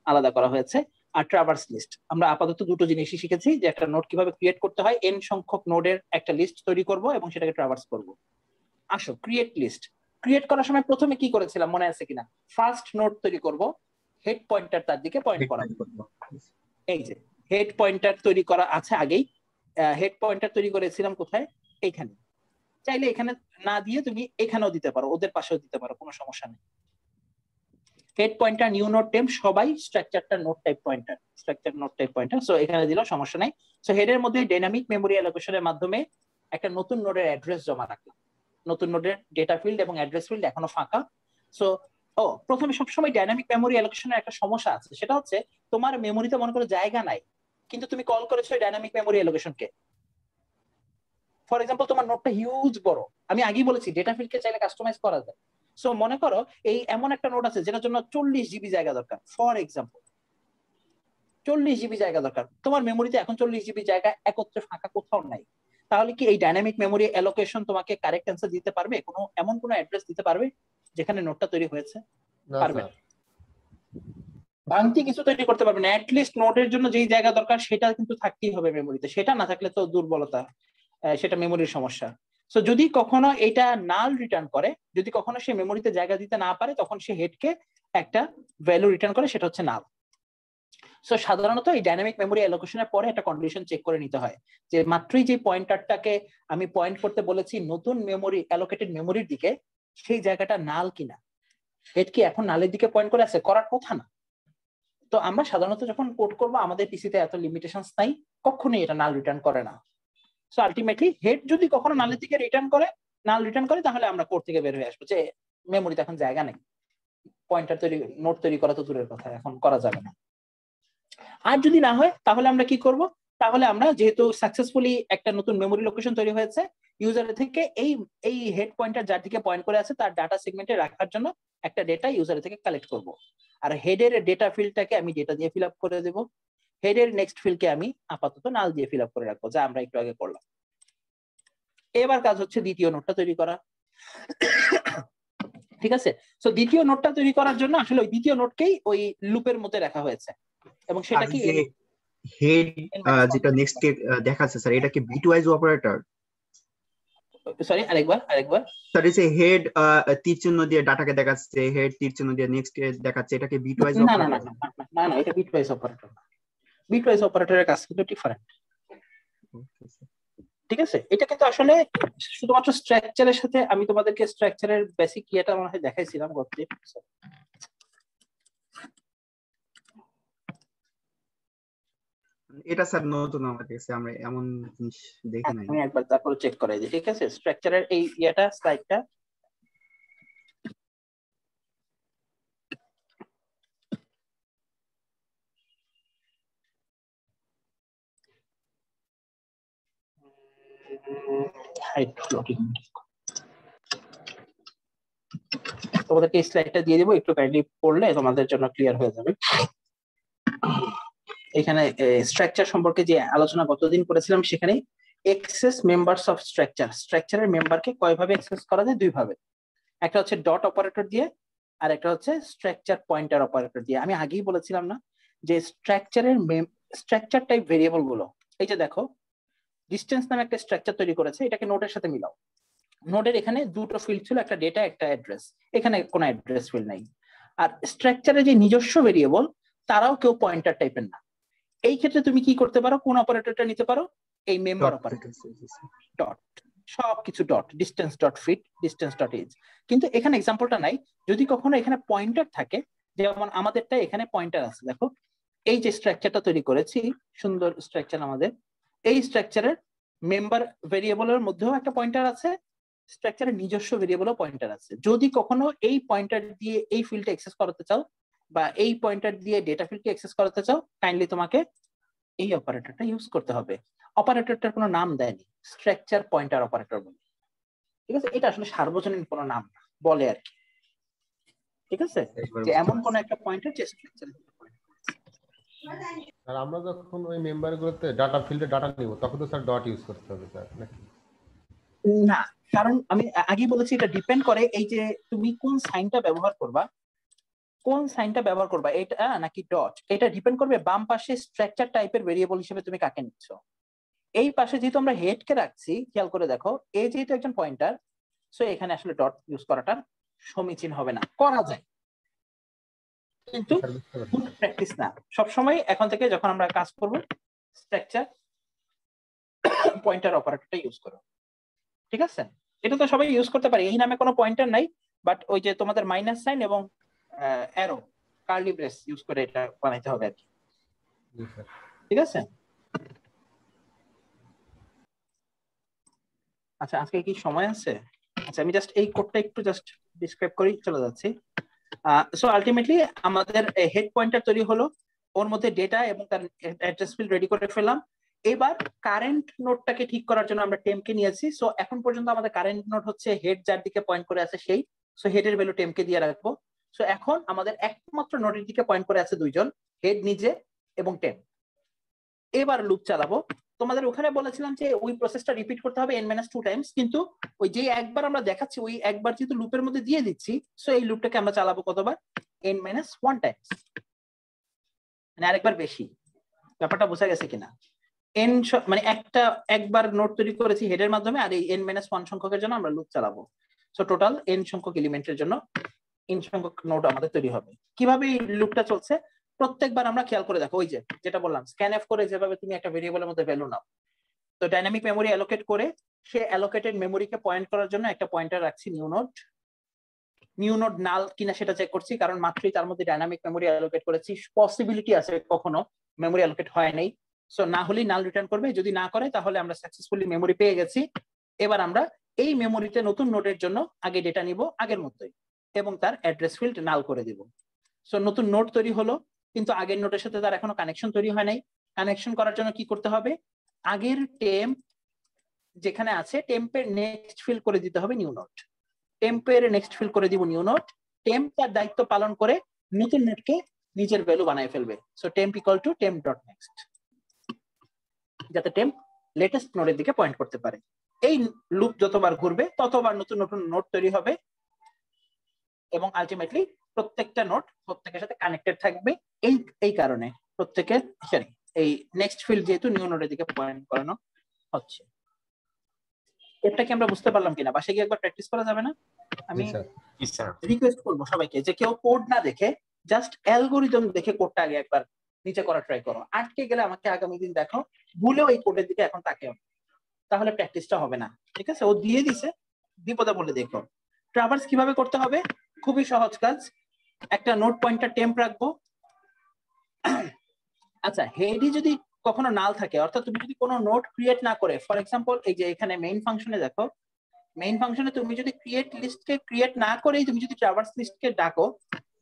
আলাদা করা হয়েছে। আর ট্রাভার্স লিস্ট, আমরা আপাতত দুটো জিনিসই শিখেছি, যে একটা নোট কিভাবে ক্রিয়েট করতে হয়, n সংখ্যক নোডের একটা লিস্ট তৈরি করব এবং সেটাকে ট্রাভার্স করব। আসো ক্রিয়েট লিস্ট। ক্রিয়েট করার সময় প্রথমে কি করেছিলাম মনে আছে কিনা? ফার্স্ট নোড তৈরি করব, হেড পয়েন্টার তার দিকে পয়েন্ট করাবো। এই যে হেড পয়েন্টার তৈরি করা আছে আগেই, হেড পয়েন্টার তৈরি করেছিলাম কোথায়? এইখানে। চাইলে এখানে না দিয়ে তুমি এখানেও দিতে পারো, ওদের পাশেও দিতে পারো, কোনো সমস্যা নেই। Head pointer, new node, temp সবাই স্ট্রাকচারটা node type pointer, structure node type pointer, so এখানে দিলেও সমস্যা নাই। সো হেডের মধ্যে ডাইনামিক মেমোরি অ্যালোকেশনের মাধ্যমে একটা নতুন নোডের অ্যাড্রেস জমা রাখলাম। নতুন নোডের ডেটা ফিল্ড এবং অ্যাড্রেস ফিল্ড এখনো ফাঁকা। সো প্রথমে সবসময় ডাইনামিক মেমোরি অ্যালোকেশনের একটা সমস্যা আছে, সেটা হচ্ছে তোমার মেমোরিতে মনে করো জায়গা নাই, কিন্তু তুমি কল করেছো ডাইনামিক মেমোরি অ্যালোকেশনকে। ফর এক্সাম্পল তোমার নোটটা হিউজ বড়, আমি আগেই বলেছি ডেটা ফিল্ডকে চাইলে কাস্টমাইজ করা যায়। সো মনে করো এই এমন একটা নোট আছে যেটার জন্য 40 জিবি জায়গা দরকার, ফর এক্সাম্পল 40 জিবি জায়গা দরকার, তোমার মেমোরিতে এখন 40 জিবি জায়গা একত্রে ফাঁকা কোথাও নাই, তাহলে কি এই ডাইনামিক মেমোরি অ্যালোকেশন তোমাকে কারেক্ট অ্যান্সার দিতে পারবে? এমন কোনো অ্যাড্রেস দিতে পারবে যেখানে নোটটা তৈরি হয়েছে? পারবে না। ভাঙতি কিছু তৈরি করতে পারবে না। অ্যাটলিস্ট নোটের জন্য যেই জায়গা দরকার সেটা কিন্তু থাকতেই হবে মেমোরিতে, সেটা না থাকলে তো দুর্বলতা, সেটা মেমোরির সমস্যা। সো যদি কখনো এটা নাল রিটার্ন করে, যদি কখনো সে মেমোরিতে জায়গা দিতে না পারে, তখন সে হেডকে একটা ভ্যালু রিটার্ন করে, সেটা হচ্ছে নাল। সো সাধারণত এই ডাইনামিক মেমোরি অ্যালোকেশনের পরে একটা কন্ডিশন চেক করে নিতে হয়, যে মাত্রই যে পয়েন্টারটাকে আমি পয়েন্ট করতে বলেছি নতুন মেমোরি অ্যালোকেটেড মেমোরির দিকে, সেই জায়গাটা নাল কিনা। হেড কি এখন নালের দিকে পয়েন্ট করে আছে? করার কথা না। তো আমরা সাধারণত যখন কোড করবো, আমাদের পিসিতে এত লিমিটেশনস নাই, কখনোই এটা নাল রিটার্ন করে না। সো আলটিমেটলি হেড যদি কখনো নালের দিকে নাল রিটার্ন করে, তাহলে আমরা কোড থেকে বের হয়ে আসবো যে মেমোরিতে এখন জায়গা নেই, পয়েন্টার তৈরি, নোট তৈরি করা তো দূরের কথা, এখন করা যাবে না। আর যদি না হয় তাহলে আমরা কি করব? তাহলে আমরা যেহেতু সাকসেসফুলি একটা নতুন মেমোরি লোকেশন তৈরি হয়েছে, ইউজারের থেকে এই হেড পয়েন্টার যার দিকে পয়েন্ট করে আছে তার ডাটা সেগমেন্টে রাখার জন্য একটা ডেটা ইউজারের থেকে কালেক্ট করব। আর হেডের ডেটা ফিল্ডটাকে আমি ডেটা দিয়ে ফিল আপ করে দেব, হেডের নেক্সট ফিল্ডকে আমি আপাতত নাল দিয়ে ফিল আপ করে রাখবো, যা আমরা একটু আগে করলাম। এবার কাজ হচ্ছে দ্বিতীয় নোটটা তৈরি করা। ঠিক আছে, সো দ্বিতীয় নোটটা তৈরি করার জন্য আসলে ওই দ্বিতীয় নোটকেই ওই লুপের মধ্যে রাখা হয়েছে, এবং সেটা কি হেড যেটা নেক্সট দেখাচ্ছে স্যার, এটা কি বিটওয়াইজ অপারেটর? সরি, আরেকবার স্যার এই যে হেড তীর চিহ্ন দিয়ে ডাটাকে দেখাচ্ছে, হেড তীর চিহ্ন দিয়ে নেক্সট দেখাচ্ছে, এটা কি বিটওয়াইজ অপারেটর? না, এটা বিটওয়াইজ অপারেটর না। বিটওয়াইজ অপারেটরের কাজ কিন্তু ডিফারেন্ট। ঠিক আছে, এটা কিন্তু আসলে শুধুমাত্র স্ট্রাকচারের সাথে, আমি তোমাদেরকে স্ট্রাকচারের বেসিক ইয়েটা মনে হয় দেখাইছিলাম গতদিন। এটা স্যার নতুন আমার কাছে, আমরা এমন জিনিস দেখি নাই। আমি একবার তারপর চেক করাই দিই, ঠিক আছে? স্ট্রাকচারের এই ইয়েটা স্লাইডটা তোমাদেরকে এই স্লাইডটা দিয়ে দিব, একটু কাইন্ডলি পড়লে তোমাদের জন্য ক্লিয়ার হয়ে যাবে। এখানে স্ট্রাকচার সম্পর্কে যে আলোচনা গতদিন করেছিলাম সেখানে এক্সেস মেম্বারস অফ স্ট্রাকচার, স্ট্রাকচারের মেম্বারকে কয়ভাবে অ্যাক্সেস করা যায়? দুই ভাবে, একটা হচ্ছে ডট অপারেটর দিয়ে আর একটা হচ্ছে স্ট্রাকচার পয়েন্টার অপারেটর দিয়ে। আমি আগেই বলেছিলাম না যে স্ট্রাকচার টাইপ ভেরিয়েবল গুলো, এই যে দেখো ডিস্টেন্স নামে একটা স্ট্রাকচার তৈরি করেছে, এটাকে নোডের সাথে মিলাও। নোডের এখানে দুটো ফিল্ড ছিল, একটা ডেটা একটা অ্যাড্রেস, এখানে কোনো অ্যাড্রেস ফিল্ড নাই। আর স্ট্রাকচারে যে নিজস্ব ভেরিয়েবল তারাও কেউ পয়েন্টার টাইপের না। এই ক্ষেত্রে তুমি কি করতে পারো, কোন অপারেটরটা নিতে পারো? এই মেম্বার অপারেটর, ডট, সবকিছু dot, distance dot feet, distance dot edge. কিন্তু এখানে এক্সাম্পলটা নাই। যদি কখনো এখানে পয়েন্টার থাকে, যেমন আমাদেরটা এখানে পয়েন্টার আছে, দেখো এই যে স্ট্রাকচারটা তৈরি করেছি, সুন্দর স্ট্রাকচার আমাদের, এই স্ট্রাকচারের মেম্বার ভেরিয়েবলের মধ্যেও একটা পয়েন্টার আছে, স্ট্রাকচারের নিজস্ব ভেরিয়েবলও পয়েন্টার আছে। যদি কখনো এই পয়েন্টার দিয়ে এই ফিল্ডটা অ্যাক্সেস করাতে চাও বা এই পয়েন্টার দিয়ে ডেটা ফিল্ডকে অ্যাক্সেস করাতে চাও, কাইন্ডলি তোমাকে এই অপারেটরটা ইউজ করতে হবে। অপারেটরটার কোনো নাম দেয়নি, স্ট্রাকচার পয়েন্টার অপারেটর বলে, ঠিক আছে? এটা আসলে সার্বজনীন কোনো নাম না, বলে আর কি, ঠিক আছে? যে এমন কোন একটা পয়েন্টার যে স্ট্রাকচার। আর আমরা যখন ওই মেম্বার গুলোতে ডাটা ফিল্ডে ডাটা নিব তখন তো স্যার ডট ইউজ করতে হবে স্যার নাকি? না, কারণ আমি আগে বলেছি এটা ডিপেন্ড করে এই যে তুমি কোন সাইনটা ব্যবহার করবা, কোন সাইনটা ব্যবহার করবা, এটা নাকি ডট, এটা ডিপেন্ড করবে বাম পাশে স্ট্রাকচার টাইপের ভেরিয়েবল হিসেবে তুমি কাকে নিচ্ছ। এই পাশে যেহেতু আমরা হেড কে রাখছি, খেয়াল করে দেখো, এ যেহেতু একজন পয়েন্টার, সো এখানে আসলে ডট ইউজ করাটা সমীচীন হবে না, করা যায় কিন্তু গুড প্র্যাকটিস না। সবসময় এখন থেকে যখন আমরা কাজ করব স্ট্রাকচার পয়েন্টার অপারেটরটা ইউজ করো, ঠিক আছে? এটা তো সবাই ইউজ করতে পারে, এই নামে কোনো পয়েন্টার নাই, বাট ওই যে তোমাদের মাইনাস সাইন এবং অ্যারো কার্লি ব্রেস ইউজ করে এটা বানাইতে হবে আর কি, ঠিক আছে? আচ্ছা, আজকে কি সময় আছে? আচ্ছা, আমি জাস্ট এই কোডটা একটু জাস্ট ডিসক্রাইব করি, চলে যাচ্ছি। সো আলটিমেটলি আমাদের হেড পয়েন্টার তৈরি হলো, ওর মধ্যে ডেটা এবং তার অ্যাড্রেস ফিল্ড রেডি করে ফেললাম। এবার কারেন্ট নোডটাকে ঠিক করার জন্য আমরা টেম্পকে নিয়েছি। সো এখন পর্যন্ত আমাদের কারেন্ট নোড হচ্ছে হেড যার দিকে পয়েন্ট করে আছে সেই, সো হেডের ভ্যালু টেম্পকে দিয়ে রাখবো। সো এখন আমাদের একমাত্র নোডের দিকে পয়েন্ট করে আছে দুইজন, হেড নিজে এবং টেম্প। এবার লুপ চালাবো। তোমাদের ওখানে বলেছিলাম যে ওই প্রসেসটা রিপিট করতে হবে n-2 টাইমস, কিন্তু ওই যে একবার আমরা দেখাচ্ছি ওই একবার যেহেতু লুপের মধ্যে দিয়ে দিচ্ছি, সো এই লুপটাকে আমরা চালাবো কতবার? n-1 টাইমস, মানে আরেকবার বেশি। ব্যাপারটা বোঝা গেছে কিনা? n মানে একবার নোড তৈরি করেছি হেডের মাধ্যমে, আর এই n-1 সংখ্যকের জন্য আমরা লুপ চালাবো। সো টোটাল n সংখ্যক এলিমেন্টের জন্য n সংখ্যক নোড আমাদের তৈরি হবে। কিভাবে এই লুপটা চলছে প্রত্যেকবার আমরা খেয়াল করে দেখো, ওই যে যেটা বললাম স্ক্যানএফ করে যেভাবে তুমি একটা ভেরিয়েবলের মধ্যে ভ্যালু নাও, তো ডাইনামিক মেমোরি অ্যালোকেট করে সে অ্যালোকেটেড মেমোরিকে পয়েন্ট করার জন্য একটা পয়েন্টার রাখছি নিউ নোড নাল কিনা সেটা চেক করছি, কারণ মাত্রই তার মধ্যে ডাইনামিক মেমোরি অ্যালোকেট করেছি, পসিবিলিটি আছে কখনো মেমোরি অ্যালোকেট হয় নাই, সো না হলেই নাল রিটার্ন করবে, যদি না করে তাহলে আমরা সাকসেসফুলি মেমোরি পেয়ে গেছি। এবার আমরা এই মেমোরিতে নতুন নোডের জন্য আগে ডেটা নিব আগের মতোই এবং তার অ্যাড্রেস ফিল্ড নাল করে দিব। সো নতুন নোড তৈরি হলো, কিন্তু আগের নোডের সাথে তার এখনো কানেকশন তৈরি হয় নাই। কানেকশন করার জন্য কি করতে হবে? আগের টেম্প যেখানে আছে টেম্পের নেক্সট ফিল করে দিতে হবে নিউ নোড, টেম্পের নেক্সট ফিল করে দিব নিউ নোড। টেম্প তার দায়িত্ব পালন করে নতুন নোডকে নিজের ভ্যালু বানায় ফেলবে। So temp equal to temp dot next, যাতে টেম্প লেটেস্ট নোডের দিকে পয়েন্ট করতে পারে। এই লুপ যতবার ঘুরবে ততবার নতুন নতুন নোড তৈরি হবে এবং আলটিমেটলি প্রত্যেকটা নোড প্রত্যেকের সাথে কানেক্টেড থাকবে। এই কারণে প্রত্যেকের এই নেক্সট ফিল্ড যেহেতু নিউ নোডের দিকে পয়েন্ট করানো হচ্ছে। এটা কি আমরা বুঝতে পারলাম কিনা? বাসায় গিয়ে একবার প্র্যাকটিস করা যাবে না? আমি রিকোয়েস্ট করবো সবাইকে যে কেউ কোড না দেখে জাস্ট অ্যালগোরিদম দেখে কোডটা আগে একবার নিচে করা ট্রাই করো। আটকে গেলে আমাকে আগামী দিন দেখো, ভুলেও এই কোডের দিকে এখন তাকেও, তাহলে প্র্যাকটিসটা হবে না, ঠিক আছে? ও দিয়ে দিছে, বিপদে বলে দেখো। ট্রাভার্স কিভাবে করতে হবে? খুবই সহজ কাজ, একটা নোড পয়েন্টার টেম্প রাখবো। আচ্ছা, হেডই যদি কখনো নাল থাকে, অর্থাৎ তুমি যদি কোনো নোড ক্রিয়েট না করে, ফর এক্সাম্পল এই যে এখানে মেইন ফাংশনে দেখো, মেইন ফাংশনে তুমি যদি ক্রিয়েট লিস্টকে ক্রিয়েট না করেই তুমি যদি ট্রাভার্স লিস্টকে ডাকো,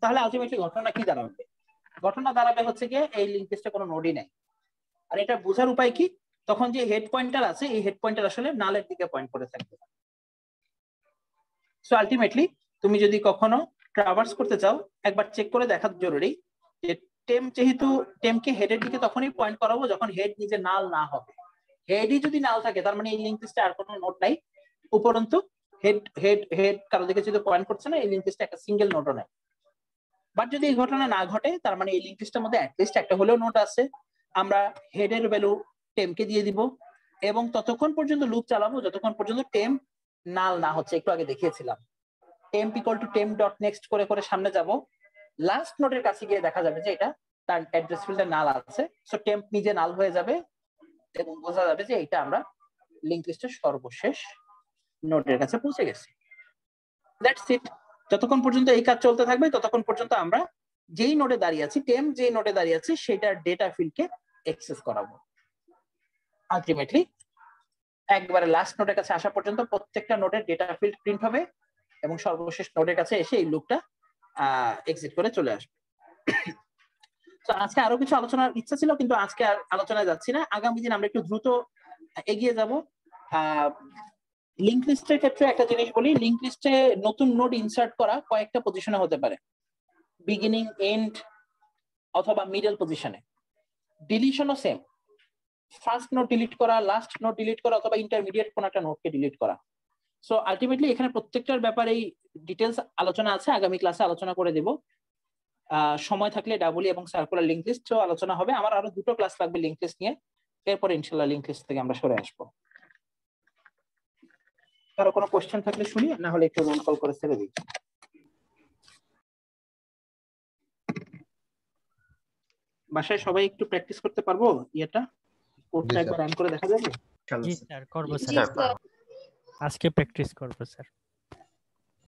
তাহলে আলটিমেটলি ঘটনা কি দাঁড়াবে? ঘটনা দাঁড়াবে হচ্ছে গিয়ে এই লিংক লিস্টে কোনো নোডই নেই। আর এটা বোঝার উপায় কি? তখন যে হেড পয়েন্টার আছে, এই হেড পয়েন্টার আসলে নালের দিকে পয়েন্ট করে থাকবে। সো আলটিমেটলি তুমি যদি কখনো ট্রাভার্স করতে চাও, একবার চেক করে দেখা জরুরি যে টেম্প, যেহেতু টেম্পকে হেডের দিকে তখনই পয়েন্ট করাবো যখন হেড নিজে নাল না হবে। হেডই যদি নাল থাকে তার মানে এই লিংক লিস্টে আর কোনো নোড নাই, উপরন্তু হেড হেড হেড কারো দিকে যদি পয়েন্ট করছে না, এই লিংক লিস্টে একটা সিঙ্গেল নোডও নাই। বাট যদি এই ঘটনা না ঘটে, তার মানে এই লিংক লিস্টের মধ্যে অ্যাটলিস্ট একটা হলেও নোড আছে। আমরা হেডের ভ্যালু টেম্পকে দিয়ে দিব এবং ততক্ষণ পর্যন্ত লুপ চালাবো যতক্ষণ পর্যন্ত টেম্প নাল না হচ্ছে। একটু আগে দেখিয়েছিলাম temp equal to temp dot next করে করে সামনে যাব, লাস্ট নোডের কাছে গিয়ে দেখা যাবে যে এটা তার অ্যাড্রেস ফিল্ডে নাল আছে। সো টেম্প নিজে নাল হয়ে যাবে এবং বোঝা যাবে যে এটা আমরা লিংক লিস্টের সর্বশেষ নোডের কাছে পৌঁছে গেছি। That's it. যতক্ষণ পর্যন্ত এই কাজ চলতে থাকবে ততক্ষণ পর্যন্ত আমরা যেই নোডে দাঁড়িয়ে আছি, টেম্প যেই নোডে দাঁড়িয়ে আছে সেটার ডেটা ফিল্ডকে অ্যাক্সেস করাবো। আলটিমেটলি একবারে লাস্ট নোডের কাছে আসা পর্যন্ত প্রত্যেকটা নোডের ডেটা ফিল্ড প্রিন্ট হবে এবং সর্বশেষ নোডের কাছে এসে এই লুপটা এক্সিট করে চলে আসবে। তো আজকে আরো কিছু আলোচনার ইচ্ছা ছিল, কিন্তু আজকে আর আলোচনায় যাচ্ছি না। আগামী দিন আমরা একটু দ্রুত এগিয়ে যাব। লিংক লিস্টের ক্ষেত্রে একটা জিনিস বলি, লিংক লিস্টে নতুন নোড ইনসার্ট করা কয়েকটা পজিশনে হতে পারে, বিগিনিং, এন্ড অথবা মিডল পজিশনে। ডিলিশনও সেম, ফার্স্ট নোড ডিলিট করা, লাস্ট নোড ডিলিট করা অথবা ইন্টারমিডিয়েট কোন একটা নোডকে ডিলিট করা। সো আলটিমেটলি এখানে প্রত্যেকটার ব্যাপারেই ডিটেলস আলোচনা আছে, আগামী ক্লাসে আলোচনা করে দেব। সময় থাকলে ডাবলি এবং সার্কুলার লিংক লিস্ট আলোচনা হবে। আমার আরো দুটো ক্লাস লাগবে লিংক লিস্ট নিয়ে, এরপর ইনশাআল্লাহ লিংক লিস্ট থেকে আমরা সরে আসবো। কারো কোনো কোশ্চেন থাকলে শুনি, না হলে একটু রোল কল করে ছেড়ে দিই। বাসায় সবাই একটু প্র্যাকটিস করতে পারবো ইয়েটা, কোডটা একবার রান করে দেখা যাবে? জি স্যার, করব স্যার, আজকে প্র্যাকটিস করব স্যার।